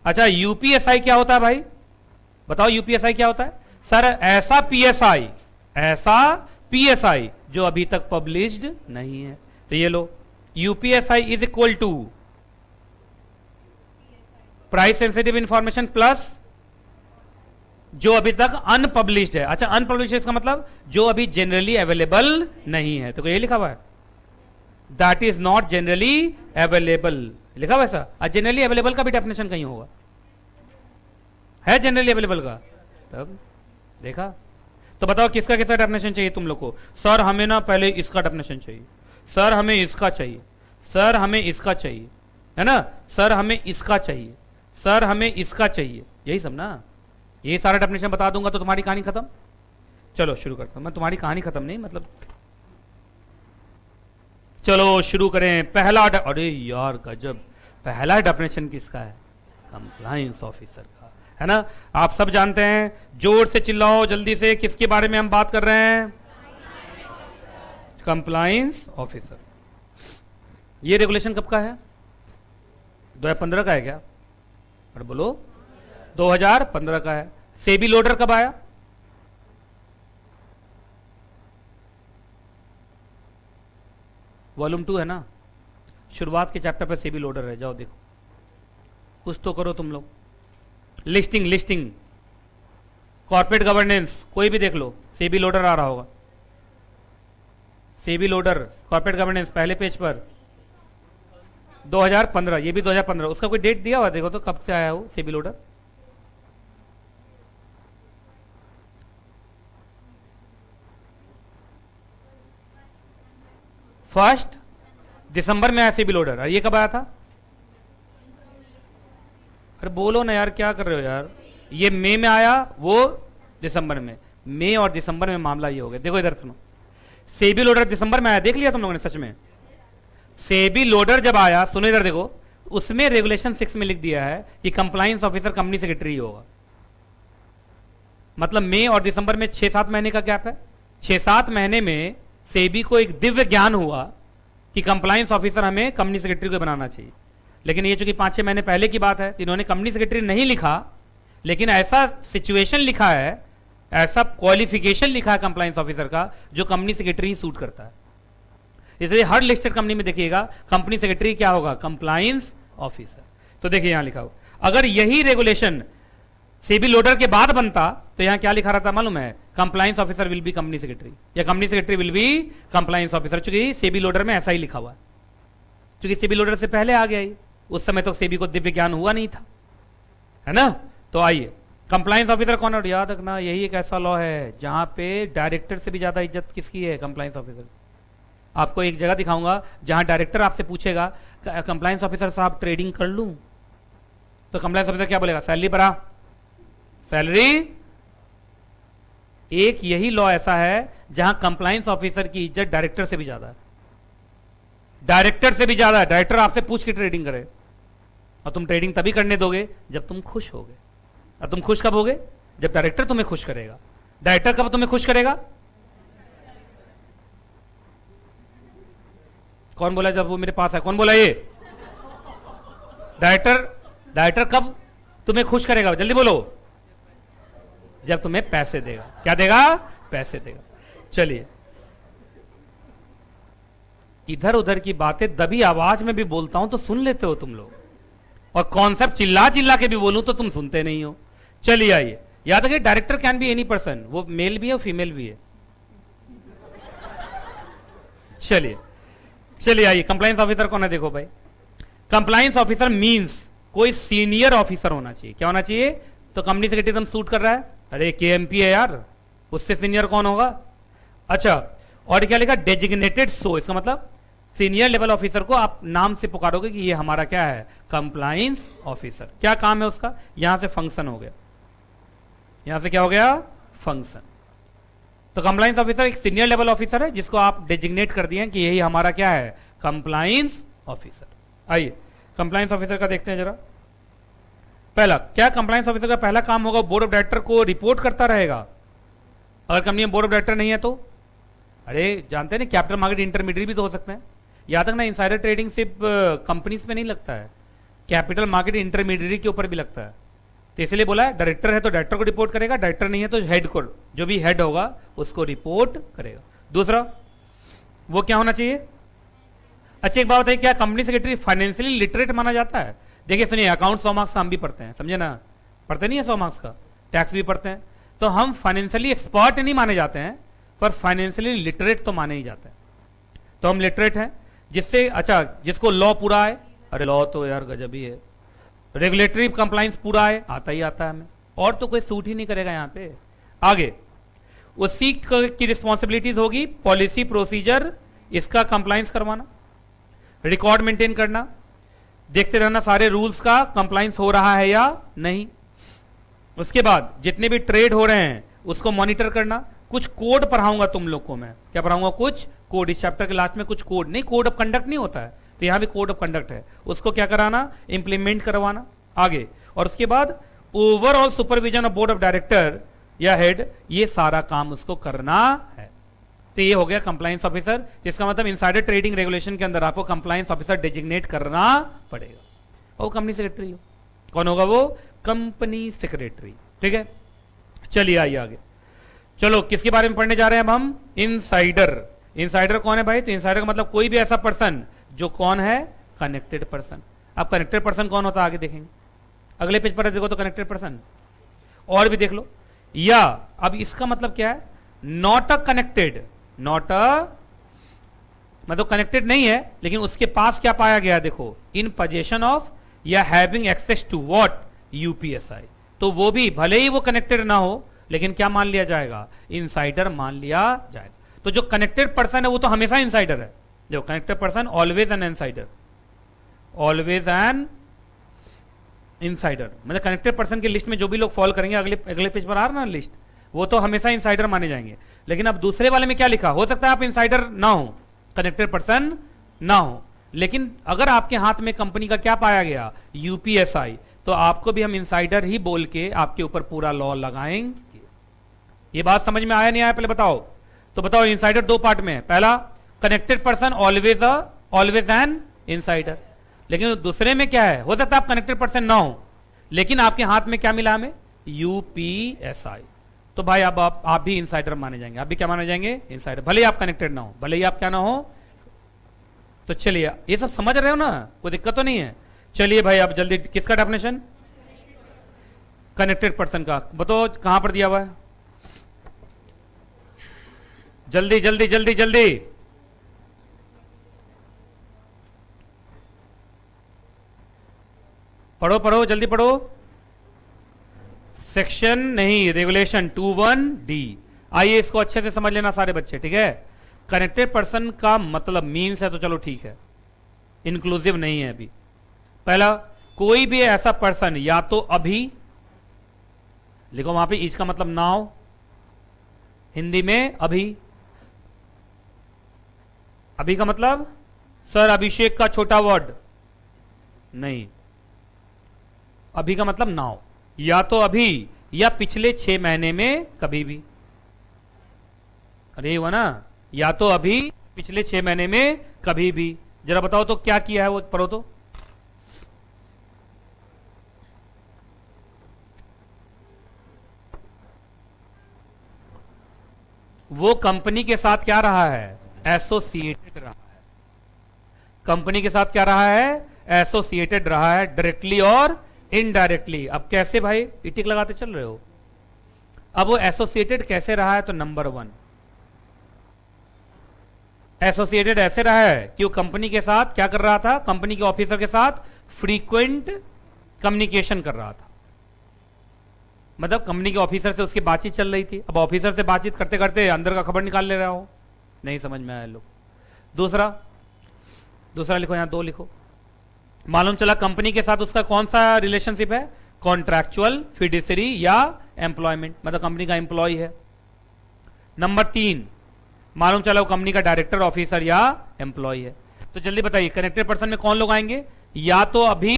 अच्छा, यूपीएसआई क्या होता है भाई? बताओ यूपीएसआई क्या होता है? सर ऐसा पीएसआई जो अभी तक पब्लिश्ड नहीं है। तो ये लो, UPSI is equal to price sensitive information plus जो अभी तक अनपब्लिश्ड है। अच्छा, अनपब्लिश्ड इसका मतलब जो अभी जनरली अवेलेबल नहीं है। तो ये लिखा हुआ है that is not generally available, लिखा हुआ ऐसा। जनरली अवेलेबल का भी डेफिनेशन कहीं होगा, है जनरली अवेलेबल का? तब देखा। तो बताओ किसका किसका डेफिनेशन चाहिए तुम लोग को? सर हमें ना पहले इसका डेफिनेशन चाहिए, सर हमें इसका चाहिए, सर हमें इसका चाहिए, है ना, सर हमें इसका चाहिए, सर हमें इसका चाहिए, यही सब ना। ये सारा डेफिनेशन बता दूंगा तो तुम्हारी कहानी खत्म। चलो शुरू करता हूं मैं, तुम्हारी कहानी खत्म नहीं मतलब। चलो शुरू करें। पहला अरे यार गजब, पहला डेफिनेशन किसका है? कंप्लायंस ऑफिसर का, है ना। आप सब जानते हैं, जोर से चिल्लाओ जल्दी से, किसके बारे में हम बात कर रहे हैं? Compliance officer. ये रेगुलेशन कब का है? 2015 का है क्या? अरे बोलो, 2015 का है। सेबी लोडर कब आया? वॉल्यूम 2 है ना, शुरुआत के चैप्टर पे सेबी लोडर है, जाओ देखो, कुछ तो करो तुम लोग। लिस्टिंग कॉर्पोरेट गवर्नेंस कोई भी देख लो, सेबी लोडर आ रहा होगा। सेबी लोडर कॉर्पोरेट गवर्नेंस पहले पेज पर 2015, ये भी 2015। उसका कोई डेट दिया हुआ देखो तो कब से आया हो सेबी लोडर? फर्स्ट दिसंबर में आया सेबी लोडर। ये कब आया था? अरे बोलो ना यार, क्या कर रहे हो यार। ये मई में आया, वो दिसंबर में। मई और दिसंबर में मामला ये हो गया। देखो इधर सुनो, सेबी लोडर दिसंबर में आया, देख लिया तुम लोगों ने? सच में सेबी लोडर जब आया, सुनो इधर देखो, उसमें रेगुलेशन 6 में लिख दिया है कि कंप्लायंस ऑफिसर कंपनी सेक्रेटरी होगा। मतलब मई और दिसंबर में 6-7 महीने का गैप है। 6-7 महीने में सेबी को एक दिव्य ज्ञान हुआ कि कंप्लायंस ऑफिसर हमें कंपनी सेक्रेटरी को बनाना चाहिए। लेकिन ये चूंकि 5-6 महीने पहले की बात है, इन्होंने कंपनी सेक्रेटरी नहीं लिखा, लेकिन ऐसा सिचुएशन लिखा है, ऐसा क्वालिफिकेशन लिखा है कंप्लायंस ऑफिसर का जो कंपनी सेक्रेटरी ही सूट करता है। इसलिए हर लिस्टेड कंपनी में देखिएगा कंपनी सेक्रेटरी क्या होगा? Compliance officer. तो देखिए यहां लिखा हो, अगर यही रेगुलेशन सेबी लोडर के बाद बनता तो यहां क्या लिखा रहता मालूम है? Compliance officer will be company secretary, या company secretary will be compliance officer. चूंकि सेबी लोडर में ऐसा ही लिखा हुआ है, क्योंकि सेबी लोडर से पहले आ गया, उस समय तो सेबी को दिव्य ज्ञान हुआ नहीं था, है ना। तो आइए, कंप्लायंस ऑफिसर कौन है? याद रखना, यही एक ऐसा लॉ है जहां पे डायरेक्टर से भी ज्यादा इज्जत किसकी है? Compliance officer. आपको एक जगह दिखाऊंगा जहां डायरेक्टर आपसे पूछेगा कंप्लायंस ऑफिसर साहब ट्रेडिंग कर लूं, तो कंप्लायंस ऑफिसर क्या बोलेगा? सैलरी बढ़ा, सैलरी। एक यही लॉ ऐसा है जहां कंप्लायंस ऑफिसर की इज्जत डायरेक्टर से भी ज्यादा है, डायरेक्टर से भी ज्यादा है। डायरेक्टर आपसे पूछ के ट्रेडिंग करे, और तुम ट्रेडिंग तभी करने दोगे जब तुम खुश होगे। और तुम खुश कब होगे? जब डायरेक्टर तुम्हें खुश करेगा। डायरेक्टर कब तुम्हें खुश करेगा? कौन बोला जब वो मेरे पास है? कौन बोला ये? डायरेक्टर कब तुम्हें खुश करेगा? जल्दी बोलो। जब तुम्हें पैसे देगा। क्या देगा? पैसे देगा। चलिए, इधर उधर की बातें दबी आवाज में भी बोलता हूं तो सुन लेते हो तुम लोग, और कॉन्सेप्ट चिल्ला चिल्ला के भी बोलूं तो तुम सुनते नहीं हो। चलिए आइए, याद रखिए director can be any person, वो मेल भी है और फीमेल भी है। चलिए आइए, कंप्लायंस ऑफिसर कौन है? देखो भाई, कंप्लायंस ऑफिसर मींस कोई सीनियर ऑफिसर होना चाहिए। क्या होना चाहिए? तो कंपनी सेक्रेटरी एकदम सूट कर रहा है, अरे केएमपी है यार, उससे सीनियर कौन होगा? अच्छा, और क्या लिखा? डेजिग्नेटेड सो, इसका मतलब सीनियर लेवल ऑफिसर को आप नाम से पुकारोगे कि ये हमारा क्या है? Compliance officer. क्या काम है उसका? यहां से फंक्शन हो गया, यहां से क्या हो गया? फंक्शन। तो कंप्लायंस ऑफिसर एक सीनियर लेवल ऑफिसर है जिसको आप डेजिग्नेट कर दिए कि यही हमारा क्या है? Compliance officer. आइए कंप्लायंस ऑफिसर का देखते हैं जरा। पहला क्या कंप्लायंस ऑफिसर का पहला काम होगा? बोर्ड ऑफ डायरेक्टर को रिपोर्ट करता रहेगा। अगर कंपनी में बोर्ड ऑफ डायरेक्टर नहीं है तो, अरे जानते हैं ना, कैपिटल मार्केट इंटरमीडिएट भी तो हो सकते हैं। याद रखना, इनसाइडर ट्रेडिंग सिर्फ कंपनीज पे नहीं लगता है, कैपिटल मार्केट इंटरमीडिएट के ऊपर भी लगता है। तो इसलिए बोला है डायरेक्टर है तो डायरेक्टर को रिपोर्ट करेगा, डायरेक्टर नहीं है तो हेड को, जो भी हेड होगा उसको रिपोर्ट करेगा। दूसरा वो क्या होना चाहिए? अच्छी एक बात है, क्या कंपनी सेक्रेटरी फाइनेंशियली लिटरेट माना जाता है? देखिए सुनिए, अकाउंट 100 मार्क्स हम भी पढ़ते हैं, समझे ना, पढ़ते नहीं है 100 मार्क्स का, टैक्स भी पढ़ते हैं, तो हम फाइनेंशियली एक्सपर्ट नहीं माने जाते हैं, पर फाइनेंशियली लिटरेट तो माने ही जाते हैं। तो हम लिटरेट हैं, जिससे अच्छा जिसको लॉ पूरा है, अरे लॉ तो यार गजब ही है, रेगुलेटरी कंप्लाइंस पूरा है, आता ही आता है हमें, और तो कोई सूट ही नहीं करेगा यहाँ पे। आगे उसी की रिस्पॉन्सिबिलिटीज होगी पॉलिसी प्रोसीजर इसका कंप्लाइंस करवाना, रिकॉर्ड मेंटेन करना, देखते रहना सारे रूल्स का कंप्लाइंस हो रहा है या नहीं। उसके बाद जितने भी ट्रेड हो रहे हैं उसको मॉनिटर करना। कुछ कोड पढ़ाऊंगा तुम लोग को मैं, क्या पढ़ाऊंगा? कुछ कोड, इस चैप्टर के लास्ट में कुछ कोड, नहीं कोड ऑफ कंडक्ट नहीं होता है, तो यहां भी कोड ऑफ कंडक्ट है, उसको क्या कराना? इंप्लीमेंट करवाना आगे। और उसके बाद overall supervision of board of director या हेड, ये सारा काम उसको करना है। तो ये हो गया कंप्लायंस ऑफिसर, जिसका मतलब इनसाइडर ट्रेडिंग रेगुलेशन के अंदर आपको कंप्लायंस ऑफिसर डेजिग्नेट करना पड़ेगा। और कंपनी सेक्रेटरी हो, कौन होगा वो? Company secretary. ठीक है, चलिए आइए आगे। चलो किसके बारे में पढ़ने जा रहे हैं अब हम? इनसाइडर। इनसाइडर कौन है भाई? तो इनसाइडर का मतलब कोई भी ऐसा पर्सन जो कौन है? Connected person. अब कनेक्टेड पर्सन कौन होता है आगे देखेंगे, अगले पेज पर देखो तो कनेक्टेड पर्सन और भी देख लो। या अब इसका मतलब क्या है? Not a connected, not a मतलब कनेक्टेड नहीं है, लेकिन उसके पास क्या पाया गया? देखो, इन पोजेशन ऑफ या having access to what? UPSI. तो वो भी भले ही वो कनेक्टेड ना हो, लेकिन क्या मान लिया जाएगा? इनसाइडर मान लिया जाएगा। तो जो कनेक्टेड पर्सन है वो तो हमेशा इनसाइडर है। जो connected person always an insider, always an insider. मतलब कनेक्टेड पर्सन की लिस्ट में जो भी लोग फॉलो करेंगे, अगले पेज पर आ रहा ना लिस्ट, वो तो हमेशा इनसाइडर माने जाएंगे। लेकिन अब दूसरे वाले में क्या लिखा? हो सकता है आप इनसाइडर ना हो, कनेक्टेड पर्सन ना हो, लेकिन अगर आपके हाथ में कंपनी का क्या पाया गया? यूपीएसआई, तो आपको भी हम इनसाइडर ही बोल के आपके ऊपर पूरा लॉ लगाएंगे। ये बात समझ में आया नहीं आया पहले बताओ? तो बताओ, इनसाइडर दो पार्ट में है। पहला, connected person always an insider. लेकिन दूसरे में क्या है? हो सकता है आप कनेक्टेड पर्सन ना हो, लेकिन आपके हाथ में क्या मिला हमें? यूपीएसआई। तो भाई अब आप भी इनसाइडर माने जाएंगे। आप भी क्या माने जाएंगे? इनसाइडर, भले ही आप कनेक्टेड ना हो, भले ही आप क्या ना हो। तो चलिए, ये सब समझ रहे हो ना, कोई दिक्कत तो नहीं है? चलिए भाई, अब जल्दी किसका डेफिनेशन? कनेक्टेड पर्सन का बताओ, कहां पर दिया हुआ है? जल्दी जल्दी जल्दी जल्दी। पढ़ो पढ़ो जल्दी पढ़ो। सेक्शन नहीं, रेगुलेशन 21D। आइए इसको अच्छे से समझ लेना सारे बच्चे, ठीक है? कनेक्टेड पर्सन का मतलब मीन्स है तो चलो ठीक है, इंक्लूसिव नहीं है अभी। पहला, कोई भी ऐसा पर्सन, या तो अभी लिखो वहां पे, इज का मतलब नाउ, हिंदी में अभी। अभी का मतलब सर अभिषेक का छोटा वर्ड नहीं, अभी का मतलब नाउ, या तो अभी या पिछले 6 महीने में कभी भी। अरे हुआ ना, या तो अभी पिछले 6 महीने में कभी भी। जरा बताओ तो क्या किया है वो, पढ़ो तो। वो कंपनी के साथ क्या रहा है? एसोसिएटेड रहा है। कंपनी के साथ क्या रहा है? एसोसिएटेड रहा है, डायरेक्टली और इनडायरेक्टली। अब कैसे भाई? टिक लगाते चल रहे हो। अब वो एसोसिएटेड कैसे रहा है? तो नंबर 1, एसोसिएटेड ऐसे रहा है कि वो कंपनी के साथ क्या कर रहा था? कंपनी के ऑफिसर के साथ फ्रीक्वेंट कम्युनिकेशन कर रहा था। मतलब कंपनी के ऑफिसर से उसकी बातचीत चल रही थी। अब ऑफिसर से बातचीत करते करते अंदर का खबर निकाल ले रहा हो, नहीं समझ में आया लोग। दूसरा लिखो, यहां 2 लिखो। मालूम चला कंपनी के साथ उसका कौन सा रिलेशनशिप है? कॉन्ट्रैक्चुअल, फिडिसरी या एम्प्लॉयमेंट, मतलब कंपनी का एम्प्लॉय है। नंबर 3, मालूम चला वो कंपनी का डायरेक्टर, ऑफिसर या एम्प्लॉय है। तो जल्दी बताइए, कनेक्टेड पर्सन में कौन लोग आएंगे? या तो अभी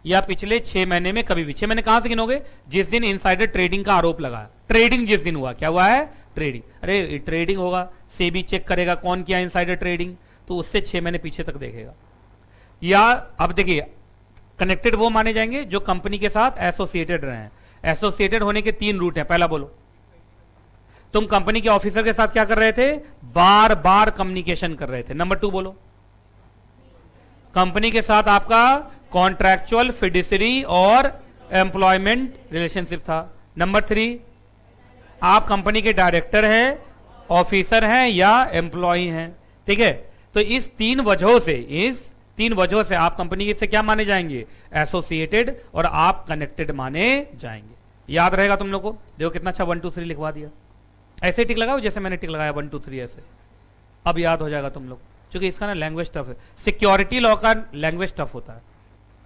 या पिछले 6 महीने में कभी भी। 6 महीने कहां से गिनोगे? जिस दिन इनसाइडर ट्रेडिंग का आरोप लगा। ट्रेडिंग जिस दिन हुआ, क्या हुआ है? ट्रेडिंग। अरे ट्रेडिंग होगा, सेबी चेक करेगा कौन किया इनसाइडर ट्रेडिंग, तो उससे 6 महीने पीछे तक देखेगा। या अब देखिए, कनेक्टेड वो माने जाएंगे जो कंपनी के साथ एसोसिएटेड रहे हैं। एसोसिएटेड होने के 3 रूट हैं। पहला बोलो, तुम कंपनी के ऑफिसर के साथ क्या कर रहे थे? बार बार कम्युनिकेशन कर रहे थे। नंबर 2 बोलो, कंपनी के साथ आपका कॉन्ट्रैक्चुअल, फिडिसरी और एम्प्लॉयमेंट रिलेशनशिप था। नंबर 3, आप कंपनी के डायरेक्टर हैं, ऑफिसर हैं या एम्प्लॉय हैं, ठीक है। तो इस 3 वजहों से आप कंपनी से क्या माने जाएंगे? एसोसिएटेड, और आप कनेक्टेड माने जाएंगे। याद रहेगा तुम लोग को? देखो कितना अच्छा 1 2 3 लिखवा दिया। ऐसे टिक लगाओ जैसे मैंने टिक लगाया 1 2 3 ऐसे। अब याद हो जाएगा तुम लोग, क्योंकि इसका ना लैंग्वेज टफ है। सिक्योरिटी लॉ का लैंग्वेज टफ होता है,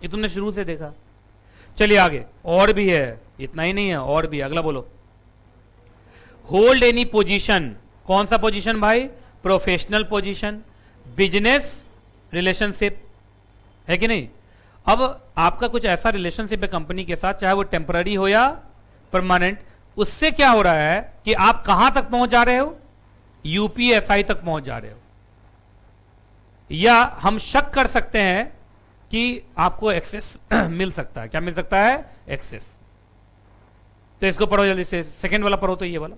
ये तुमने शुरू से देखा। चलिए आगे, और भी है, इतना ही नहीं है, और भी। अगला बोलो, होल्ड एनी पोजीशन। कौन सा पोजीशन भाई? प्रोफेशनल पोजीशन, बिजनेस रिलेशनशिप, है कि नहीं। अब आपका कुछ ऐसा रिलेशनशिप है कंपनी के साथ, चाहे वो टेम्पररी हो या परमानेंट, उससे क्या हो रहा है कि आप कहां तक पहुंच जा रहे हो? यूपीएसआई तक पहुंच जा रहे हो, या हम शक कर सकते हैं कि आपको एक्सेस मिल सकता है। क्या मिल सकता है? एक्सेस। तो इसको पढ़ो जल्दी से, सेकेंड वाला पढ़ो, तो ये वाला।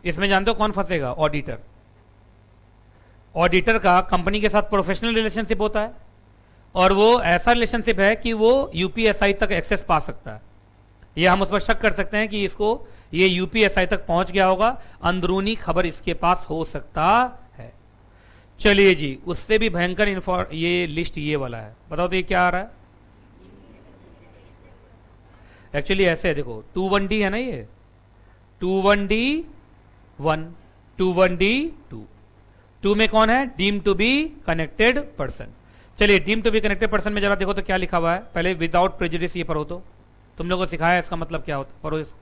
इसमें जानते हो कौन फंसेगा? ऑडिटर। ऑडिटर का कंपनी के साथ प्रोफेशनल रिलेशनशिप होता है, और वो ऐसा रिलेशनशिप है कि वो यूपीएसआई तक एक्सेस पा सकता है। ये हम उस पर शक कर सकते हैं कि ये यूपीएसआई तक पहुंच गया होगा, अंदरूनी खबर इसके पास हो सकता है। चलिए जी, उससे भी भयंकर ये लिस्ट ये वाला है। बताओ तो ये क्या आ रहा है? एक्चुअली ऐसे है, देखो 21D है ना, ये 21D1, 21D2। 2 में कौन है? Deem to be connected person. चलिए, deem to be connected person में जरा देखो तो क्या लिखा हुआ है। पहले विदाउट प्रेजुडिस ये पढ़ो, तो तुम लोगों को सिखाया इसका मतलब क्या होता है, पढ़ो इसको।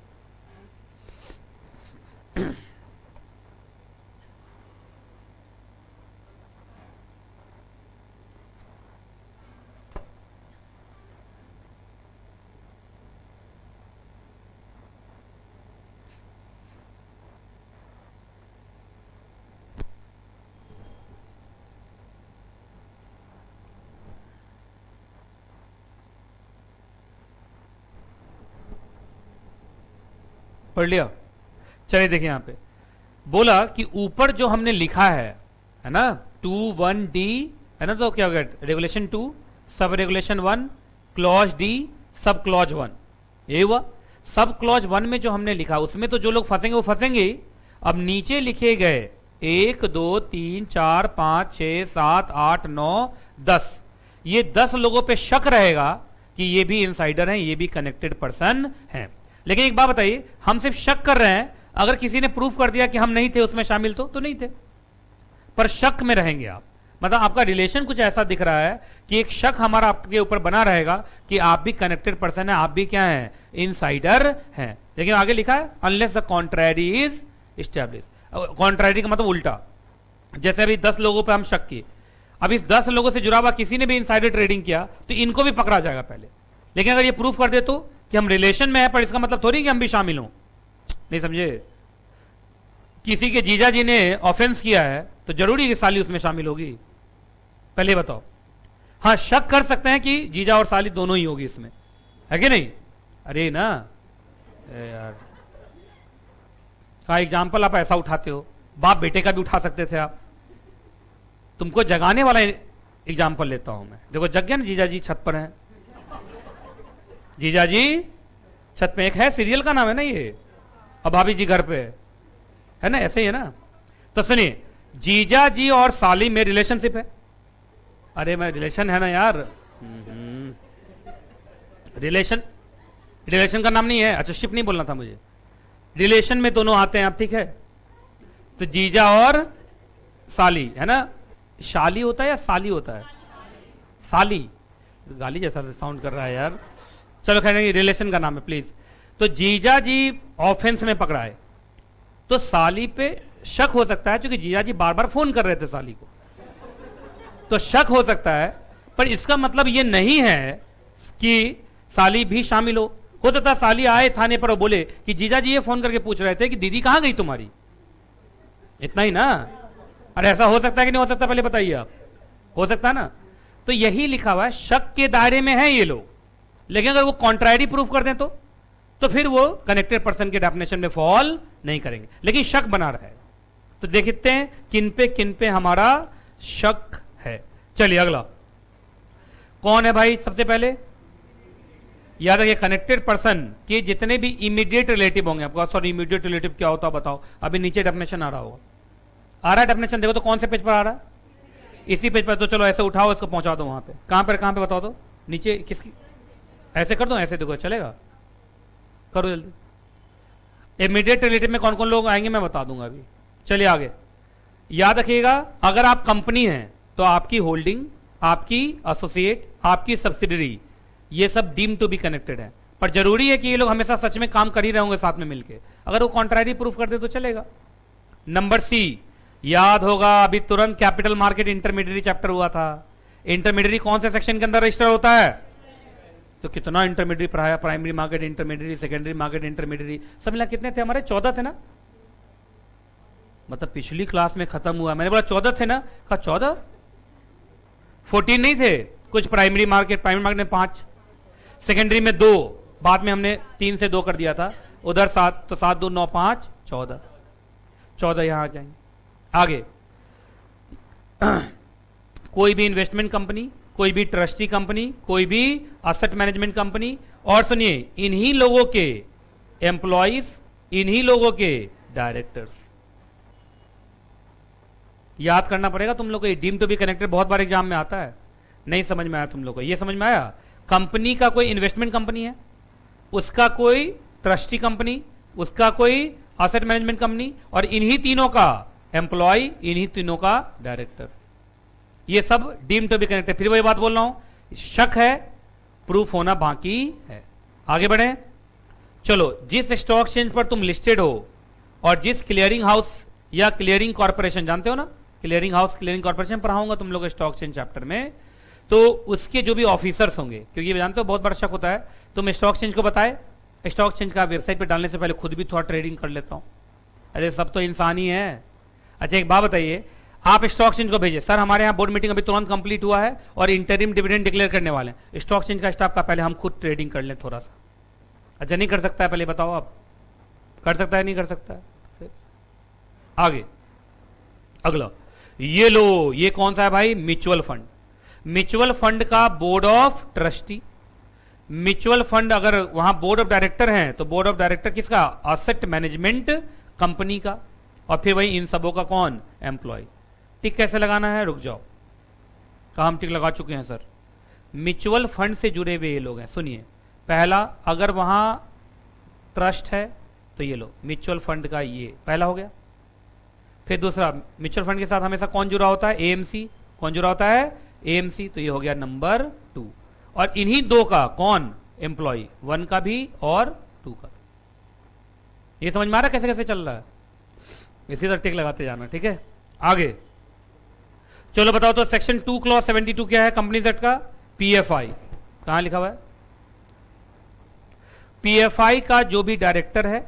पढ़ लिया? चलिए देखिए, यहां पे बोला कि ऊपर जो हमने लिखा है ना, 21D है ना, तो क्या हो गया? Regulation 2, sub regulation 1, clause D, sub clause 1, ये हुआ। सब क्लॉज 1 में जो हमने लिखा, उसमें तो जो लोग फंसेंगे वो फंसेंगे। अब नीचे लिखे गए 1 2 3 4 5 6 7 8 9 10, ये 10 लोगों पे शक रहेगा कि ये भी इनसाइडर हैं, ये भी कनेक्टेड पर्सन हैं। लेकिन एक बात बताइए, हम सिर्फ शक कर रहे हैं, अगर किसी ने प्रूफ कर दिया कि हम नहीं थे उसमें शामिल, तो नहीं थे, पर शक में रहेंगे आप। मतलब आपका रिलेशन कुछ ऐसा दिख रहा है कि एक शक हमारा आपके ऊपर बना रहेगा कि आप भी कनेक्टेड पर्सन है, आप भी क्या है? इनसाइडर हैं। लेकिन आगे लिखा है अनलेस द कॉन्ट्रैरी इज एस्टैब्लिश। कॉन्ट्रैरी का मतलब उल्टा। जैसे अभी 10 लोगों पर हम शक किए, अब इस 10 लोगों से जुड़ा हुआ किसी ने भी इनसाइडर ट्रेडिंग किया तो इनको भी पकड़ा जाएगा पहले। लेकिन अगर ये प्रूफ कर दे तो कि हम रिलेशन में है, पर इसका मतलब थोड़ी कि हम भी शामिल हों। नहीं समझे? किसी के जीजा जी ने ऑफेंस किया है तो जरूरी है कि साली उसमें शामिल होगी? पहले बताओ। हाँ, शक कर सकते हैं कि जीजा और साली दोनों ही होगी इसमें, है कि नहीं? अरे ना यार, का एग्जाम्पल आप ऐसा उठाते हो, बाप बेटे का भी उठा सकते थे आप। तुमको जगाने वाला एग्जाम्पल लेता हूं मैं। देखो जग गया ना, जीजा जी छत पर हैं, जीजा जी छत पे। एक है सीरियल का नाम है ना ये, अब भाभी जी घर पे है ना, ऐसे ही है ना। तो सुनिए, जीजा जी और साली में रिलेशनशिप है। अरे मैं रिलेशन है ना यार, रिलेशन का नाम नहीं है। अच्छा, शिप नहीं बोलना था मुझे, रिलेशन में दोनों आते हैं आप, ठीक है। तो जीजा और साली है ना, शाली होता है या साली होता है? साली, गाली जैसा साउंड कर रहा है यार। चलो खैर, रिलेशन का नाम है प्लीज। तो जीजा जी ऑफेंस में पकड़ा है, तो साली पे शक हो सकता है, क्योंकि जीजा जी बार बार फोन कर रहे थे साली को, तो शक हो सकता है। पर इसका मतलब ये नहीं है कि साली भी शामिल हो सकता है साली आए थाने पर और बोले कि जीजा जी ये फोन करके पूछ रहे थे कि दीदी कहां गई तुम्हारी, इतना ही ना। अरे ऐसा हो सकता है कि नहीं हो सकता, पहले बताइए आप। हो सकता है ना। तो यही लिखा हुआ है, शक के दायरे में है ये लोग, लेकिन अगर वो कॉन्ट्रारी प्रूफ कर दें तो फिर वो कनेक्टेड पर्सन के डेफिनेशन में फॉल नहीं करेंगे, लेकिन शक बना रहेगा। तो देखते हैं किन पे हमारा शक है। चलिए अगला कौन है भाई? सबसे पहले याद रखिए, कनेक्टेड पर्सन के जितने भी इमीडिएट रिलेटिव होंगे, आपको सॉरी इमीडिएट रिलेटिव क्या होता है बताओ, अभी नीचे डेफिनेशन आ रहा होगा, आ रहा है डेफिनेशन, देखो तो कौन से पेज पर आ रहा है? इसी पेज पर। तो चलो ऐसे उठाओ, इसको पहुंचा दो वहां पे। कहां पे बताओ तो? नीचे किसकी? ऐसे कर दो, ऐसे देखो चलेगा, करो जल्दी। इमीडिएट रिलेटिव में कौन कौन लोग आएंगे मैं बता दूंगा अभी। चलिए आगे, याद रखिएगा, अगर आप कंपनी हैं तो आपकी होल्डिंग, आपकी एसोसिएट, आपकी सब्सिडरी, ये सब डीम टू बी कनेक्टेड है। पर जरूरी है कि ये लोग हमेशा सच में काम कर ही रहे होंगे साथ में मिलके। अगर वो कॉन्ट्रारी प्रूफ कर दे तो चलेगा। नंबर सी, याद होगा अभी तुरंत कैपिटल मार्केट इंटरमीडिएट चैप्टर हुआ था। इंटरमीडिएट कौन से सेक्शन के अंदर रजिस्टर होता है? तो कितना इंटरमीडिएट पढ़ाया, primary market intermediate, secondary market intermediate, सब मिला कितने थे हमारे? 14 थे ना? मतलब पिछली क्लास में खत्म हुआ, मैंने बोला 14 थे ना, कहा 14, 14 नहीं थे। कुछ प्राइमरी मार्केट में 5, सेकेंडरी में 2, बाद में हमने 3 से 2 कर दिया था, उधर 7, तो 7 2 9 5 14, 14 यहां आ जाएंगे। आगे कोई भी इन्वेस्टमेंट कंपनी, कोई भी ट्रस्टी कंपनी, कोई भी असेट मैनेजमेंट कंपनी, और सुनिए इन्हीं लोगों के एम्प्लॉइज, इन्हीं लोगों के डायरेक्टर्स। याद करना पड़ेगा तुम लोग को, डीम टू बी कनेक्टेड बहुत बार एग्जाम में आता है। नहीं समझ में आया तुम लोग को? ये समझ में आया? कंपनी का कोई इन्वेस्टमेंट कंपनी है, उसका कोई ट्रस्टी कंपनी, उसका कोई असेट मैनेजमेंट कंपनी, और इन्हीं तीनों का एम्प्लॉय, इन्हीं तीनों का डायरेक्टर, ये सब डीम टू बी कनेक्टेड। फिर वही बात बोल रहा हूं, शक है, प्रूफ होना बाकी है। आगे बढ़े, चलो, जिस स्टॉक एक्सचेंज पर तुम लिस्टेड हो और जिस क्लियरिंग हाउस या क्लियरिंग कॉर्पोरेशन, जानते हो ना क्लियरिंग हाउस, क्लियरिंग कॉर्पोरेशन पढ़ाऊंगा तुम लोग स्टॉक एक्सचेंज चैप्टर में, तो उसके जो भी ऑफिसर्स होंगे, क्योंकि ये जानते हो बहुत बड़ा शक होता है, तो मैं स्टॉक एक्सचेंज को बताए, स्टॉक एक्सचेंज का वेबसाइट पे डालने से पहले खुद भी थोड़ा ट्रेडिंग कर लेता हूं। अरे सब तो इंसान ही है। अच्छा एक बात बताइए, आप स्टॉक एक्सचेंज को भेजिए, सर हमारे यहाँ बोर्ड मीटिंग अभी तुरंत कंप्लीट हुआ है और इंटरिम डिविडेंड डिक्लेयर करने वाले हैं, स्टॉक एक्सचेंज का स्टाफ का पहले हम खुद ट्रेडिंग कर लें थोड़ा सा। अच्छा नहीं कर सकता है? पहले बताओ आप, कर सकता है नहीं कर सकता है? फिर आगे अगला, ये लो, ये कौन सा है भाई? Mutual fund. म्यूचुअल फंड का board of trustee, mutual fund अगर वहां बोर्ड ऑफ डायरेक्टर हैं तो बोर्ड ऑफ डायरेक्टर किसका? असेट मैनेजमेंट कंपनी का, और फिर वही इन सबों का कौन? एम्प्लॉय। टिक कैसे लगाना है? रुक जाओ, कहा हम टिक लगा चुके हैं सर। म्यूचुअल फंड से जुड़े हुए ये लोग हैं। सुनिए, पहला, अगर वहां ट्रस्ट है तो ये लो म्यूचुअल फंड का, ये पहला हो गया। फिर दूसरा, म्यूचुअल फंड के साथ हमेशा कौन जुड़ा होता है? एएमसी। कौन जुड़ा होता है? एएमसी। तो ये हो गया नंबर 2, और इन्हीं दो का कौन? एम्प्लॉय, 1 का भी और 2 का। ये समझ में आ रहा है कैसे कैसे चल रहा है? इसी तरह टिक लगाते जाना, ठीक है। आगे चलो बताओ तो, सेक्शन 2 क्लॉज 72 क्या है कंपनीज एक्ट का? पीएफआई। कहां लिखा हुआ है? पीएफआई का जो भी डायरेक्टर है,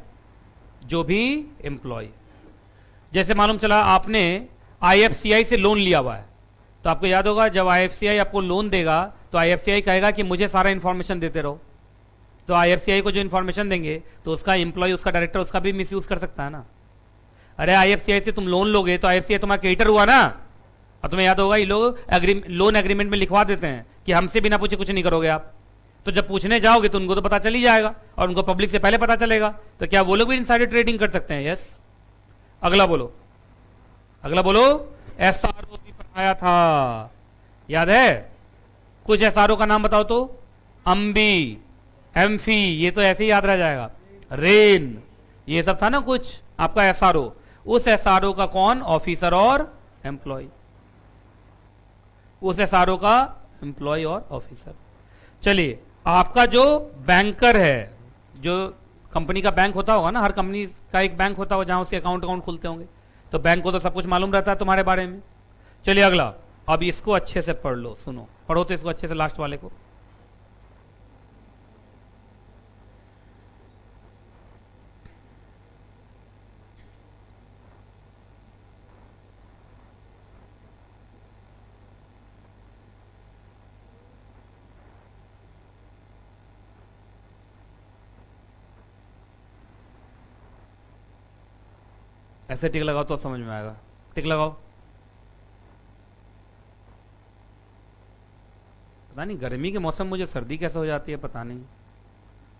जो भी एम्प्लॉय, जैसे मालूम चला आपने आईएफसीआई से लोन लिया हुआ है, तो आपको याद होगा जब आईएफसीआई आपको लोन देगा तो आईएफसीआई कहेगा कि मुझे सारा इंफॉर्मेशन देते रहो। तो आईएफसीआई को जो इंफॉर्मेशन देंगे तो उसका एम्प्लॉय, उसका डायरेक्टर उसका भी मिसयूज कर सकता है ना। अरे आईएफसीआई से तुम लोन लोगे तो आईएफसीआई तुम्हारा क्रेडिटर हुआ ना, और तुम्हें याद होगा ये लोग लोन एग्रीमेंट में लिखवा देते हैं कि हमसे बिना पूछे कुछ नहीं करोगे आप। तो जब पूछने जाओगे तो उनको तो पता चल ही जाएगा, और उनको पब्लिक से पहले पता चलेगा, तो क्या वो लोग भी इनसाइडर ट्रेडिंग कर सकते हैं? यस। अगला बोलो, अगला बोलो। एसआरओ भी पढ़ाया था, याद है? कुछ एसआरओ का नाम बताओ तो। अम्बी, एम्फी, ये तो ऐसे ही याद रह जाएगा। रेन, ये सब था ना कुछ आपका एसआरओ। उस एसआरओ का कौन? ऑफिसर और एम्प्लॉय। उस एसआरओ का एम्प्लॉय और ऑफिसर। चलिए, आपका जो बैंकर है, जो कंपनी का बैंक होता होगा ना, हर कंपनी का एक बैंक होता होगा जहां उसके अकाउंट खुलते होंगे, तो बैंक को तो सब कुछ मालूम रहता है तुम्हारे बारे में। चलिए अगला, अब इसको अच्छे से पढ़ लो, सुनो, पढ़ो तो इसको अच्छे से, लास्ट वाले को। ऐसे टिक लगाओ तो समझ में आएगा, टिक लगाओ। पता नहीं गर्मी के मौसम मुझे सर्दी कैसे हो जाती है पता नहीं,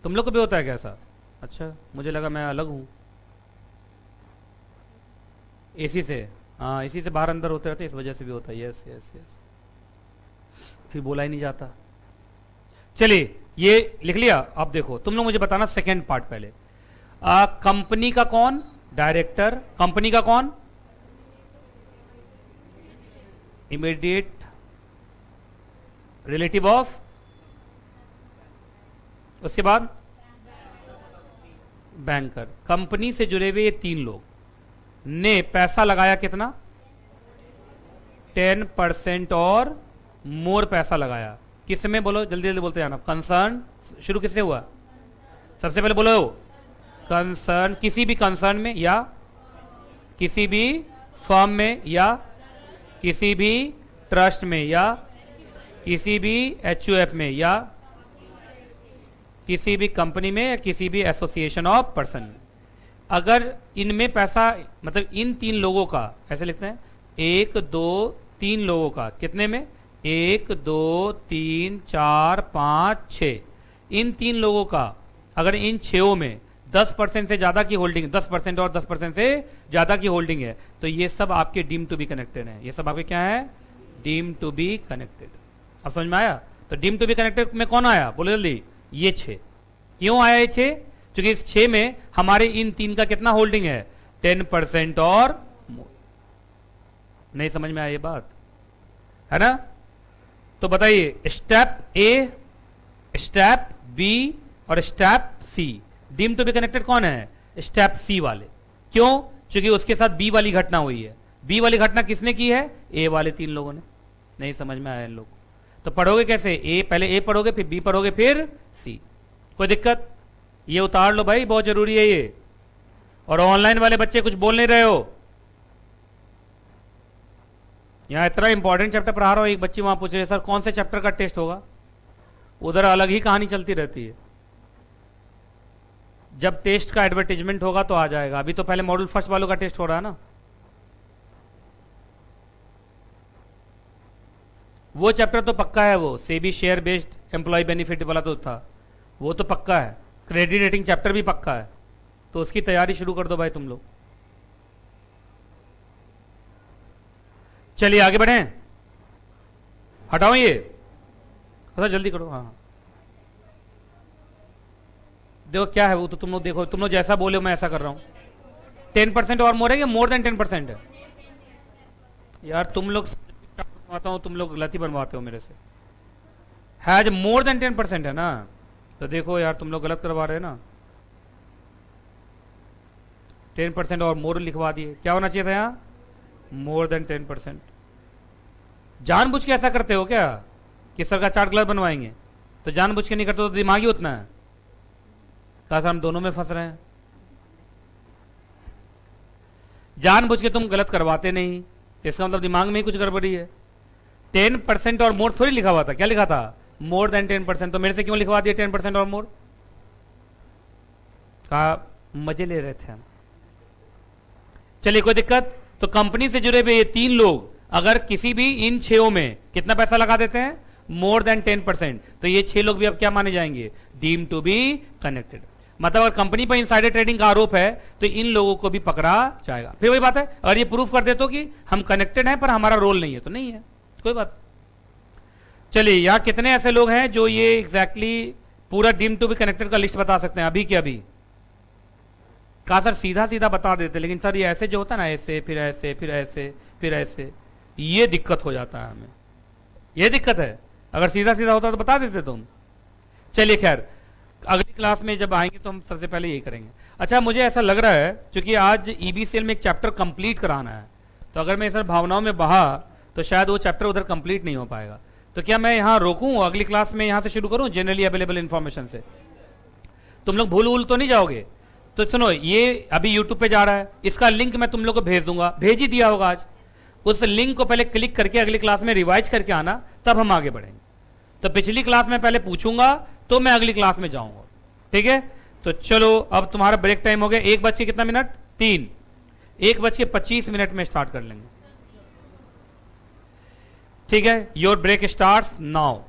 तुम लोग को भी होता है कैसा? अच्छा मुझे लगा मैं अलग हूँ। एसी से, हाँ एसी से बाहर अंदर होते रहते इस वजह से भी होता है। यस यस यस, फिर बोला ही नहीं जाता। चलिए ये लिख लिया। अब देखो तुम लोग मुझे बताना सेकेंड पार्ट पहले। कंपनी का कौन? डायरेक्टर। कंपनी का कौन? Immediate relative of. उसके बाद बैंकर। कंपनी से जुड़े हुए ये 3 लोग ने पैसा लगाया कितना? 10% और मोर पैसा लगाया। किस में? बोलो जल्दी जल्दी बोलते जाना। कंसर्न शुरू किससे हुआ? सबसे पहले बोलो कंसर्न। किसी भी कंसर्न में या किसी भी फर्म में या किसी भी ट्रस्ट में या किसी भी HUF में या किसी भी कंपनी में या किसी भी एसोसिएशन ऑफ पर्सन में। अगर इनमें पैसा मतलब इन 3 लोगों का, ऐसे लिखते हैं 1 2 3 लोगों का, कितने में? 1 2 3 4 5 6, इन 3 लोगों का अगर इन 6 में 10% से ज्यादा की होल्डिंग, 10% और 10% से ज्यादा की होल्डिंग है, तो ये सब आपके डीम टू बी कनेक्टेड है। ये सब आपके क्या है? Deem to be connected. अब समझ में आया? तो डीम टू बी कनेक्टेड में कौन आया? बोलो जल्दी। ये 6। क्यों आया ये 6? क्योंकि इस 6 में हमारे इन 3 का कितना होल्डिंग है? 10% और मोर। नहीं समझ में आया ये बात? है ना? तो बताइए स्टेप ए, स्टेप बी और step C, deem to be connected कौन है? स्टेप सी वाले। क्यों? क्योंकि उसके साथ बी वाली घटना हुई है। बी वाली घटना किसने की है? ए वाले 3 लोगों ने। नहीं समझ में आया इन लोग? तो पढ़ोगे कैसे? ए, पहले ए पढ़ोगे, फिर बी पढ़ोगे, फिर सी। कोई दिक्कत? ये उतार लो भाई, बहुत जरूरी है ये। और ऑनलाइन वाले बच्चे कुछ बोल नहीं रहे हो। यहां इतना इंपॉर्टेंट चैप्टर पढ़ा रहा हूं, एक बच्ची वहां पूछ रही है सर कौन से चैप्टर का टेस्ट होगा? उधर अलग ही कहानी चलती रहती है। जब टेस्ट का एडवर्टाइजमेंट होगा तो आ जाएगा, अभी तो पहले मॉड्यूल फर्स्ट वालों का टेस्ट हो रहा है ना। वो चैप्टर तो पक्का है, वो SEBI share based employ benefit वाला तो था, वो तो पक्का है। क्रेडिट रेटिंग चैप्टर भी पक्का है, तो उसकी तैयारी शुरू कर दो भाई तुम लोग। चलिए आगे बढ़ें। हटाओ ये, थोड़ा जल्दी करो। हाँ देखो क्या है वो तो तुम लोग देखो, तुम लोग जैसा बोले मैं ऐसा कर रहा हूं। 10% और मोर है कि मोर देन 10% है? यार तुम लोग बनवाता हूं, तुम लोग गलती बनवाते हो मेरे से। है जब मोर देन 10% है ना, तो देखो यार तुम लोग गलत करवा रहे हैं ना। 10% और मोर लिखवा दिए, क्या होना चाहिए था यहां? More than 10%। जानबूझ के ऐसा करते हो क्या कि सर का चार्ट गलत बनवाएंगे? तो जानबूझ के नहीं करते तो दिमाग ही उतना है। कहा सर हम दोनों में फंस रहे हैं। जानबूझ के तुम गलत करवाते नहीं, इसका मतलब दिमाग में ही कुछ गड़बड़ी है। 10% और मोर थोड़ी लिखा हुआ था, क्या लिखा था? More than 10%। तो मेरे से क्यों लिखवा दिया 10% और मोर? कहा मजे ले रहे थे हम। चलिए कोई दिक्कत? तो कंपनी से जुड़े हुए ये 3 लोग अगर किसी भी इन 6 में कितना पैसा लगा देते हैं? मोर देन 10%, तो ये 6 लोग भी अब क्या माने जाएंगे? Deem to be connected. मतलब अगर कंपनी पर इनसाइडर ट्रेडिंग का आरोप है तो इन लोगों को भी पकड़ा जाएगा। फिर वही बात है, अगर ये प्रूफ कर देते हो कि हम कनेक्टेड हैं पर हमारा रोल नहीं है, तो नहीं है, कोई बात। चलिए यहां कितने ऐसे लोग हैं जो ये एग्जैक्टली पूरा डीम टू बी कनेक्टेड का लिस्ट बता सकते हैं अभी के अभी? कहा सर सीधा सीधा बता देते, लेकिन सर ये ऐसे जो होता है ना, ऐसे फिर ऐसे फिर ऐसे फिर ऐसे, ये दिक्कत हो जाता है हमें, ये दिक्कत है। अगर सीधा सीधा होता तो बता देते तुम। चलिए खैर अगली क्लास में जब आएंगे तो हम सबसे पहले यही करेंगे। अच्छा मुझे ऐसा लग रहा है क्योंकि आज ईबीसीएल में एक चैप्टर कंप्लीट कराना है, तो अगर मैं सर भावनाओं में बहा तो शायद वो चैप्टर उधर कंप्लीट नहीं हो पाएगा। तो क्या मैं यहाँ रोकूं, अगली क्लास में यहाँ से शुरू करूं जनरली अवेलेबल इंफॉर्मेशन से? तुम लोग भूल तो नहीं जाओगे? तो सुनो, ये अभी यूट्यूब पे जा रहा है, इसका लिंक मैं तुम लोग को भेज दूंगा, भेज ही दिया होगा आज। उस लिंक को पहले क्लिक करके अगली क्लास में रिवाइज करके आना, तब हम आगे बढ़ेंगे। तो पिछली क्लास में पहले पूछूंगा तो मैं अगली क्लास में जाऊंगा, ठीक है? तो चलो अब तुम्हारा ब्रेक टाइम हो गया, 1 बज के कितना मिनट? 3। 1:25 में स्टार्ट कर लेंगे। ठीक है, योर ब्रेक स्टार्ट्स नाउ।